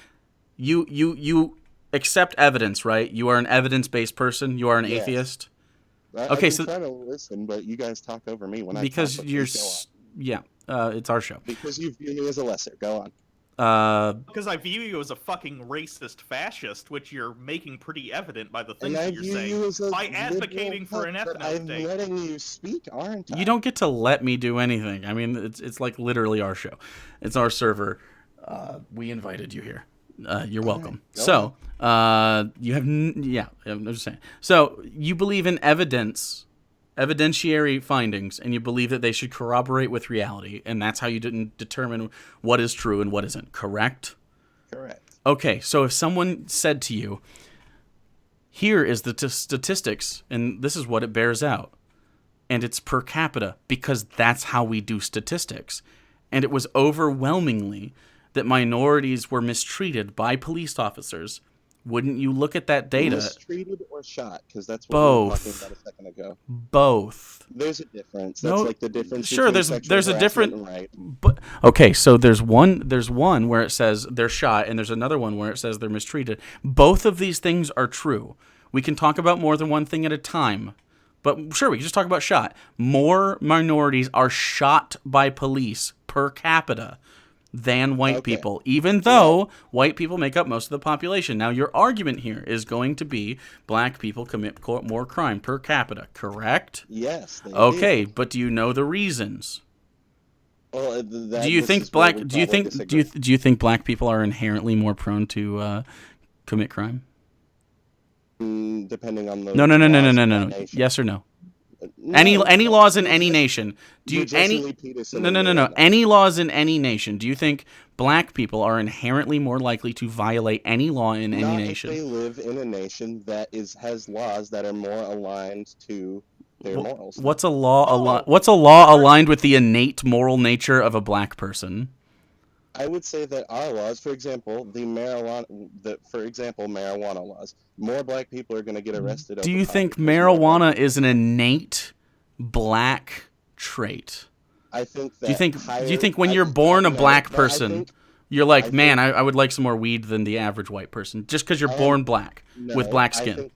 You accept evidence, right? You are an evidence-based person. You are an Yes. atheist. I've Okay, been so trying to listen, but you guys talk over me when because I talk. you're Please go on. it's our show. Because you view me as a lesser. Go on. Because I view you as a fucking racist fascist, which you're making pretty evident by the things And I that you're view saying. you as a By liberal advocating for an cunt, but I'm ethno-state. letting you speak, aren't I? You don't get to let me do anything. I mean, it's like literally our show. It's our server. We invited you here. You're welcome. go So, you have I'm just saying. So, you believe in evidentiary findings, and you believe that they should corroborate with reality, and that's how you didn't determine what is true and what isn't, correct? Correct. Okay, so if someone said to you, here is the statistics, and this is what it bears out, and it's per capita, because that's how we do statistics, and it was overwhelmingly that minorities were mistreated by police officers, wouldn't you look at that data? Mistreated or shot? Because that's what we were talking Both. about a second ago. Both. There's a difference. That's No, like the difference. sure, between there's a sexual different. harassment and rape. But okay, so there's one where it says they're shot, and there's another one where it says they're mistreated. Both of these things are true. We can talk about more than one thing at a time. But sure, we can just talk about shot. More minorities are shot by police per capita than white people, even though white people make up most of the population. Now, your argument here is going to be black people commit more crime per capita, correct? Yes. They Okay, do. but do you know the reasons? Well, Do you think do you think black people are inherently more prone to commit crime? Depending on the No. laws of that nation. Yes or no? Any No, laws in any nation? Do you Jesse any? Lee Peterson No, no, and no, no. Miranda. Any laws in any nation? Do you think black people are inherently more likely to violate any law in any Not if nation? they live in a nation that has laws that are more aligned to their morals. What's a law? Oh. What's a law aligned with the innate moral nature of a black person? I would say that our laws, for example, marijuana laws, more black people are going to get arrested. Do over you pot think because more black marijuana people- is an innate black trait? I think that Do you think? higher, Do you think when you're born a no, black but person, you're like, I man, think- I would like some more weed than the average white person, just because you're I am- born black no, with black skin?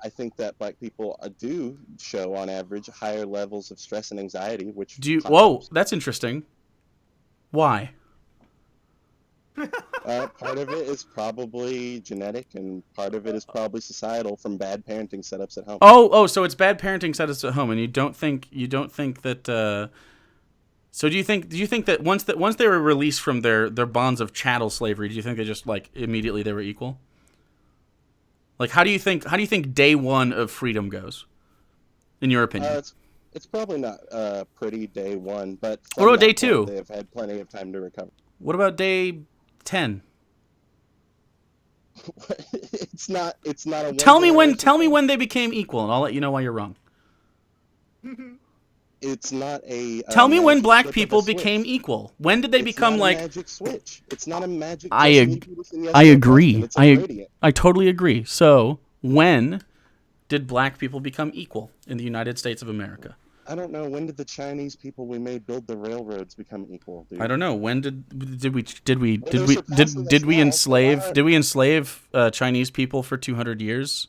I think that black people do show, on average, higher levels of stress and anxiety. Which Do you? pops Whoa, up. that's interesting. Why? Part of it is probably genetic, and part of it is probably societal from bad parenting setups at home. Oh, so it's bad parenting setups at home, and you don't think that. So do you think that once they were released from their bonds of chattel slavery, do you think they just like immediately they were equal? Like how do you think day one of freedom goes, in your opinion? It's probably not pretty day one, but What about from day that point, 2? They've had plenty of time to recover. What about day 10? It's not a. Tell me when thing. they became equal, and I'll let you know why you're wrong. It's not a. Tell me when magic black flip of a people switch. became equal. When did they It's become not like? a magic switch. It's not a magic. I Jesse Lee Peterson, yes I or no agree. question. It's a gradient. I totally agree. So when did black people become equal in the United States of America? I don't know. When did the Chinese people we made build the railroads become equal, dude? I don't know. When did we Well, they're surpassing us now, so did we enslave Chinese people for 200 years?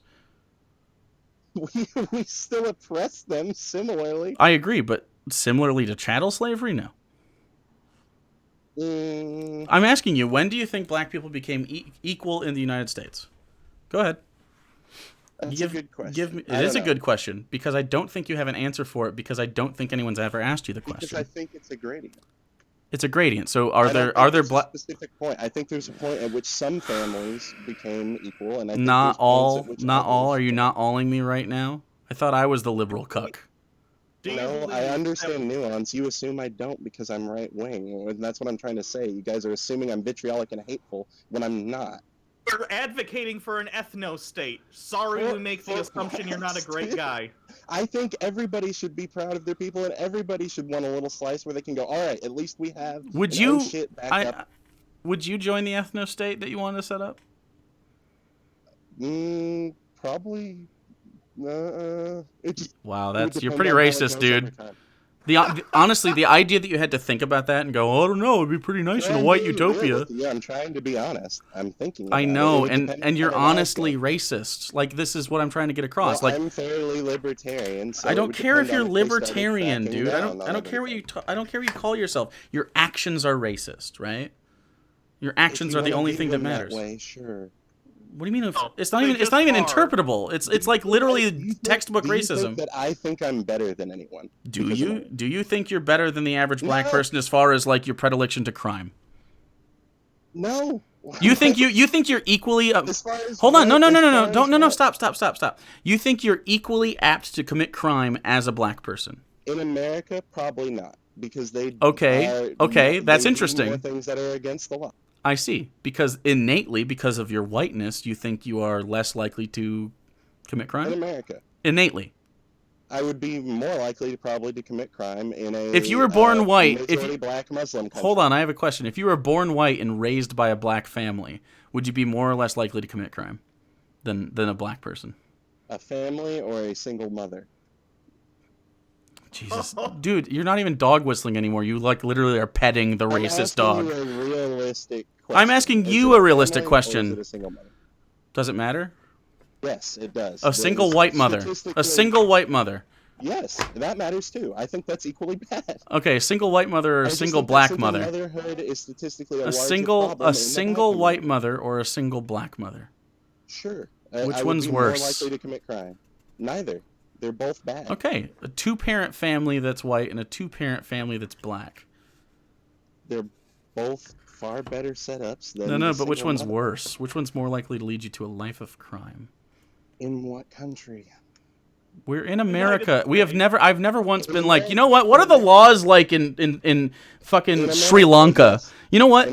We still oppress them similarly. I agree, but similarly to chattel slavery, no. Mm, I'm asking you, when do you think black people became equal in the United States? Go ahead. that's a good question. Give me. I It don't is a know. good question because I don't think you have an answer for it because I don't think anyone's ever asked you the Because question. I think it's a gradient. It's a gradient. So I don't think there's a black? specific point? I think there's a point at which some families became equal, and I think Not there's points all. at which Not all. others Are you don't. not alling me right now? I thought I was the liberal cuck. Do you No, I believe understand nuance. You assume I don't because I'm right wing, and that's what I'm trying to say. You guys are assuming I'm vitriolic and hateful when I'm not. You're advocating for an ethno-state. Sorry we make the assumption you're not a great guy. I think everybody should be proud of their people, and everybody should want a little slice where they can go, all right, at least we have Would an you? oh shit back up. Would you join the ethno state that you wanted to set up? Probably. It just Wow, it would you're depend pretty on how it racist, goes dude. over time. Honestly, the idea that you had to think about that and go, oh, I don't know, it'd be pretty nice in a I'm white being real utopia. with you. I'm trying to be honest. I'm thinking. I about it. It know, would depend and on you're how lives honestly go. racist. Like this is what I'm trying to get Well, across. Like I'm fairly libertarian. So I it don't would care if depend you're on if they started libertarian, cracking dude. I down don't on care what everything. I don't care what you call yourself. Your actions are racist, right? Your If actions you are the wanna only view thing that them matters. way, sure. What do you mean? It's they not even just interpretable. It's like literally Do you think- textbook do you think racism. that I think I'm better than anyone? Do because of you it? do you think you're better than the average black No. person as far as like your predilection to crime? No. You think you're equally As far as Hold on. No. what- as far Don't as no. what? Stop. You think you're equally apt to commit crime as a black person? In America, probably not, because they Okay, that's they do interesting. more things that are against the law. I see. Because innately, because of your whiteness, you think you are less likely to commit In crime? America, Innately. I would be more likely to probably to commit crime in a If you were born white, majority black Muslim country. Hold on, I have a question. If you were born white and raised by a black family, would you be more or less likely to commit crime than a black person? A family or a single mother. Jesus. Dude, you're not even dog whistling anymore. You like literally are petting the I'm racist asking dog. you a realistic question. I'm asking Is you it a realistic family or question. Is it a single mother? Does it matter? Yes, it does. A single white mother. A single white mother. Yes, that matters too. I think that's equally bad. Okay, a single white mother or I a just single think that black single mother. Motherhood is statistically a A larger single problem in the single black white community. mother or a single black mother. Sure. Which I would one's be worse? More likely to commit crime. Neither. They're both bad. Okay, a two-parent family that's white and a two-parent family that's black. They're both far better setups than. No, the but which single one's mother. worse? Which one's more likely to lead you to a life of crime? In what country? We're in America. United I've never once been like, you know what? What are the laws like in fucking Sri Lanka? You know what?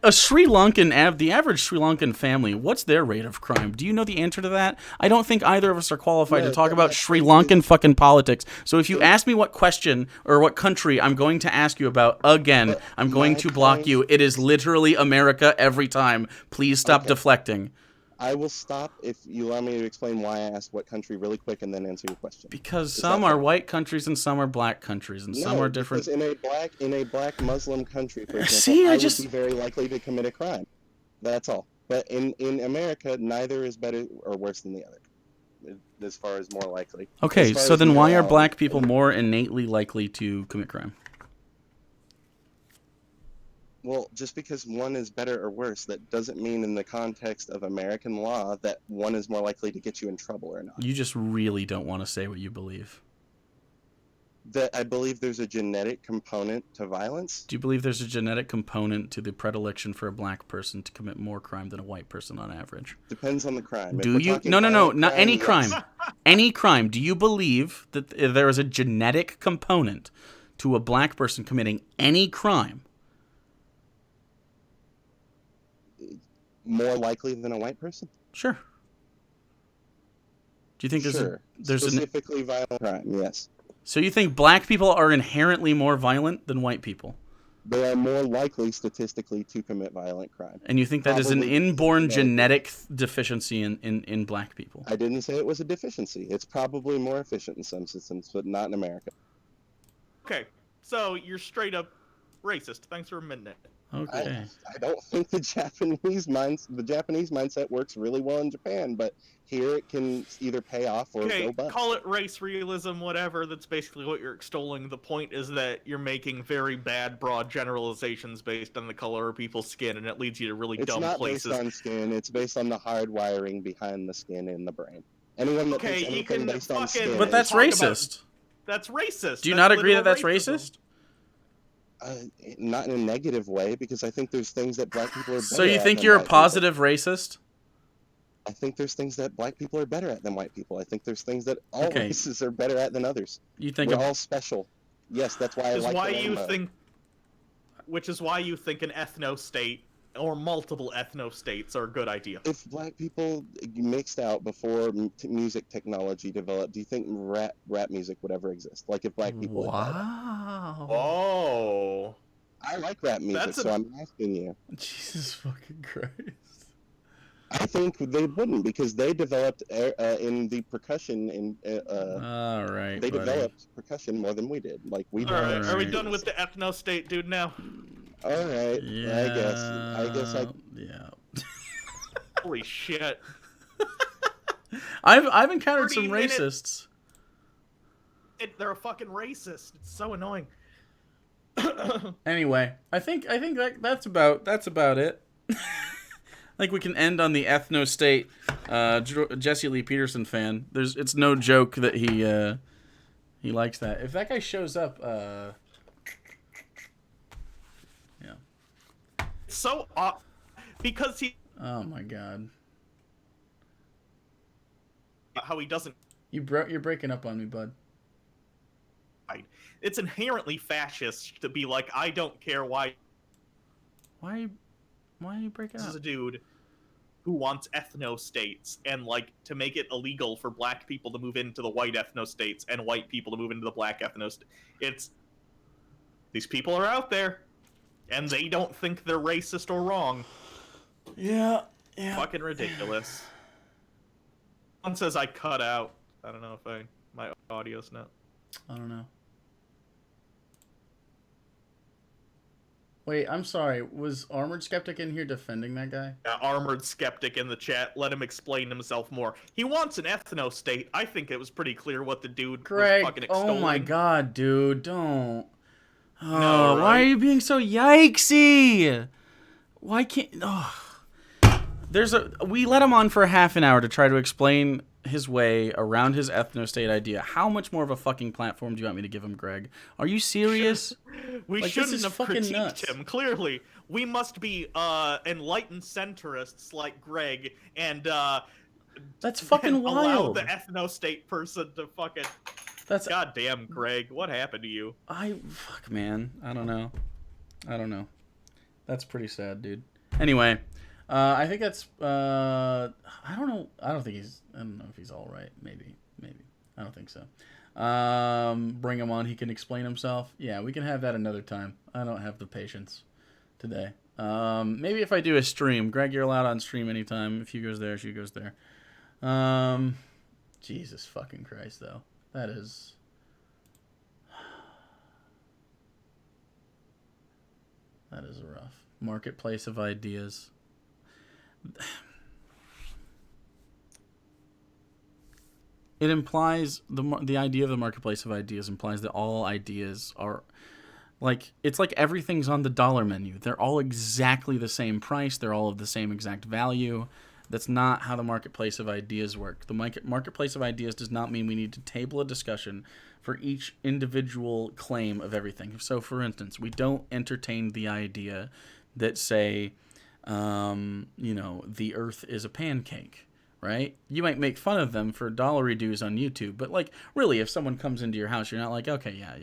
A Sri Lankan, the average Sri Lankan family, what's their rate of crime? Do you know the answer to that? I don't think either of us are qualified to talk about Sri Lankan fucking politics. So if you ask me what question or what country I'm going to ask you about again, I'm going to block you. It is literally America every time. Please stop deflecting. I will stop if you allow me to explain why I asked what country really quick and then answer your question. Because some are white countries and some are black countries and some are different. Because in a black Muslim country, for example, See, I would be very likely to commit a crime. That's all. But in America, neither is better or worse than the other, as far as more likely. Okay, so then why are black people more innately likely to commit crime? Well, just because one is better or worse, that doesn't mean in the context of American law that one is more likely to get you in trouble or not. You just really don't want to say what you believe. That I believe there's a genetic component to violence. Do you believe there's a genetic component to the predilection for a black person to commit more crime than a white person on average? Depends on the crime. Do you? No, not any crime. Any crime. Do you believe that there is a genetic component to a black person committing any crime? More likely than a white person? Sure. Do you think there's specifically violent crime? Yes. So you think black people are inherently more violent than white people? They are more likely statistically to commit violent crime. And you think that is an inborn genetic deficiency in black people? I didn't say it was a deficiency. It's probably more efficient in some systems, but not in America. Okay, so you're straight up racist. Thanks for admitting it. Okay. I don't think the Japanese mindset works really well in Japan, but here it can either pay off or go bust. Call it race realism, whatever. That's basically what you're extolling. The point is that you're making very bad, broad generalizations based on the color of people's skin, and it leads you to really dumb places. It's not based on skin. It's based on the hard wiring behind the skin in the brain. Anyone that thinks anything based on skin, but that's racist. That's racist. Do you not agree that that's racist? Not in a negative way, because I think there's things that black people are better at. So you think you're a positive racist? I think there's things that black people are better at than white people. I think there's things that all races are better at than others. You think we're all special? Yes, that's why I like the rainbow. Which is why you think an ethno-state or multiple ethno-states are a good idea. If black people mixed out before music technology developed, do you think rap music would ever exist? Like if black people Wow. Oh. I like rap music, so I'm asking you. Jesus fucking Christ. I think they wouldn't, because they developed in the percussion all right. They developed percussion more than we did. Like we. All right. Are we done with the ethno-state dude now? All right. Yeah. I guess. Yeah. Holy shit. I've encountered some racists. They're a fucking racist. It's so annoying. Anyway, I think that's about it. I think we can end on the ethno-state Jesse Lee Peterson fan. It's no joke that he likes that. If that guy shows up, yeah. So because he. Oh my god. How he doesn't. You're breaking up on me, bud. It's inherently fascist to be like, I don't care why. Why are you breaking up? This is a dude who wants ethno-states and, like, to make it illegal for black people to move into the white ethno-states and white people to move into the black ethno-states. These people are out there, and they don't think they're racist or wrong. Yeah. Fucking ridiculous. One says I cut out. I don't know if my audio's not. I don't know. Wait, I'm sorry. Was Armored Skeptic in here defending that guy? Yeah, Armored Skeptic in the chat. Let him explain himself more. He wants an ethno-state. I think it was pretty clear what the dude was fucking extolling. Oh my god, dude, don't. Oh, no, right? Why are you being so yikesy? Why can't... Oh. We let him on for half an hour to try to explain his way around his ethno-state idea. How much more of a fucking platform do you want me to give him, Greg? Are you serious? We shouldn't have critiqued him, clearly. We must be enlightened centrists like Greg and That's fucking and allow wild. the ethno-state person to fucking... That's Goddamn, Greg, what happened to you? fuck, man. I don't know. That's pretty sad, dude. Anyway, I think that's I don't know. I don't know if he's all right. Maybe. I don't think so. Bring him on. He can explain himself. Yeah, we can have that another time. I don't have the patience today. Maybe if I do a stream. Greg, you're allowed on stream anytime. If Hugo's there, Hugo's there. Jesus fucking Christ, though. That is rough. Marketplace of ideas. It implies the idea of the marketplace of ideas implies that all ideas are like, it's like everything's on the dollar menu. They're all exactly the same price. They're all of the same exact value. That's not how the marketplace of ideas work. The marketplace of ideas does not mean we need to table a discussion for each individual claim of everything. So, for instance, we don't entertain the idea that, say, the Earth is a pancake, right? You might make fun of them for dollar reduce on YouTube, but, like, really, if someone comes into your house, you're not like, okay, yeah,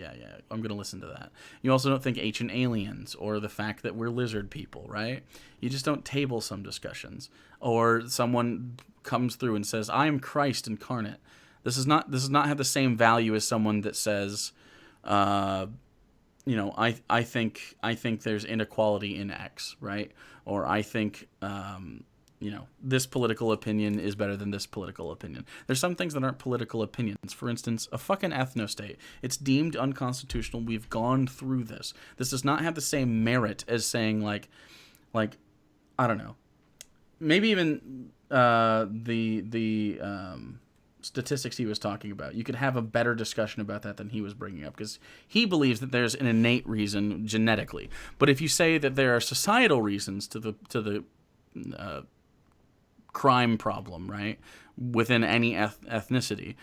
I'm going to listen to that. You also don't think ancient aliens or the fact that we're lizard people, right? You just don't table some discussions. Or someone comes through and says, I am Christ incarnate. This does not have the same value as someone that says, I think there's inequality in X, right? Or I think, this political opinion is better than this political opinion. There's some things that aren't political opinions. For instance, a fucking ethno-state. It's deemed unconstitutional. We've gone through this. This does not have the same merit as saying, like, I don't know. Maybe even the statistics he was talking about. You could have a better discussion about that than he was bringing up, because he believes that there's an innate reason genetically. But if you say that there are societal reasons to the crime problem, right, within any ethnicity,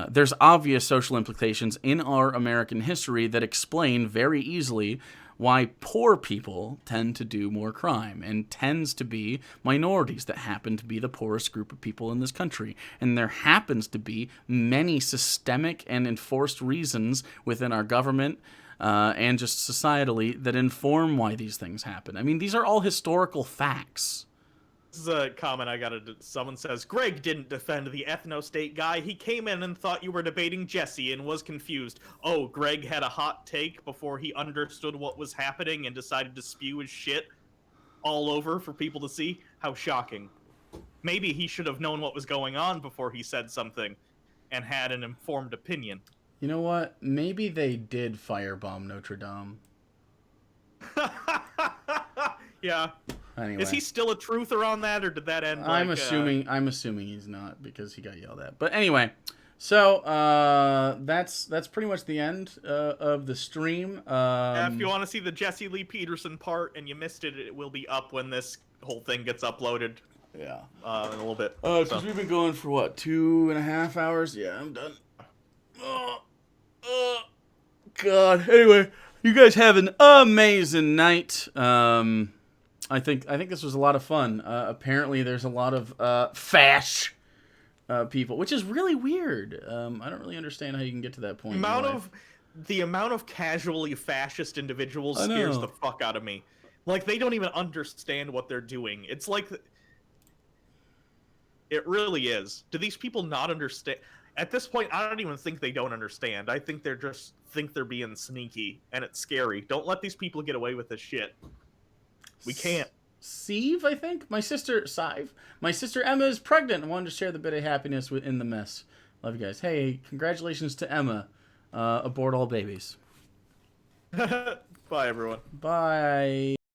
there's obvious social implications in our American history that explain very easily why poor people tend to do more crime, and tends to be minorities that happen to be the poorest group of people in this country. And there happens to be many systemic and enforced reasons within our government and just societally that inform why these things happen. I mean, these are all historical facts. This is a comment I got. Someone says, Greg didn't defend the ethno-state guy. He came in and thought you were debating Jesse and was confused. Oh, Greg had a hot take before he understood what was happening and decided to spew his shit all over for people to see? How shocking. Maybe he should have known what was going on before he said something and had an informed opinion. You know what? Maybe they did firebomb Notre Dame. Yeah. Anyway. Is he still a truther on that, or did that end? I'm assuming he's not, because he got yelled at. But anyway, so that's pretty much the end of the stream. If you want to see the Jesse Lee Peterson part and you missed it, it will be up when this whole thing gets uploaded. Yeah. In a little bit. Because we've been going for what, 2.5 hours? Yeah, I'm done. God. Anyway, you guys have an amazing night. I think this was a lot of fun. Apparently, there's a lot of fash people, which is really weird. I don't really understand how you can get to that point. The amount of casually fascist individuals scares the fuck out of me. Like, they don't even understand what they're doing. It's like, it really is. Do these people not understand? At this point, I don't even think they don't understand. I think they're being sneaky, and it's scary. Don't let these people get away with this shit. We can't. Sieve, I think? My sister Emma is pregnant and wanted to share the bit of happiness in the mess. Love you guys. Hey, congratulations to Emma. Abort all babies. Bye, everyone. Bye.